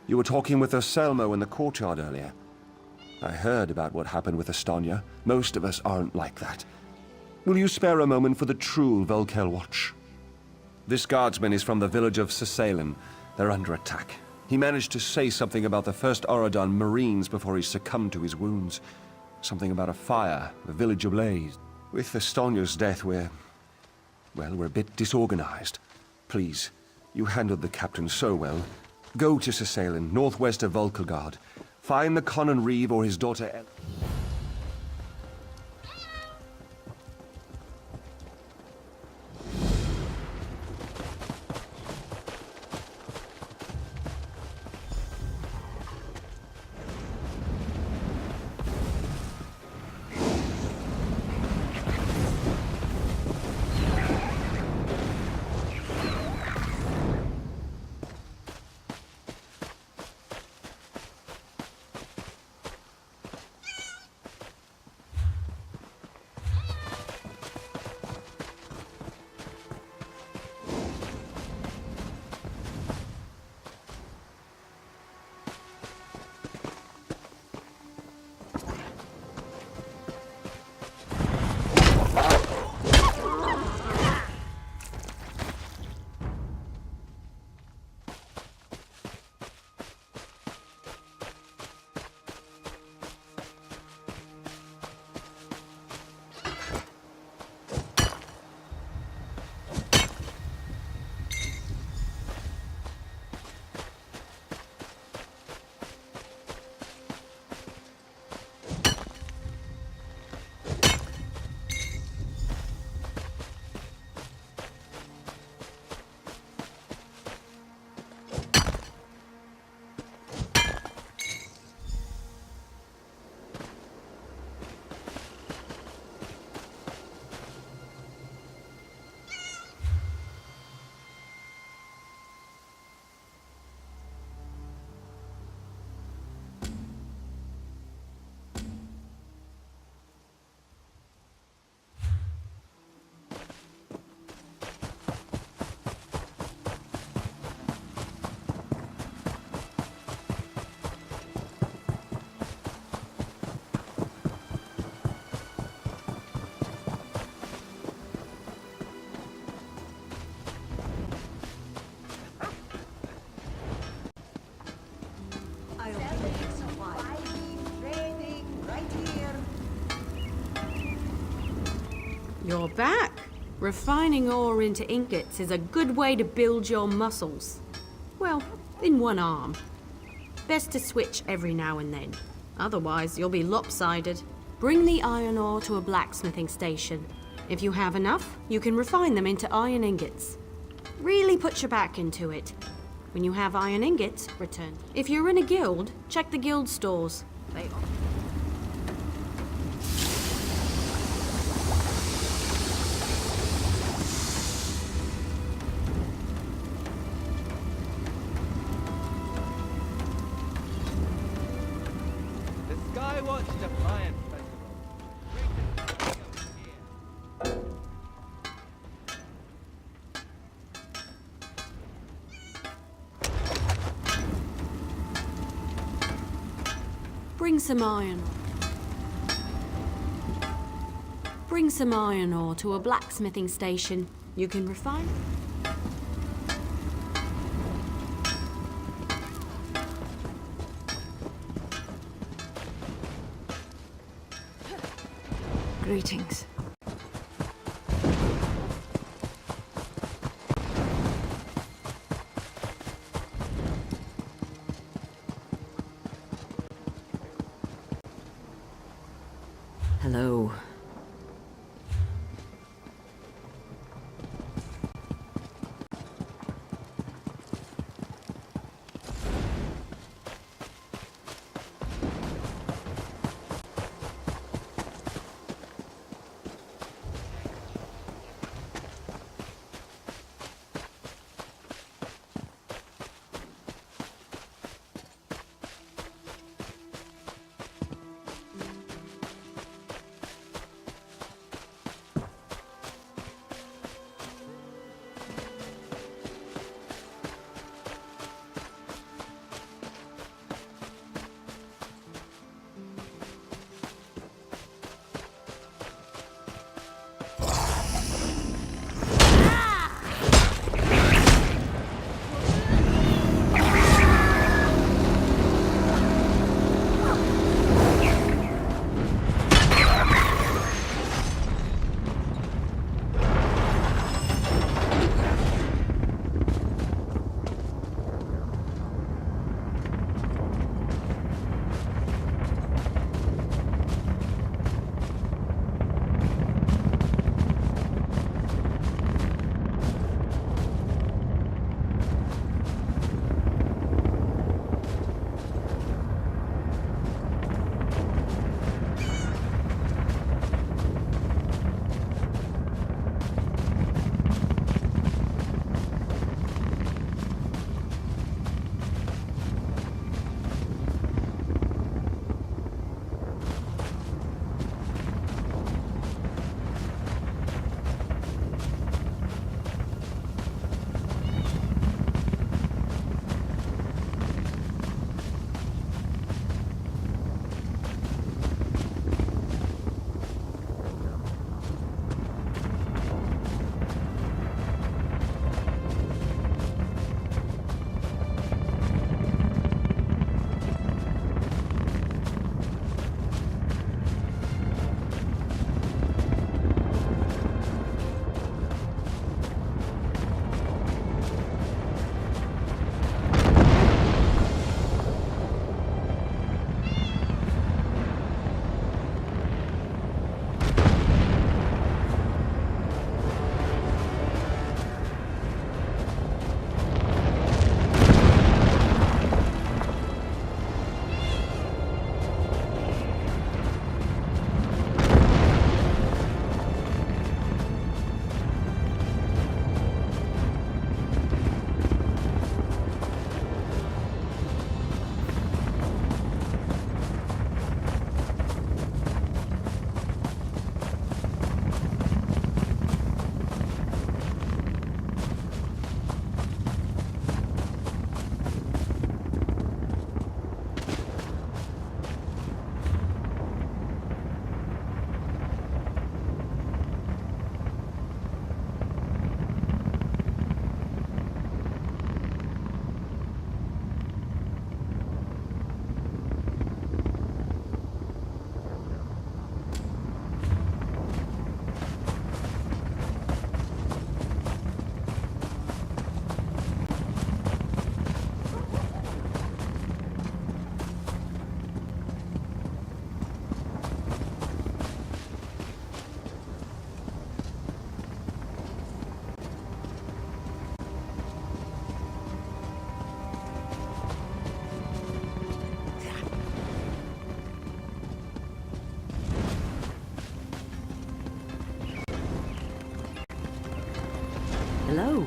You were talking with Selmo in the courtyard earlier. I heard about what happened with Estonia. Most of us aren't like that. Will you spare a moment for the true Volkel watch? This guardsman is from the village of Sicelen. They're under attack. He managed to say something about the first Oradan Marines before he succumbed to his wounds. Something about a fire, the village ablaze. With Estonia's death, we're a bit disorganized. Please, you handled the captain so well. Go to Sicelen, northwest of Volkelgard. Find the Conan Reeve or his daughter El... You're back. Refining ore into ingots is a good way to build your muscles. Well, in one arm. Best to switch every now and then. Otherwise, you'll be lopsided. Bring the iron ore to a blacksmithing station. If you have enough, you can refine them into iron ingots. Really put your back into it. When you have iron ingots, return. If you're in a guild, check the guild stores. They Bring some iron. Bring some iron ore to a blacksmithing station. You can refine. Greetings. Hello. blow.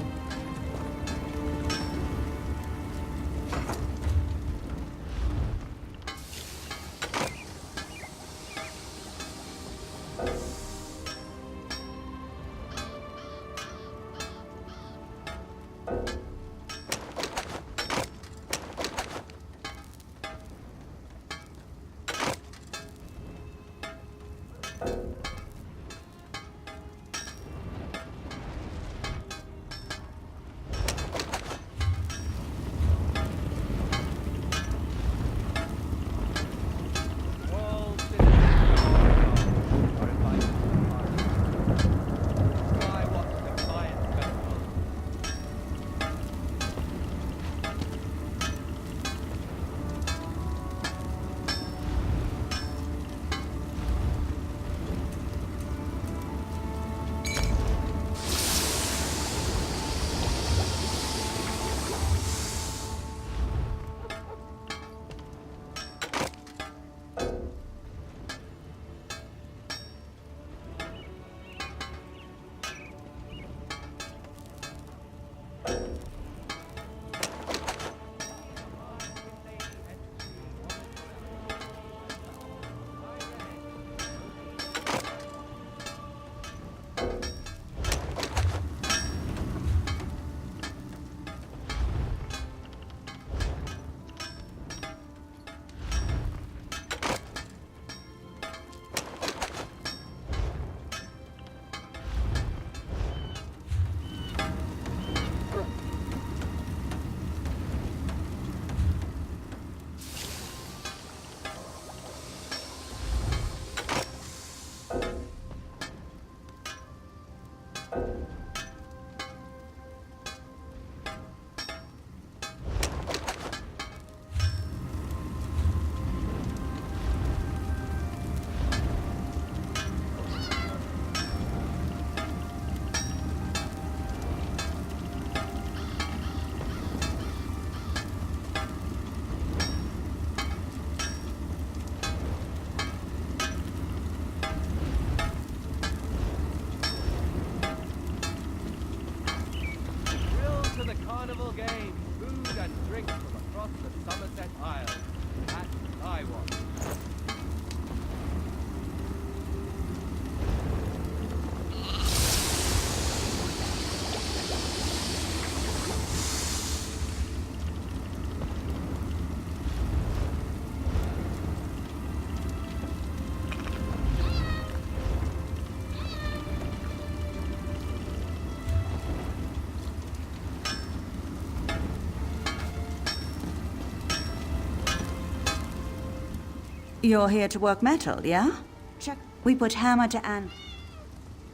You're here to work metal, yeah? Check. We put hammer to anvil.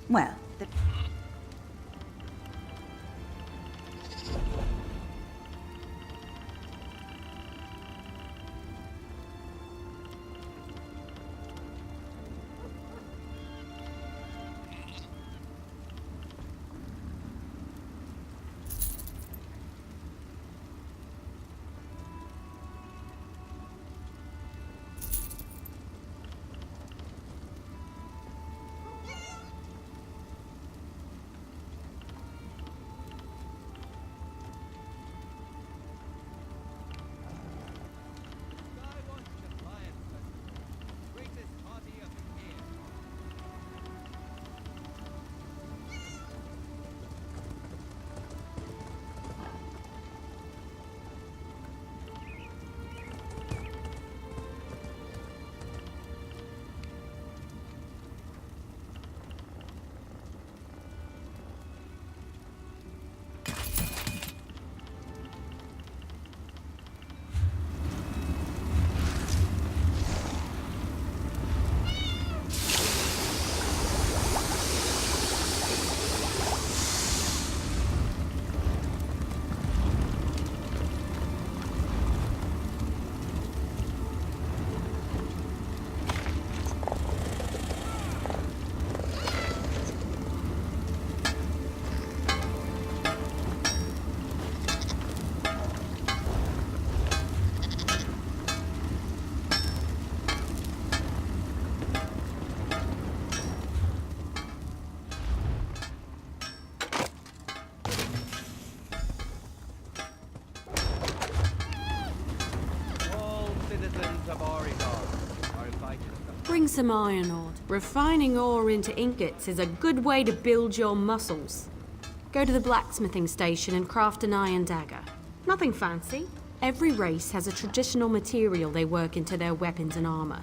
Well, some iron ore. Refining ore into ingots is a good way to build your muscles. Go to the blacksmithing station and craft an iron dagger. Nothing fancy. Every race has a traditional material they work into their weapons and armor.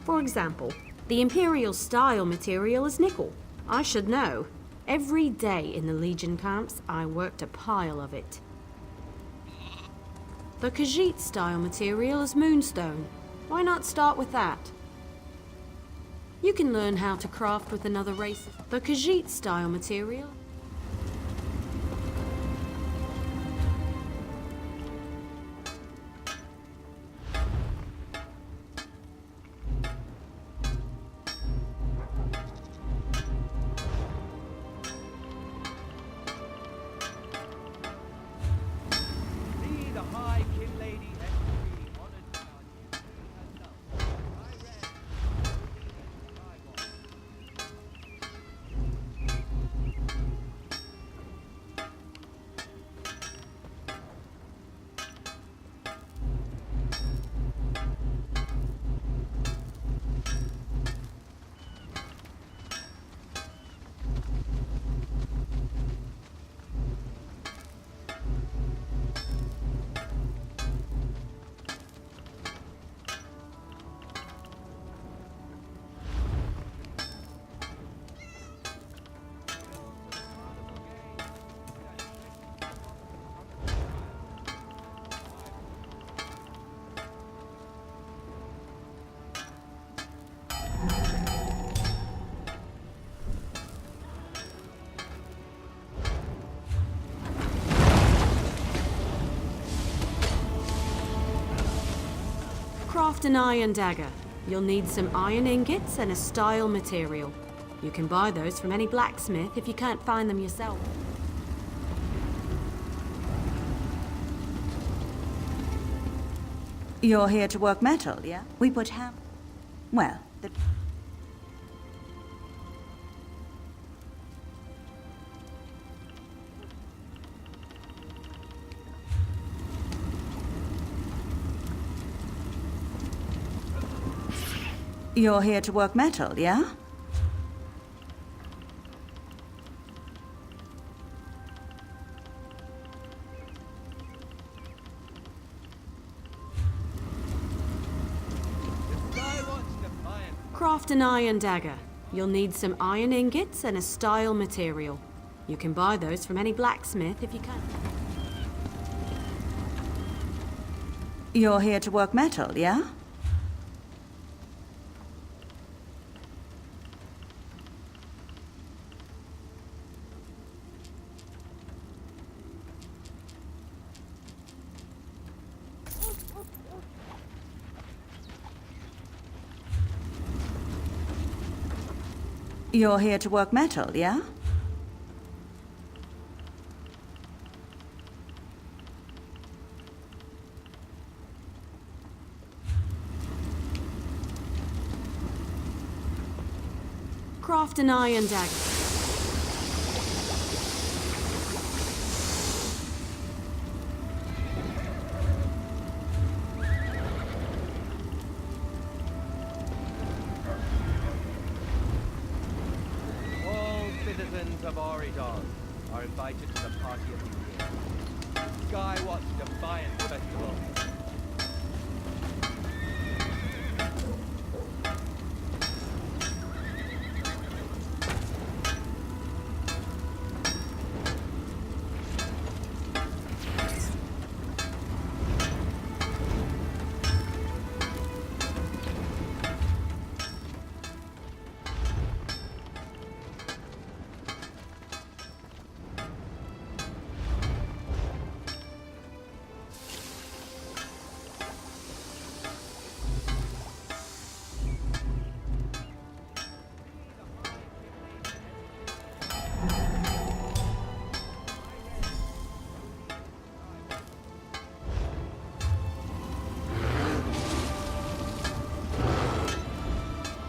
For example, the Imperial style material is nickel. I should know. Every day in the Legion camps, I worked a pile of it. The Khajiit style material is moonstone. Why not start with that? You can learn how to craft with another race. The Khajiit style material. Craft an iron dagger. You'll need some iron ingots and a style material. You can buy those from any blacksmith if you can't find them yourself. You're here to work metal, yeah? We put well, the... You're here to work metal, yeah? Craft an iron dagger. You'll need some iron ingots and a style material. You can buy those from any blacksmith if you can. You're here to work metal, yeah? You're here to work metal, yeah? Craft an iron dagger. Citizens of Oridon are invited to the party of the year. Skywatch Defiance Festival.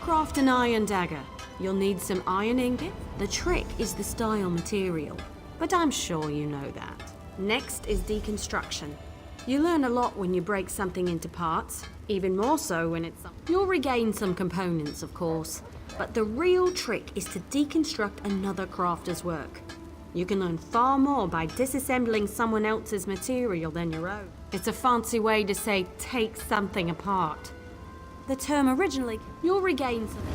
Craft an iron dagger. You'll need some iron ingot. The trick is the style material, but I'm sure you know that. Next is deconstruction. You learn a lot when you break something into parts. Even more so when it's... You'll regain some components, of course. But the real trick is to deconstruct another crafter's work. You can learn far more by disassembling someone else's material than your own. It's a fancy way to say take something apart. The term originally... You'll regain some...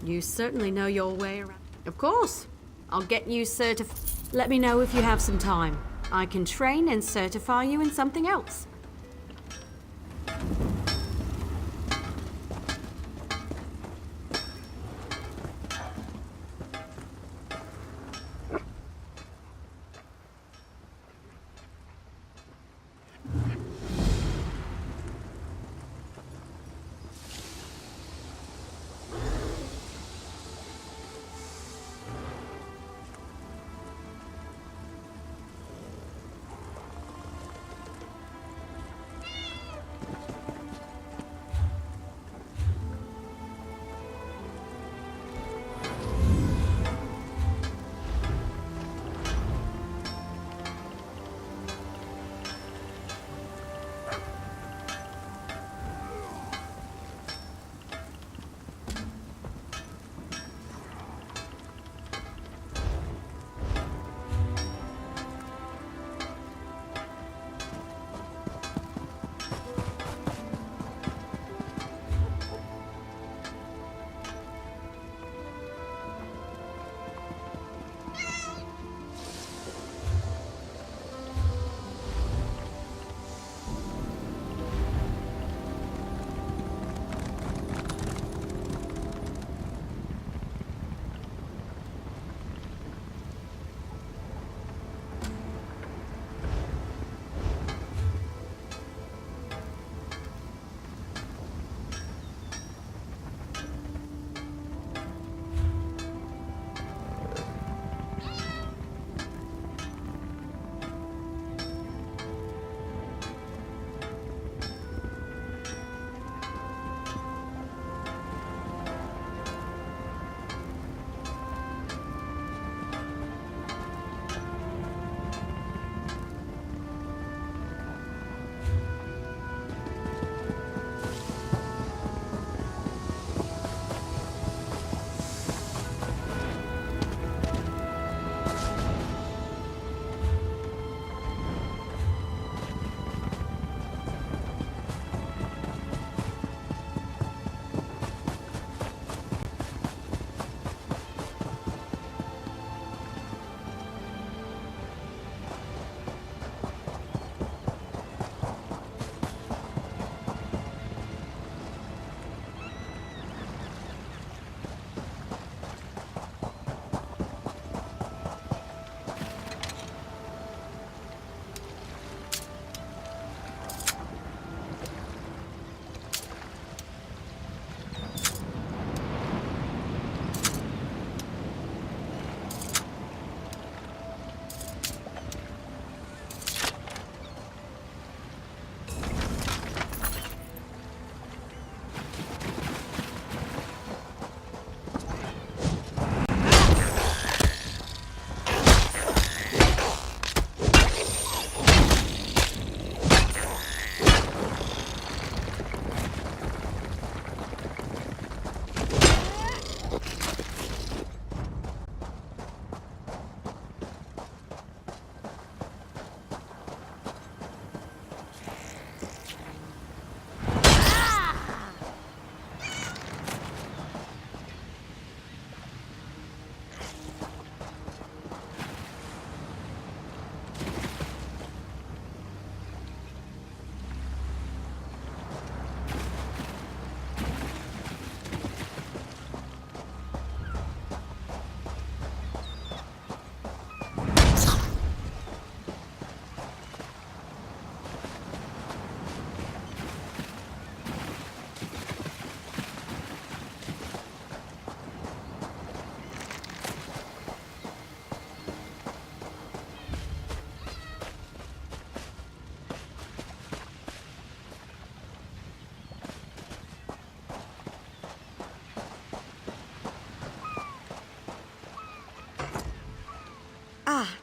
You certainly know your way around. Of course. I'll get you certified. Let me know if you have some time. I can train and certify you in something else.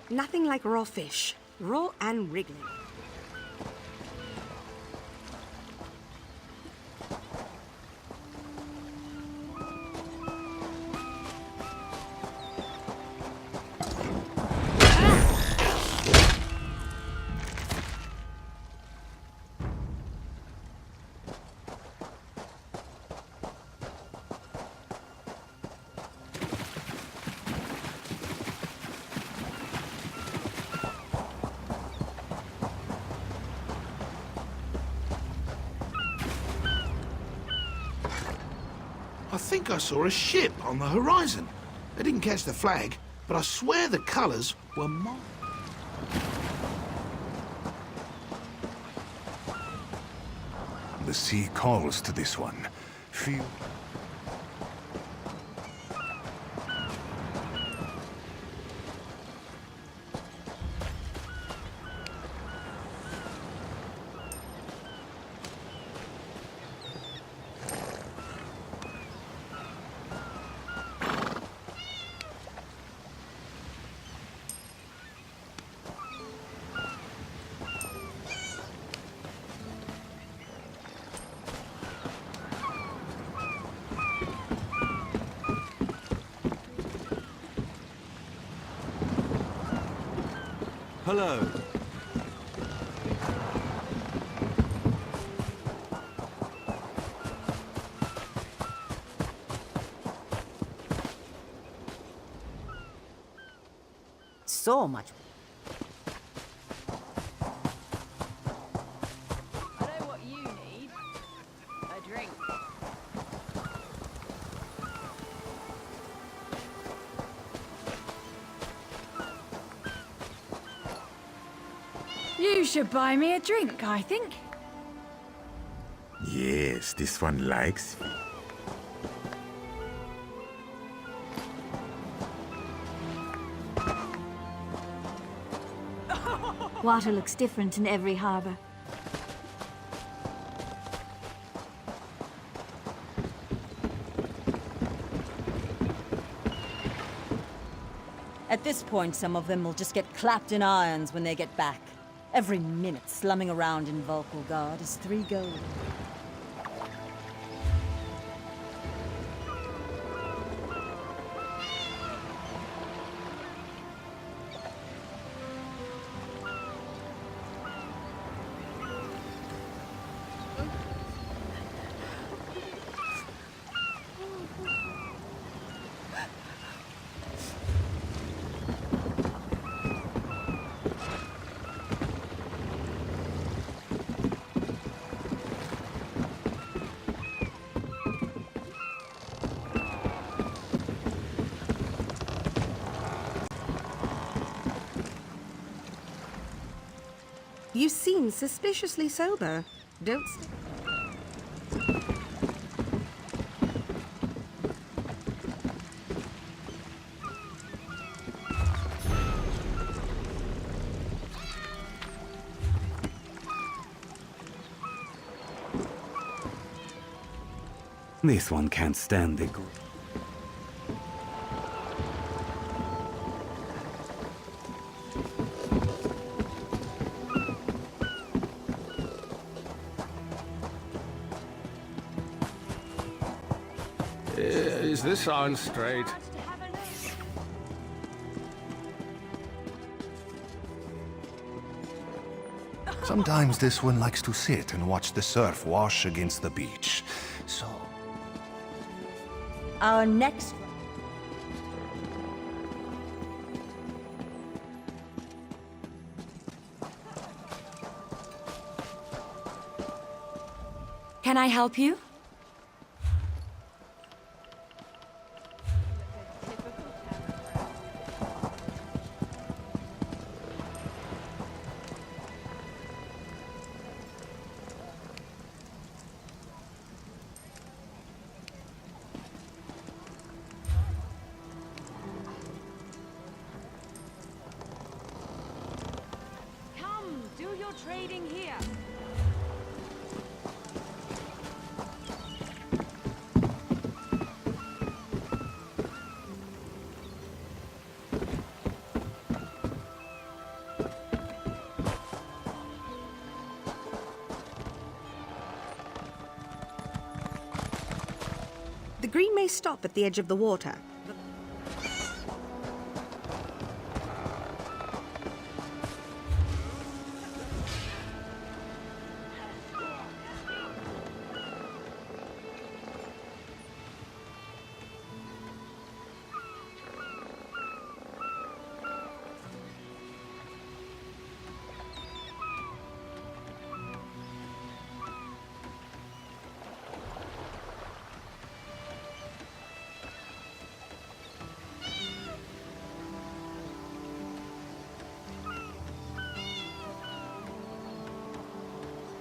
Nothing like raw fish. Raw and wriggling. I think I saw a ship on the horizon. I didn't catch the flag, but I swear the colours were mine. The sea calls to this one. Feel... Hello. So much. I know what you need. A drink. You should buy me a drink, I think. Yes, this one likes. Water looks different in every harbor. At this point, some of them will just get clapped in irons when they get back. Every minute slumming around in Volkogard is 3 gold. You seem suspiciously sober. Don't... This one can't stand the... Is this on straight? Sometimes this one likes to sit and watch the surf wash against the beach. So... Our next... Can I help you? Come, do your trading here. Green may stop at the edge of the water.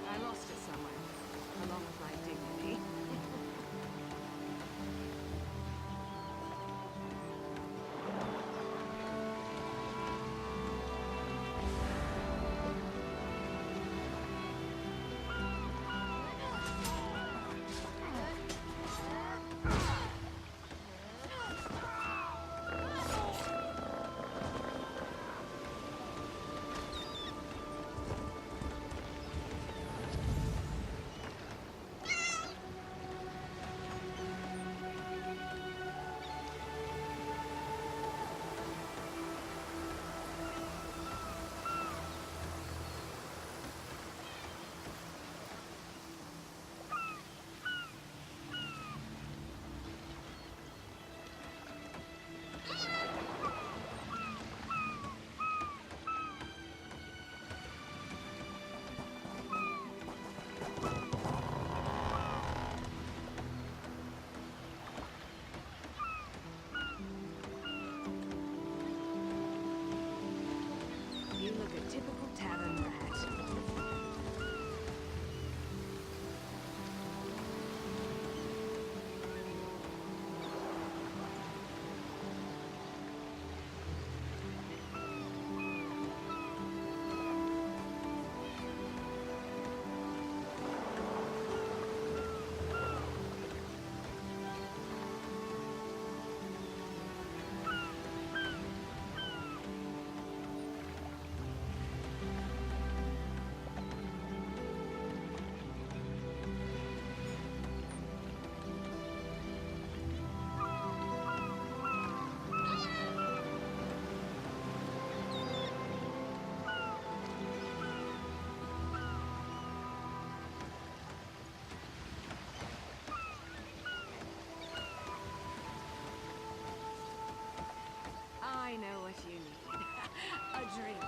I lost it somewhere, along with my dignity. You look a typical tavern rat. I know what you need. A drink.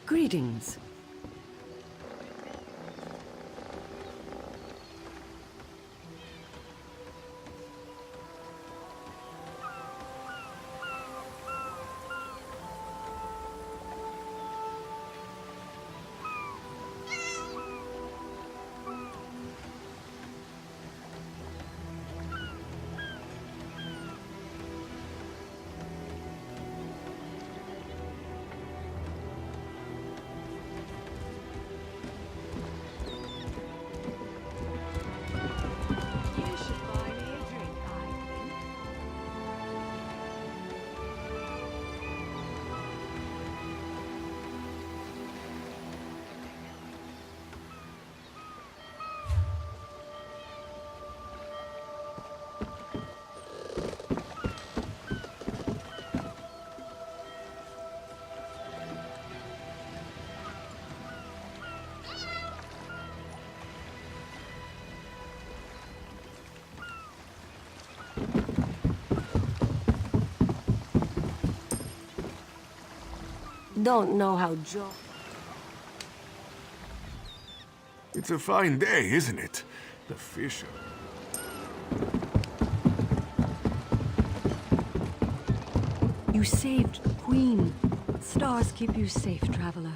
Greetings. Don't know how It's a fine day, isn't it? The fish are... You saved the Queen. Stars keep you safe, traveler.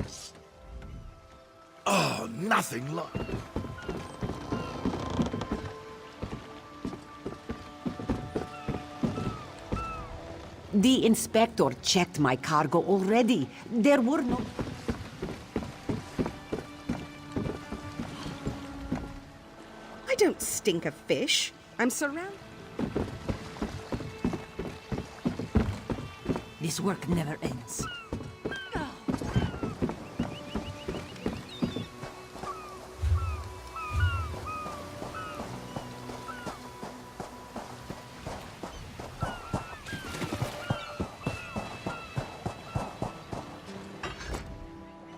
Oh, nothing like... The inspector checked my cargo already. There were no... I don't stink of fish. I'm surrounded. This work never ends.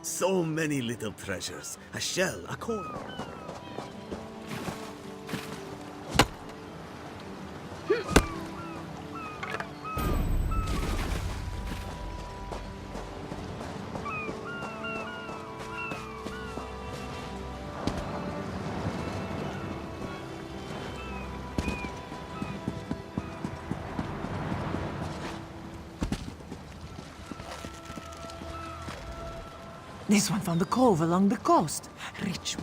So many little treasures. A shell, a coin. This one found the cove along the coast. Rich.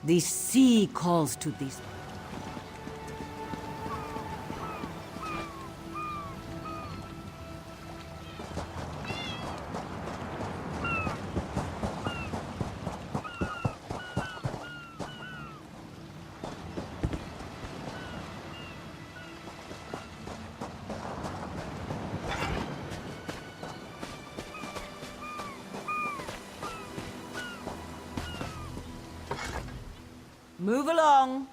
The sea calls to this. Move along.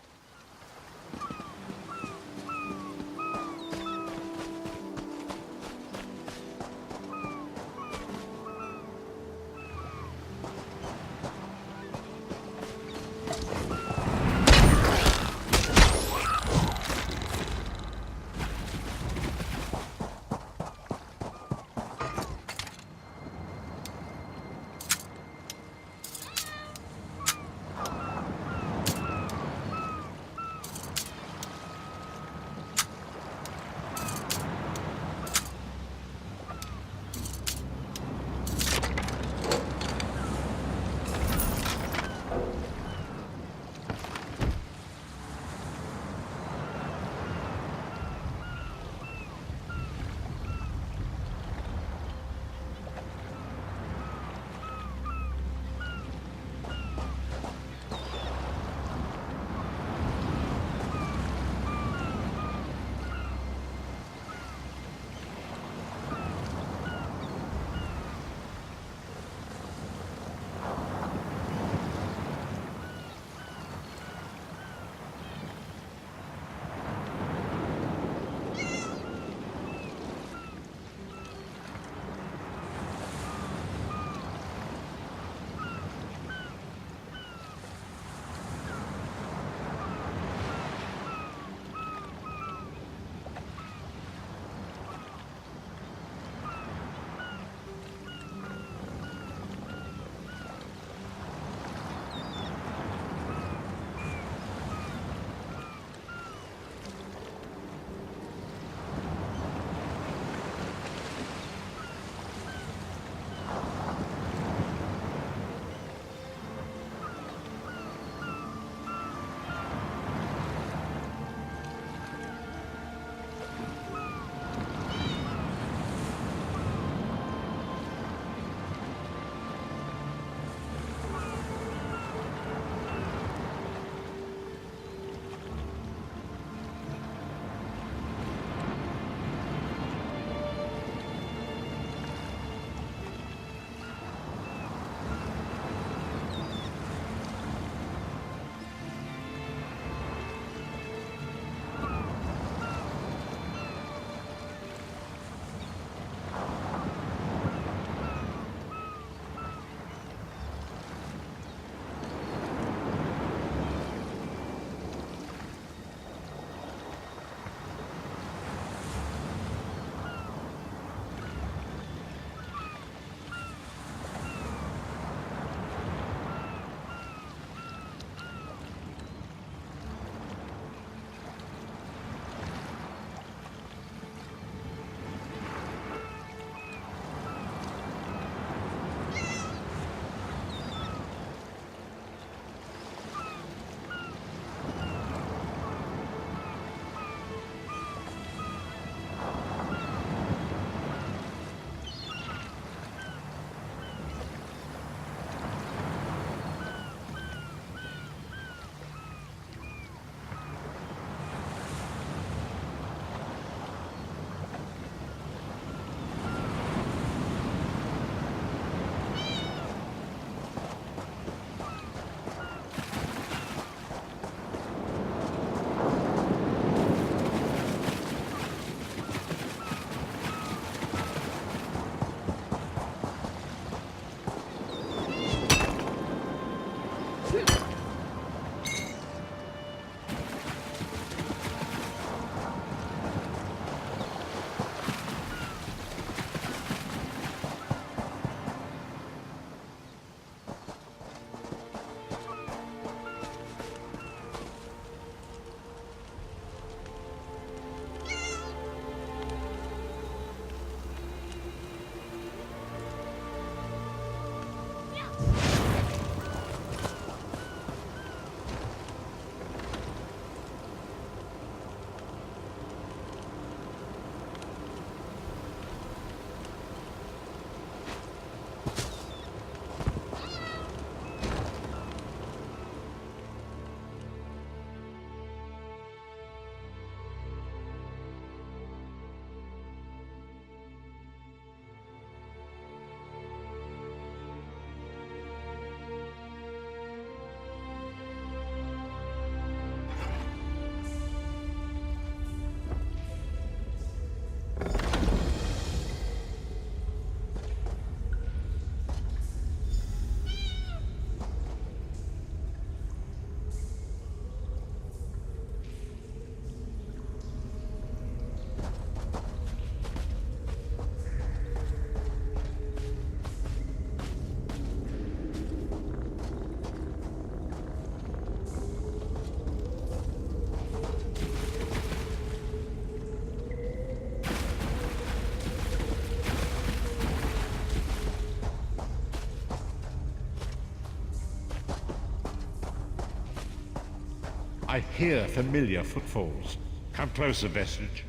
I hear familiar footfalls. Come closer, Vestige.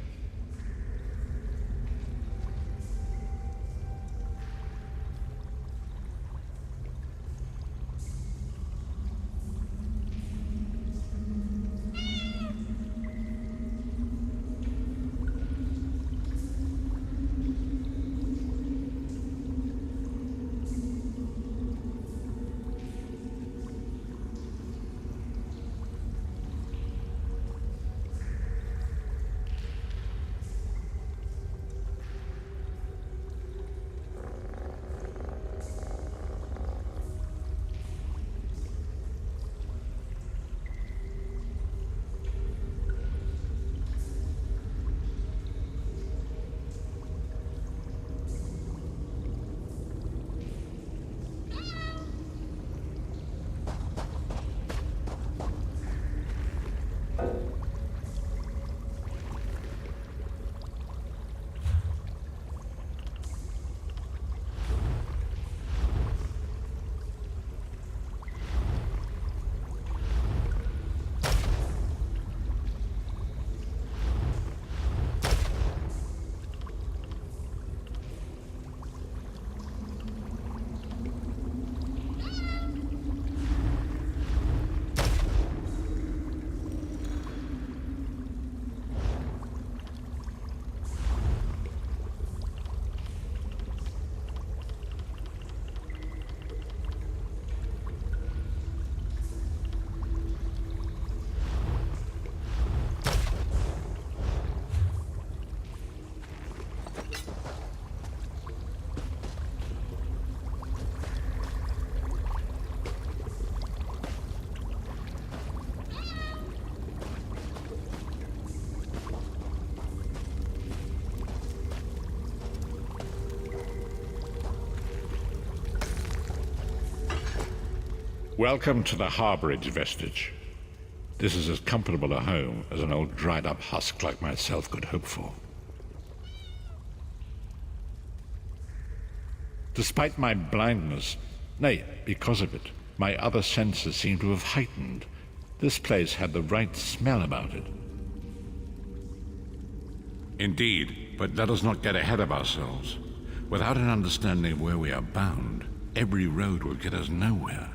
Welcome to the harborage, Vestige. This is as comfortable a home as an old dried-up husk like myself could hope for. Despite my blindness, nay, because of it, my other senses seem to have heightened. This place had the right smell about it. Indeed, but let us not get ahead of ourselves. Without an understanding of where we are bound, every road will get us nowhere.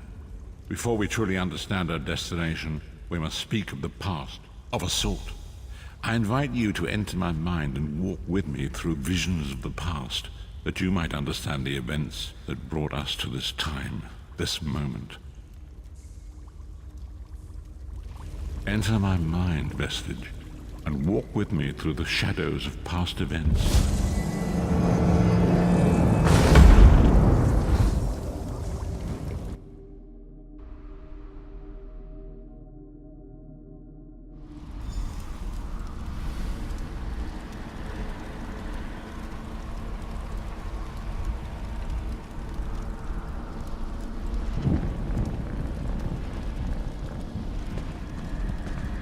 Before we truly understand our destination, we must speak of the past, of a sort. I invite you to enter my mind and walk with me through visions of the past, that you might understand the events that brought us to this time, this moment. Enter my mind, Vestige, and walk with me through the shadows of past events.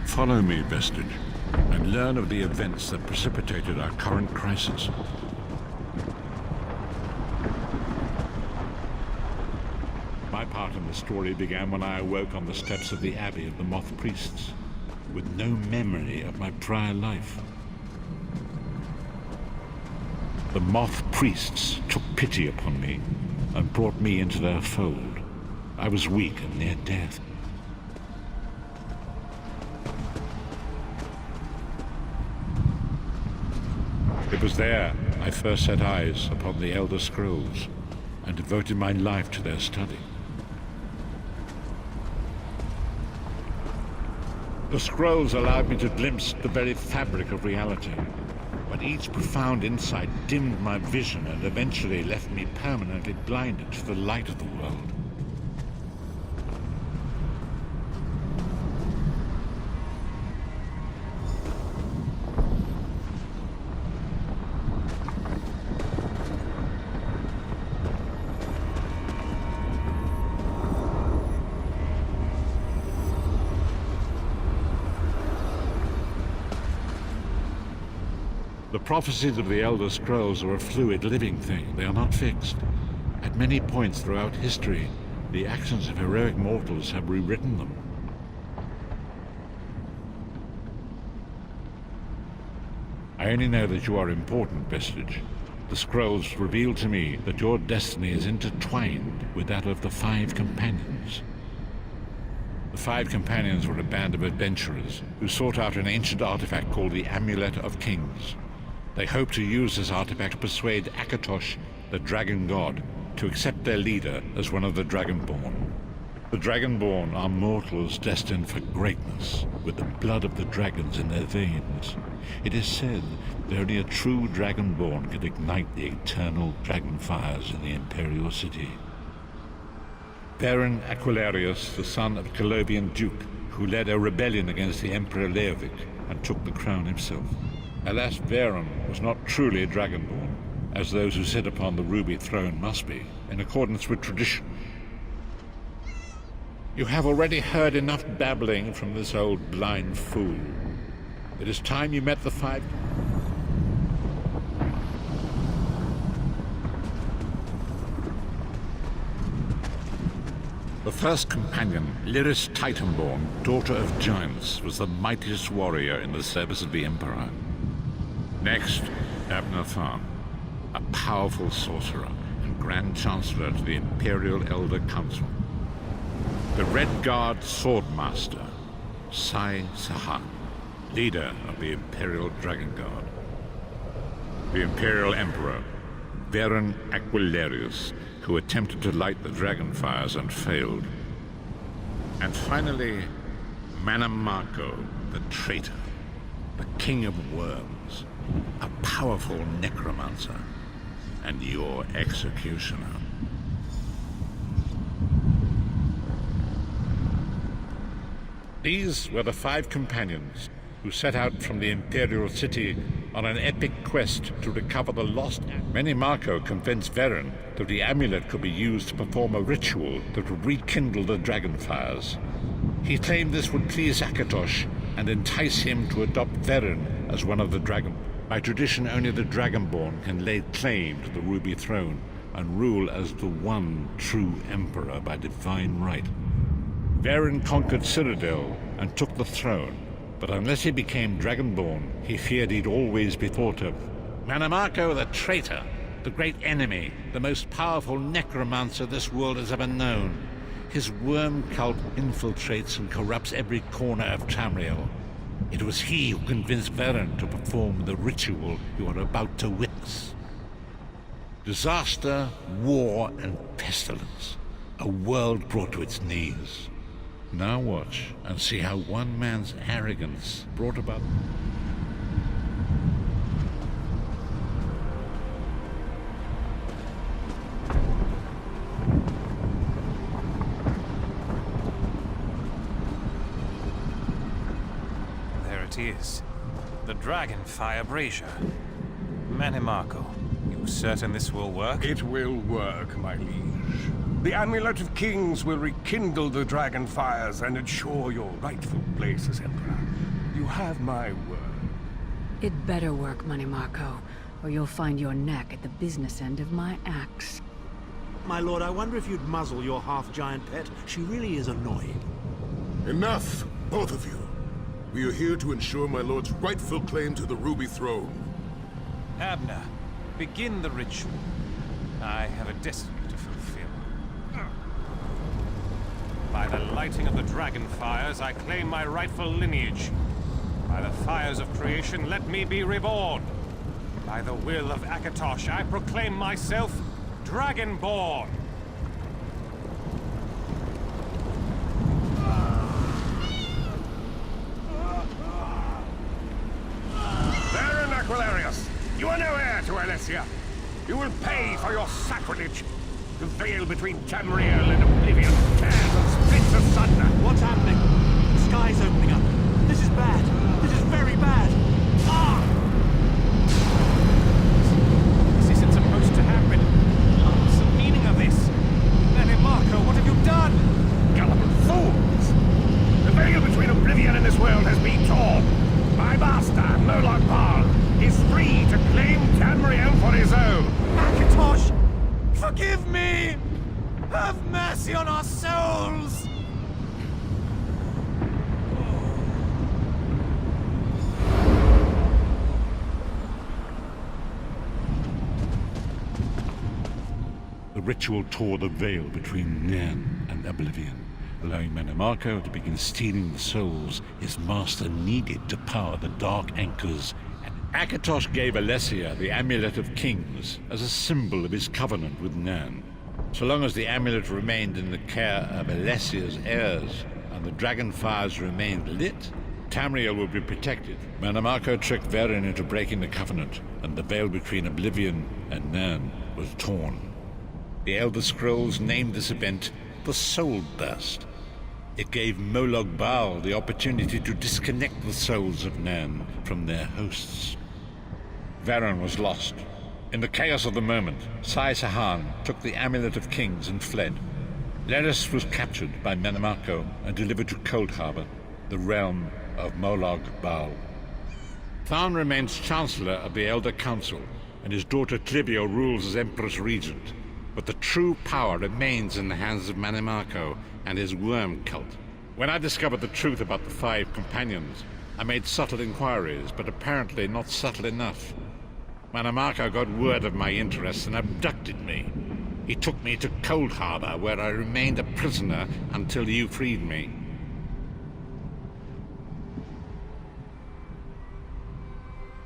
Follow me, Vestige, and learn of the events that precipitated our current crisis. My part in the story began when I awoke on the steps of the Abbey of the Moth Priests, with no memory of my prior life. The Moth Priests took pity upon me and brought me into their fold. I was weak and near death. It was there I first set eyes upon the Elder Scrolls and devoted my life to their study. The scrolls allowed me to glimpse the very fabric of reality, but each profound insight dimmed my vision and eventually left me permanently blinded to the light of the world. The prophecies of the Elder Scrolls are a fluid, living thing. They are not fixed. At many points throughout history, the actions of heroic mortals have rewritten them. I only know that you are important, Vestige. The scrolls reveal to me that your destiny is intertwined with that of the Five Companions. The Five Companions were a band of adventurers who sought out an ancient artifact called the Amulet of Kings. They hoped to use this artifact to persuade Akatosh, the Dragon God, to accept their leader as one of the Dragonborn. The Dragonborn are mortals destined for greatness, with the blood of the dragons in their veins. It is said that only a true Dragonborn can ignite the eternal dragon fires in the Imperial City. Baron Aquilarius, the son of Colovian Duke, who led a rebellion against the Emperor Leovic and took the crown himself. Alas, Varen was not truly a Dragonborn, as those who sit upon the ruby throne must be, in accordance with tradition. You have already heard enough babbling from this old blind fool. It is time you met the Five... The first companion, Lyris Titanborn, daughter of giants, was the mightiest warrior in the service of the Emperor. Next, Abner Tharn, a powerful sorcerer and Grand Chancellor to the Imperial Elder Council. The Red Guard Swordmaster, Sai Sahan, leader of the Imperial Dragon Guard. The Imperial Emperor, Baron Aquilarius, who attempted to light the dragon fires and failed. And finally, Manamarco, the traitor, the King of Worms, a powerful necromancer, and your executioner. These were the Five Companions who set out from the Imperial City on an epic quest to recover the lost... Manamarco convinced Varen that the amulet could be used to perform a ritual that would rekindle the dragon fires. He claimed this would please Akatosh and entice him to adopt Varen as one of the dragon... By tradition, only the Dragonborn can lay claim to the Ruby Throne and rule as the one true Emperor by divine right. Varen conquered Cyrodiil and took the throne, but unless he became Dragonborn, he feared he'd always be thought of. Manamarco the traitor, the great enemy, the most powerful necromancer this world has ever known. His worm cult infiltrates and corrupts every corner of Tamriel. It was he who convinced Varen to perform the ritual you are about to witness. Disaster, war, and pestilence. A world brought to its knees. Now watch and see how one man's arrogance brought about... There it is. The Dragonfire Brazier. Manamarco, you certain this will work? It will work, my liege. The Amulet of Kings will rekindle the dragon fires and ensure your rightful place as Emperor. You have my word. It better work, Manamarco, or you'll find your neck at the business end of my axe. My lord, I wonder if you'd muzzle your half-giant pet. She really is annoying. Enough, both of you. We are here to ensure my lord's rightful claim to the Ruby Throne. Abner, begin the ritual. I have a destiny to fulfill. By the lighting of the dragon fires, I claim my rightful lineage. By the fires of creation, let me be reborn. By the will of Akatosh, I proclaim myself Dragonborn. Baron Aquilarius, you are no heir to Alessia. You will pay for your sacrilege. The veil between Tamriel and Oblivion tears and splits asunder. What's happening? The sky's opening up. This is bad. This is very bad. Ah! This isn't supposed to happen. What's the meaning of this? Manamarco, what have you done? Gullible fools! The veil between Oblivion and this world has been torn. My master, Moloch Bal, is free to claim Tamriel for his own. Akatosh! Forgive me! Have mercy on our souls! The ritual tore the veil between Nairn and Oblivion, allowing Mannimarco to begin stealing the souls his master needed to power the Dark Anchors. And Akatosh gave Alessia the Amulet of Kings as a symbol of his covenant with Nairn. So long as the amulet remained in the care of Alessia's heirs and the dragon fires remained lit, Tamriel would be protected. Mannimarco tricked Varen into breaking the covenant, and the veil between Oblivion and Nairn was torn. The Elder Scrolls named this event the Soul Burst. It gave Molag Bal the opportunity to disconnect the souls of Nairn from their hosts. Varen was lost. In the chaos of the moment, Sai Sahan took the Amulet of Kings and fled. Leris was captured by Mannimarco and delivered to Cold Harbor, the realm of Molag Bal. Tharn remains Chancellor of the Elder Council, and his daughter Clivio rules as Empress Regent. But the true power remains in the hands of Mannimarco and his worm cult. When I discovered the truth about the 5 companions, I made subtle inquiries, but apparently not subtle enough. Mannimarco got word of my interests and abducted me. He took me to Cold Harbor, where I remained a prisoner until you freed me.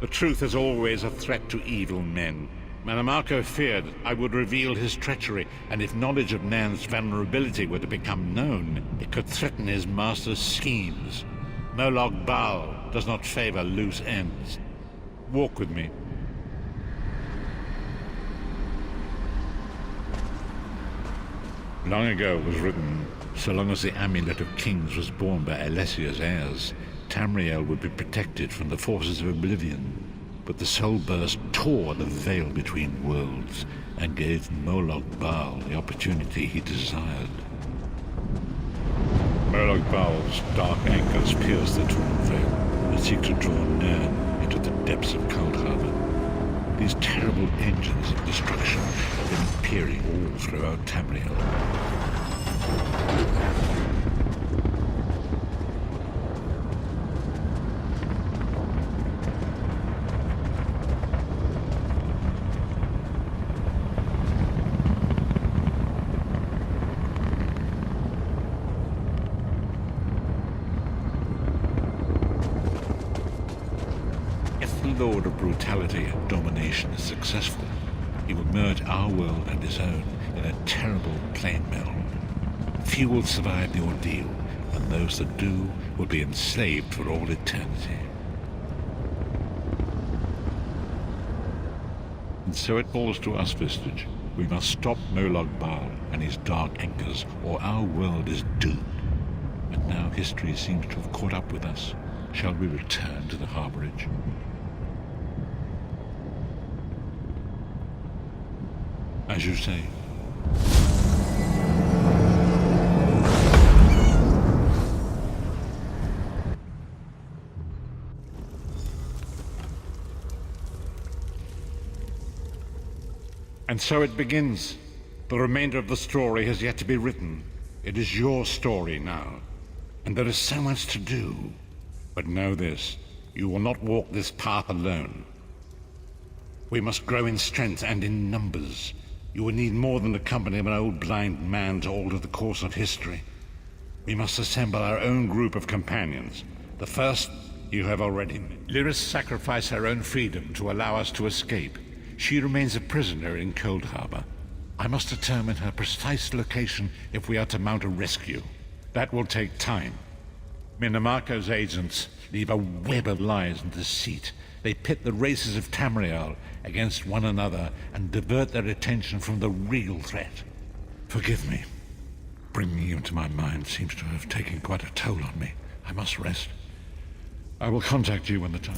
The truth is always a threat to evil men. Mannimarco feared I would reveal his treachery, and if knowledge of Nairn's vulnerability were to become known, it could threaten his master's schemes. Molag Bal does not favor loose ends. Walk with me. Long ago was written, so long as the Amulet of Kings was borne by Alessia's heirs, Tamriel would be protected from the forces of Oblivion. But the Soul Burst tore the veil between worlds and gave Molag Bal the opportunity he desired. Molag Bal's dark anchors pierce the torn veil and seek to draw Nairn into the depths of Cold Harbor. These terrible engines of destruction have been appearing all throughout Tamriel. Lord of brutality and domination is successful, he will merge our world and his own in a terrible plain meld. Few will survive the ordeal, and those that do will be enslaved for all eternity. And so it falls to us, Vestige. We must stop Molag Bal and his dark anchors, or our world is doomed. And now history seems to have caught up with us. Shall we return to the harborage? As you say. And so it begins. The remainder of the story has yet to be written. It is your story now. And there is so much to do. But know this, you will not walk this path alone. We must grow in strength and in numbers. You will need more than the company of an old blind man to alter the course of history. We must assemble our own group of companions. The first you have already met. Lyris sacrificed her own freedom to allow us to escape. She remains a prisoner in Cold Harbor. I must determine her precise location if we are to mount a rescue. That will take time. Mannimarco's agents leave a web of lies and deceit. They pit the races of Tamriel against one another and divert their attention from the real threat. Forgive me. Bringing you into my mind seems to have taken quite a toll on me. I must rest. I will contact you when the time...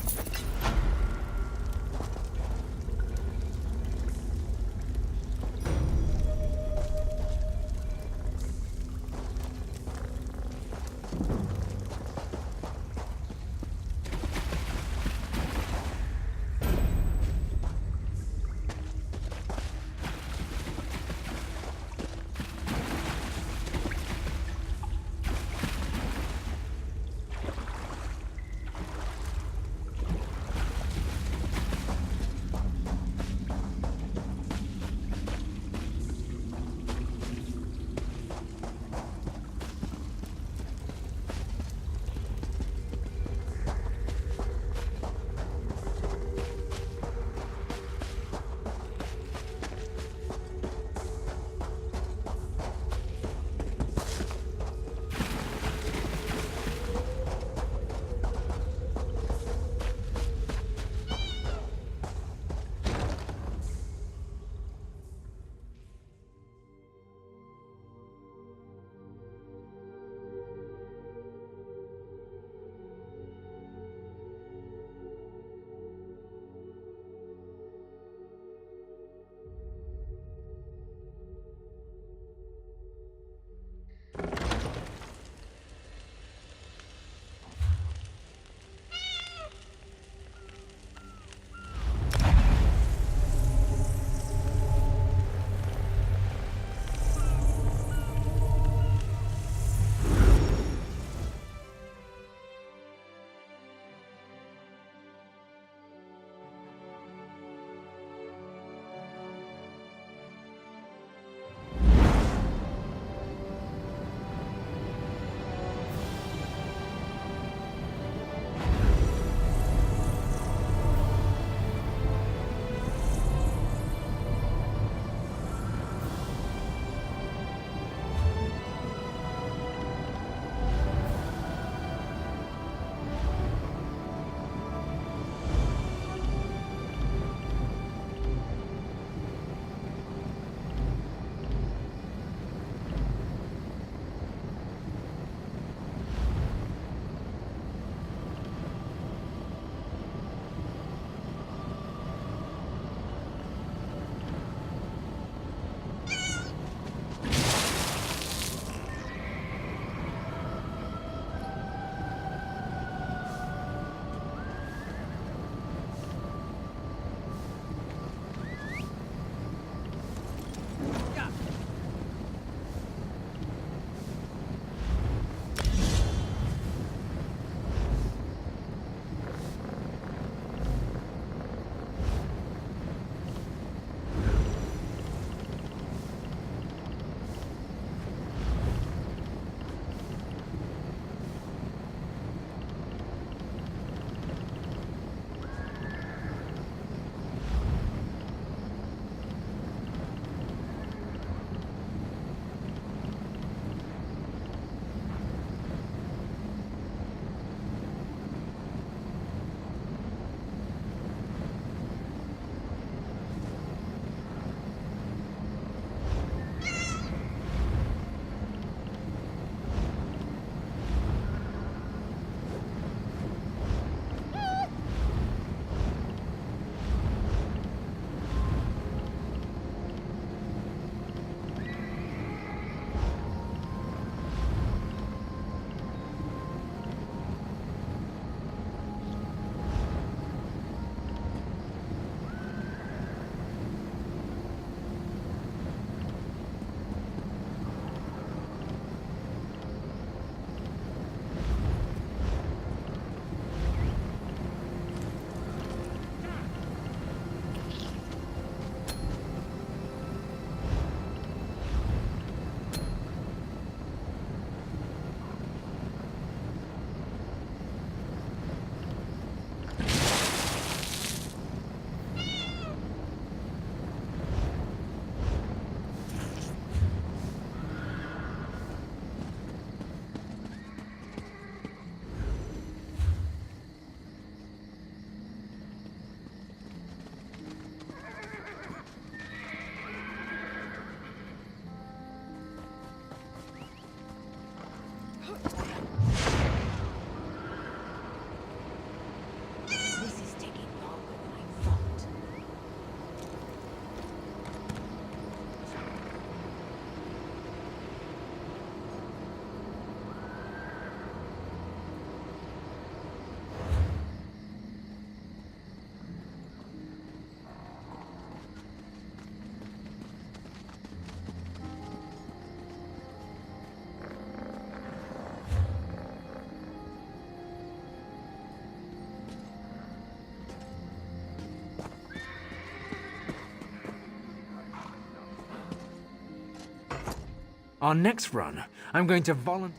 Our next run, I'm going to volunteer.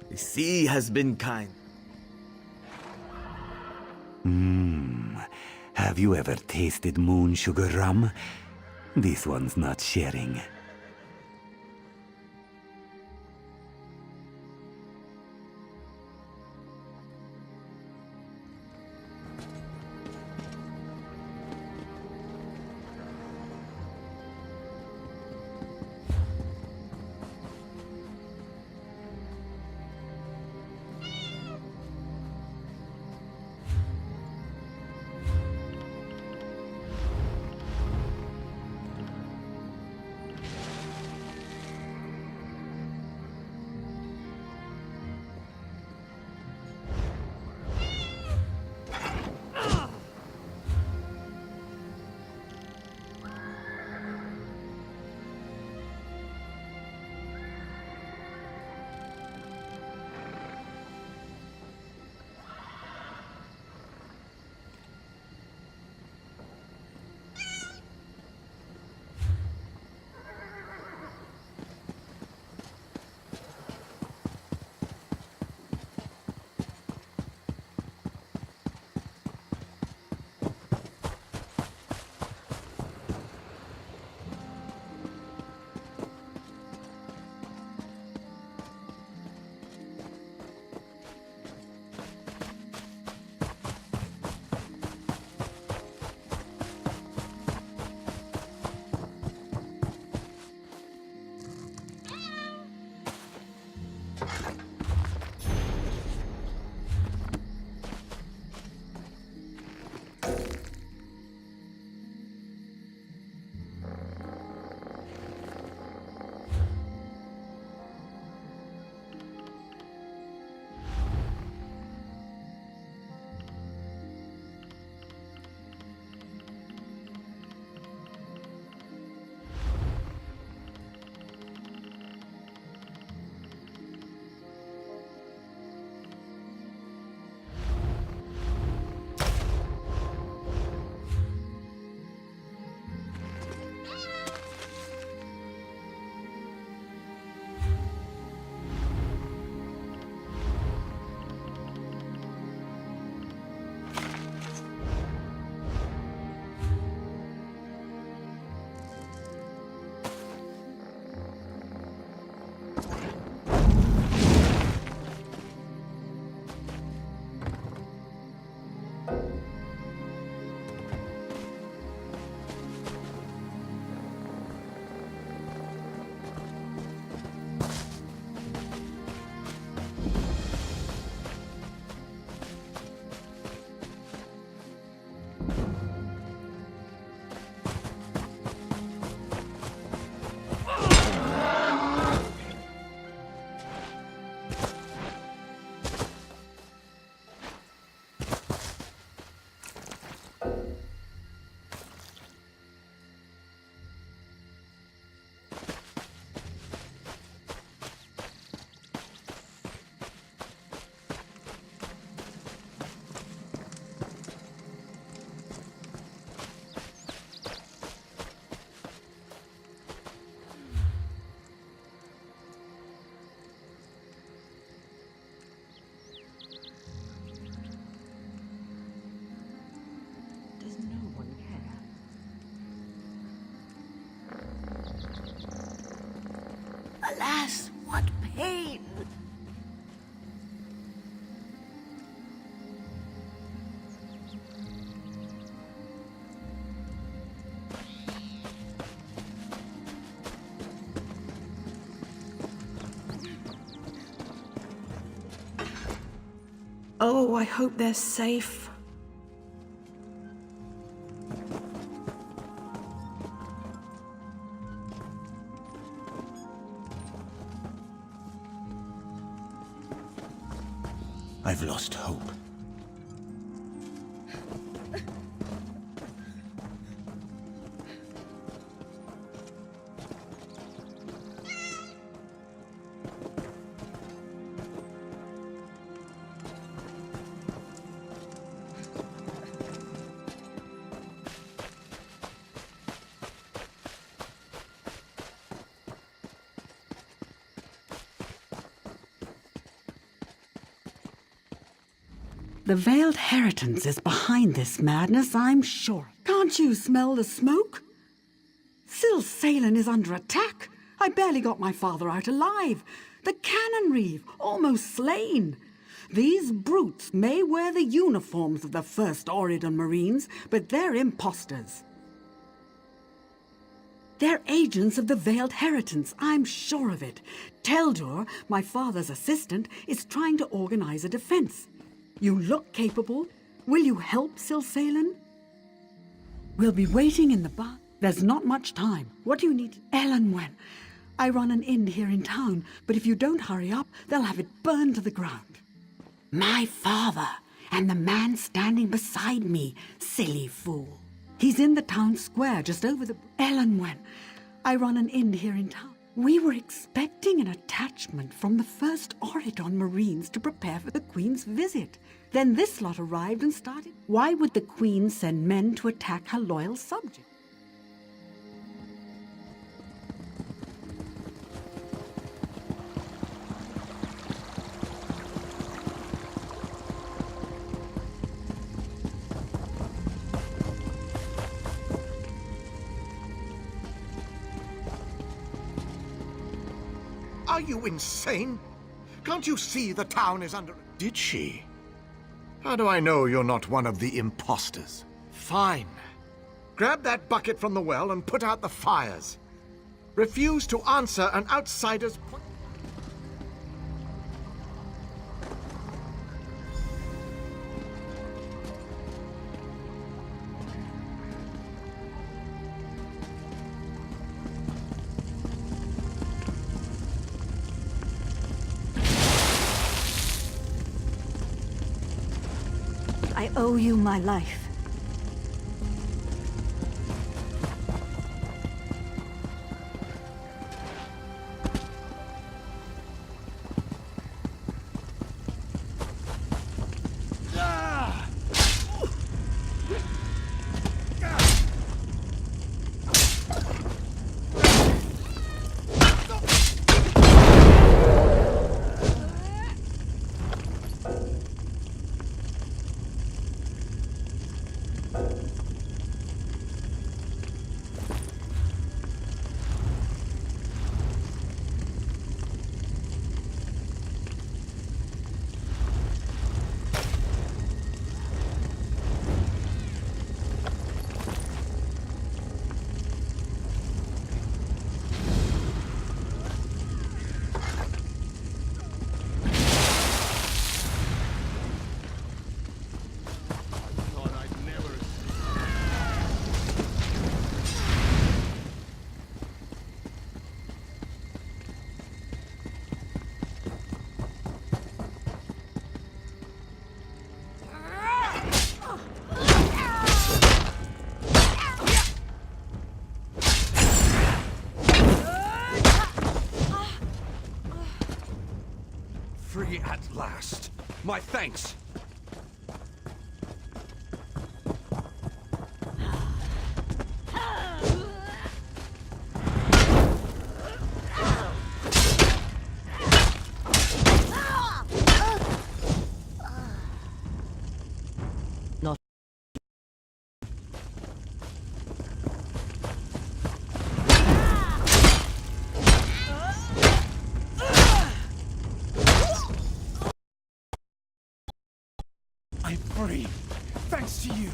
The sea has been kind. Have you ever tasted moon sugar rum? This one's not sharing. Alas, what pain! Oh, I hope they're safe. I've lost hope. The Veiled Heritance is behind this madness, I'm sure. Can't you smell the smoke? Salem is under attack. I barely got my father out alive. The cannon reeve, almost slain. These brutes may wear the uniforms of the First Oridon Marines, but they're imposters. They're agents of the Veiled Heritance, I'm sure of it. Teldur, my father's assistant, is trying to organize a defense. You look capable. Will you help Salem? We'll be waiting in the bar. There's not much time. What do you need? Elenwen. I run an inn here in town, but if you don't hurry up, they'll have it burned to the ground. My father, and the man standing beside me, silly fool. He's in the town square just over the... Elenwen. I run an inn here in town. We were expecting an attachment from the First Oridon Marines to prepare for the Queen's visit. Then this lot arrived and started. Why would the Queen send men to attack her loyal subjects? Are you insane? Can't you see the town is under... Did she? How do I know you're not one of the imposters? Fine. Grab that bucket from the well and put out the fires. Refuse to answer an outsider's... I owe you my life. Free at last. My thanks. I'm free, thanks to you.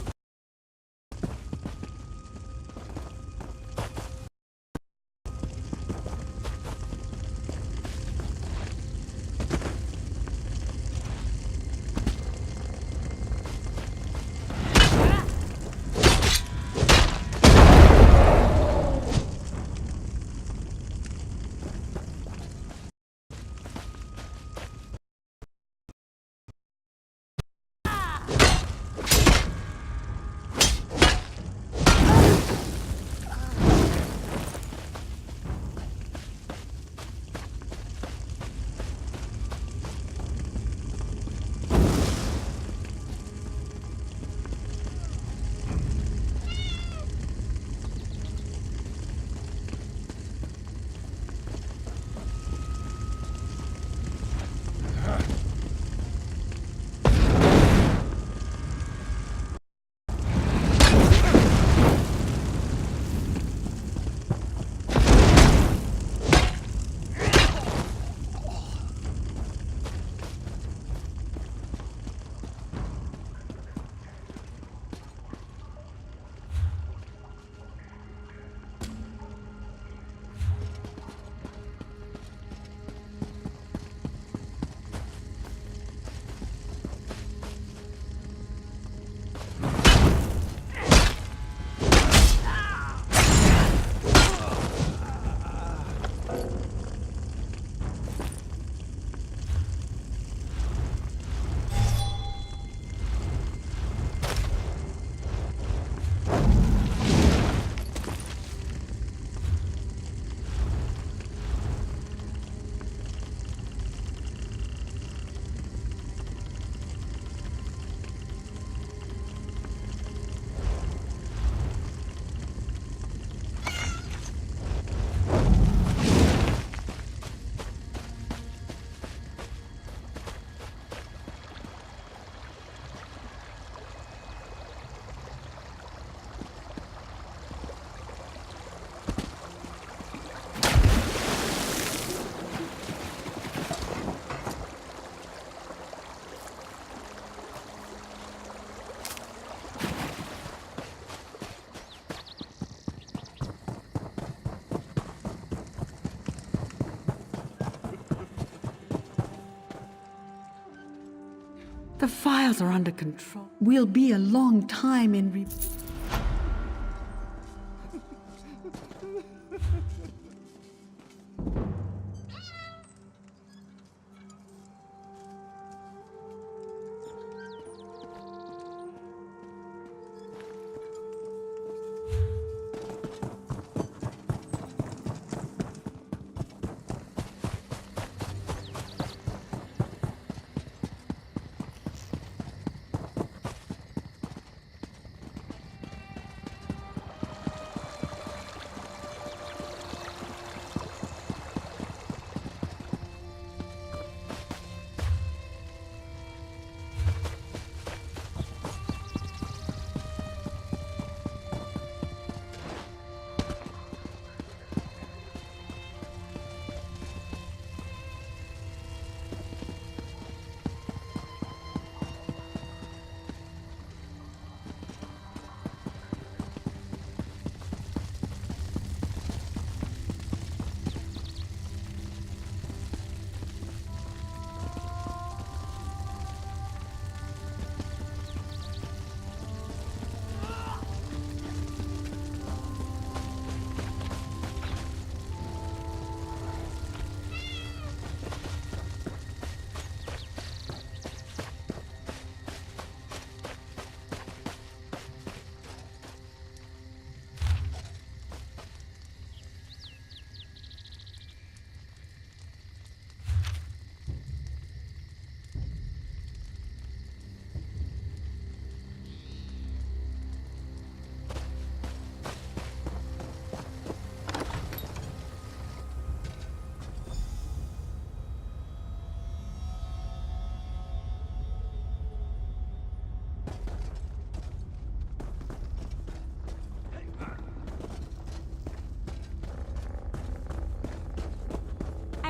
The fires are under control. We'll be a long time in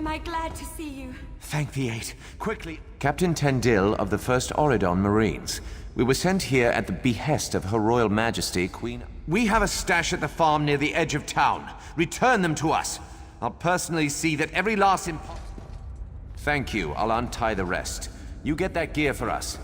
Am I glad to see you? Thank the Eight. Quickly. Captain Tendil of the 1st Oridon Marines. We were sent here at the behest of Her Royal Majesty, Queen... We have a stash at the farm near the edge of town. Return them to us. I'll personally see that every last Thank you. I'll untie the rest. You get that gear for us.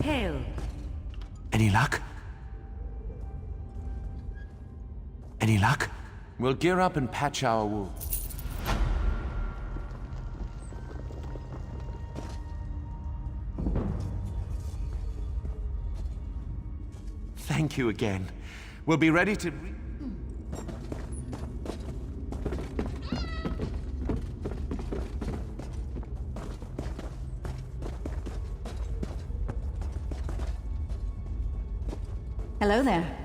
Hail. Any luck? Any luck? We'll gear up and patch our wounds. Thank you again. We'll be ready to... Hello there.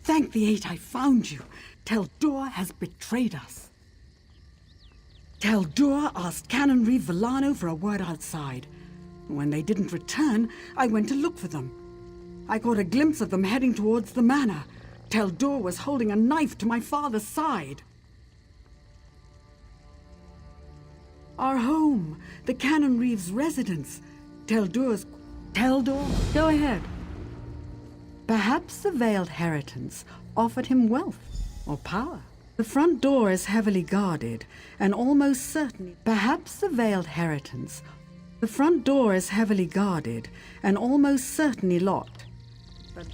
Thank the Eight I found you. Teldur has betrayed us. Teldur asked Canon Reeve Villano for a word outside. When they didn't return, I went to look for them. I caught a glimpse of them heading towards the manor. Teldur was holding a knife to my father's side. Our home, the Canon Reeve's residence. Teldur's... Teldur? Go ahead. Perhaps the Veiled Heritance offered him wealth or power. The front door is heavily guarded, and almost certainly... Perhaps the Veiled Heritance... The front door is heavily guarded, and almost certainly locked. But...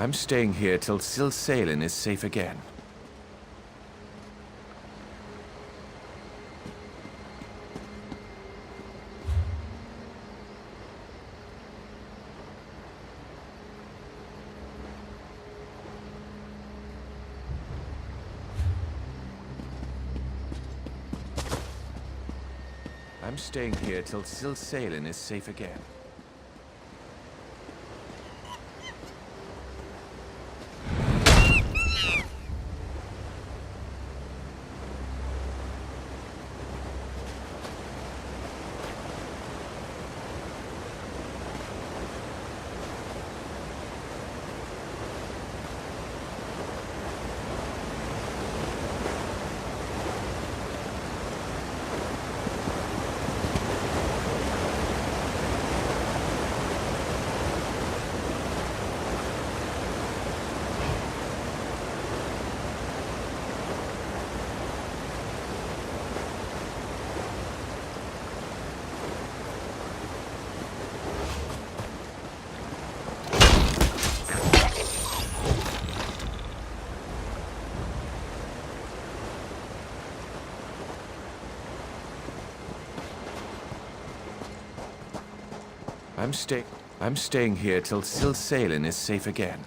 I'm staying here till Silsalin is safe again. I'm staying here till Silsalin is safe again. I'm staying here till Silsalin is safe again.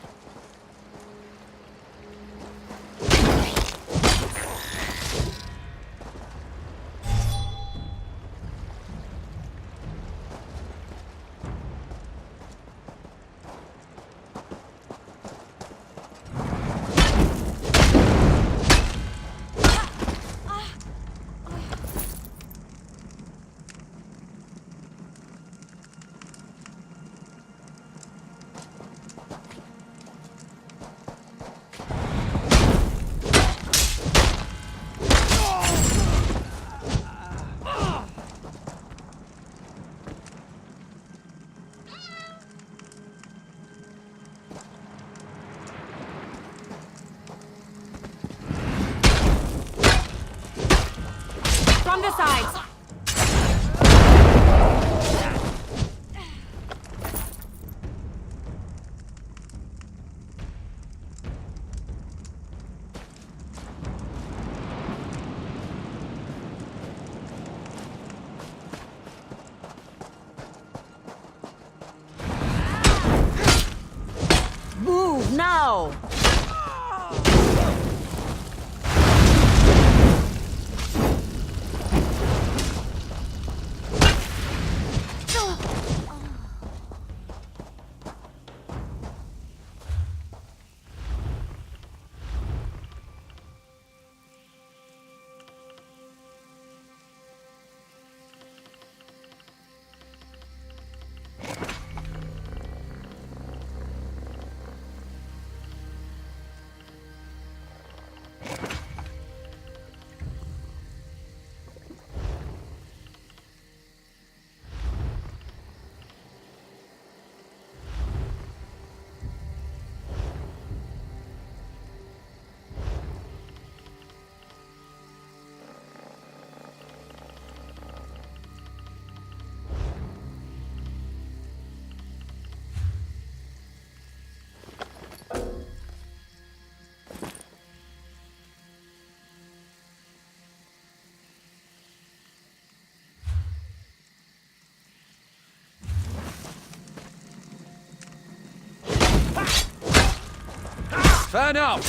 From the sides! Move now! Turn up!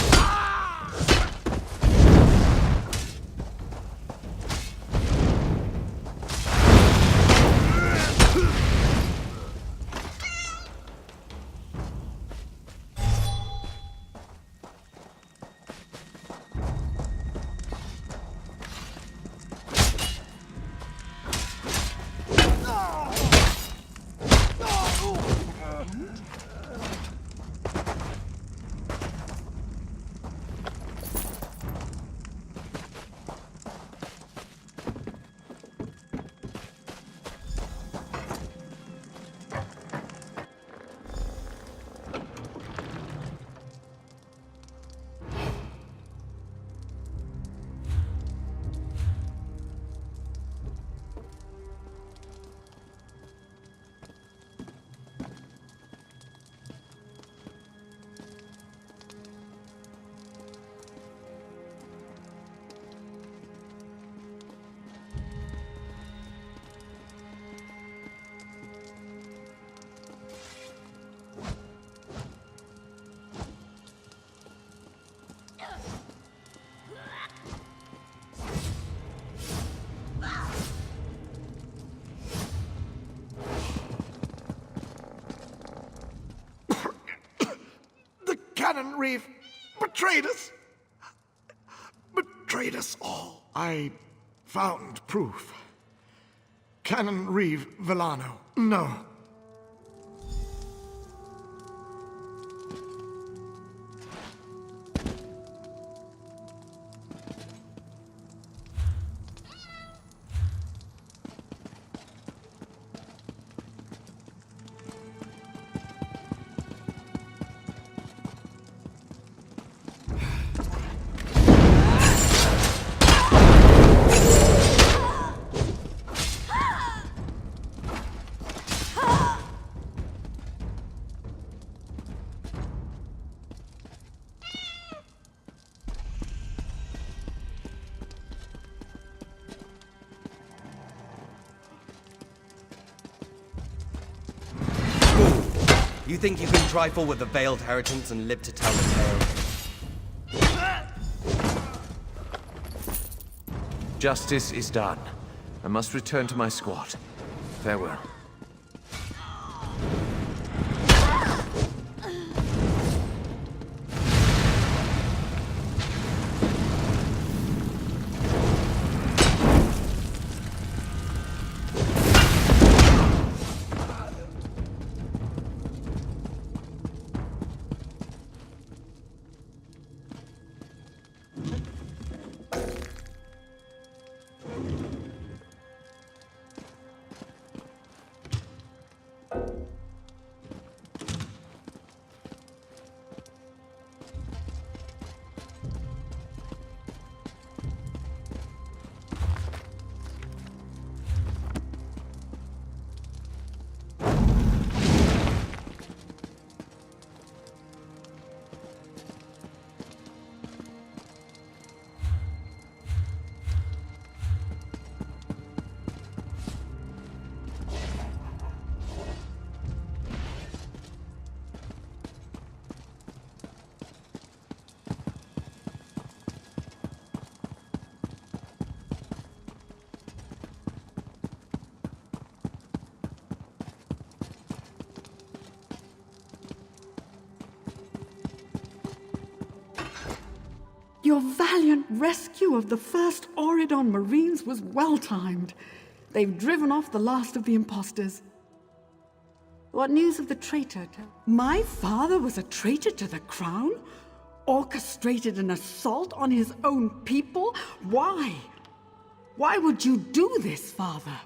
Canon Reeve betrayed us. Betrayed us all. I found proof. Canon Reeve Villano. No. You think you can trifle with the veiled heritance and live to tell the tale? Justice is done. I must return to my squad. Farewell. Your valiant rescue of the first Auridon Marines was well-timed. They've driven off the last of the imposters. What news of the traitor? My father was a traitor to the crown? Orchestrated an assault on his own people? Why? Why would you do this, father?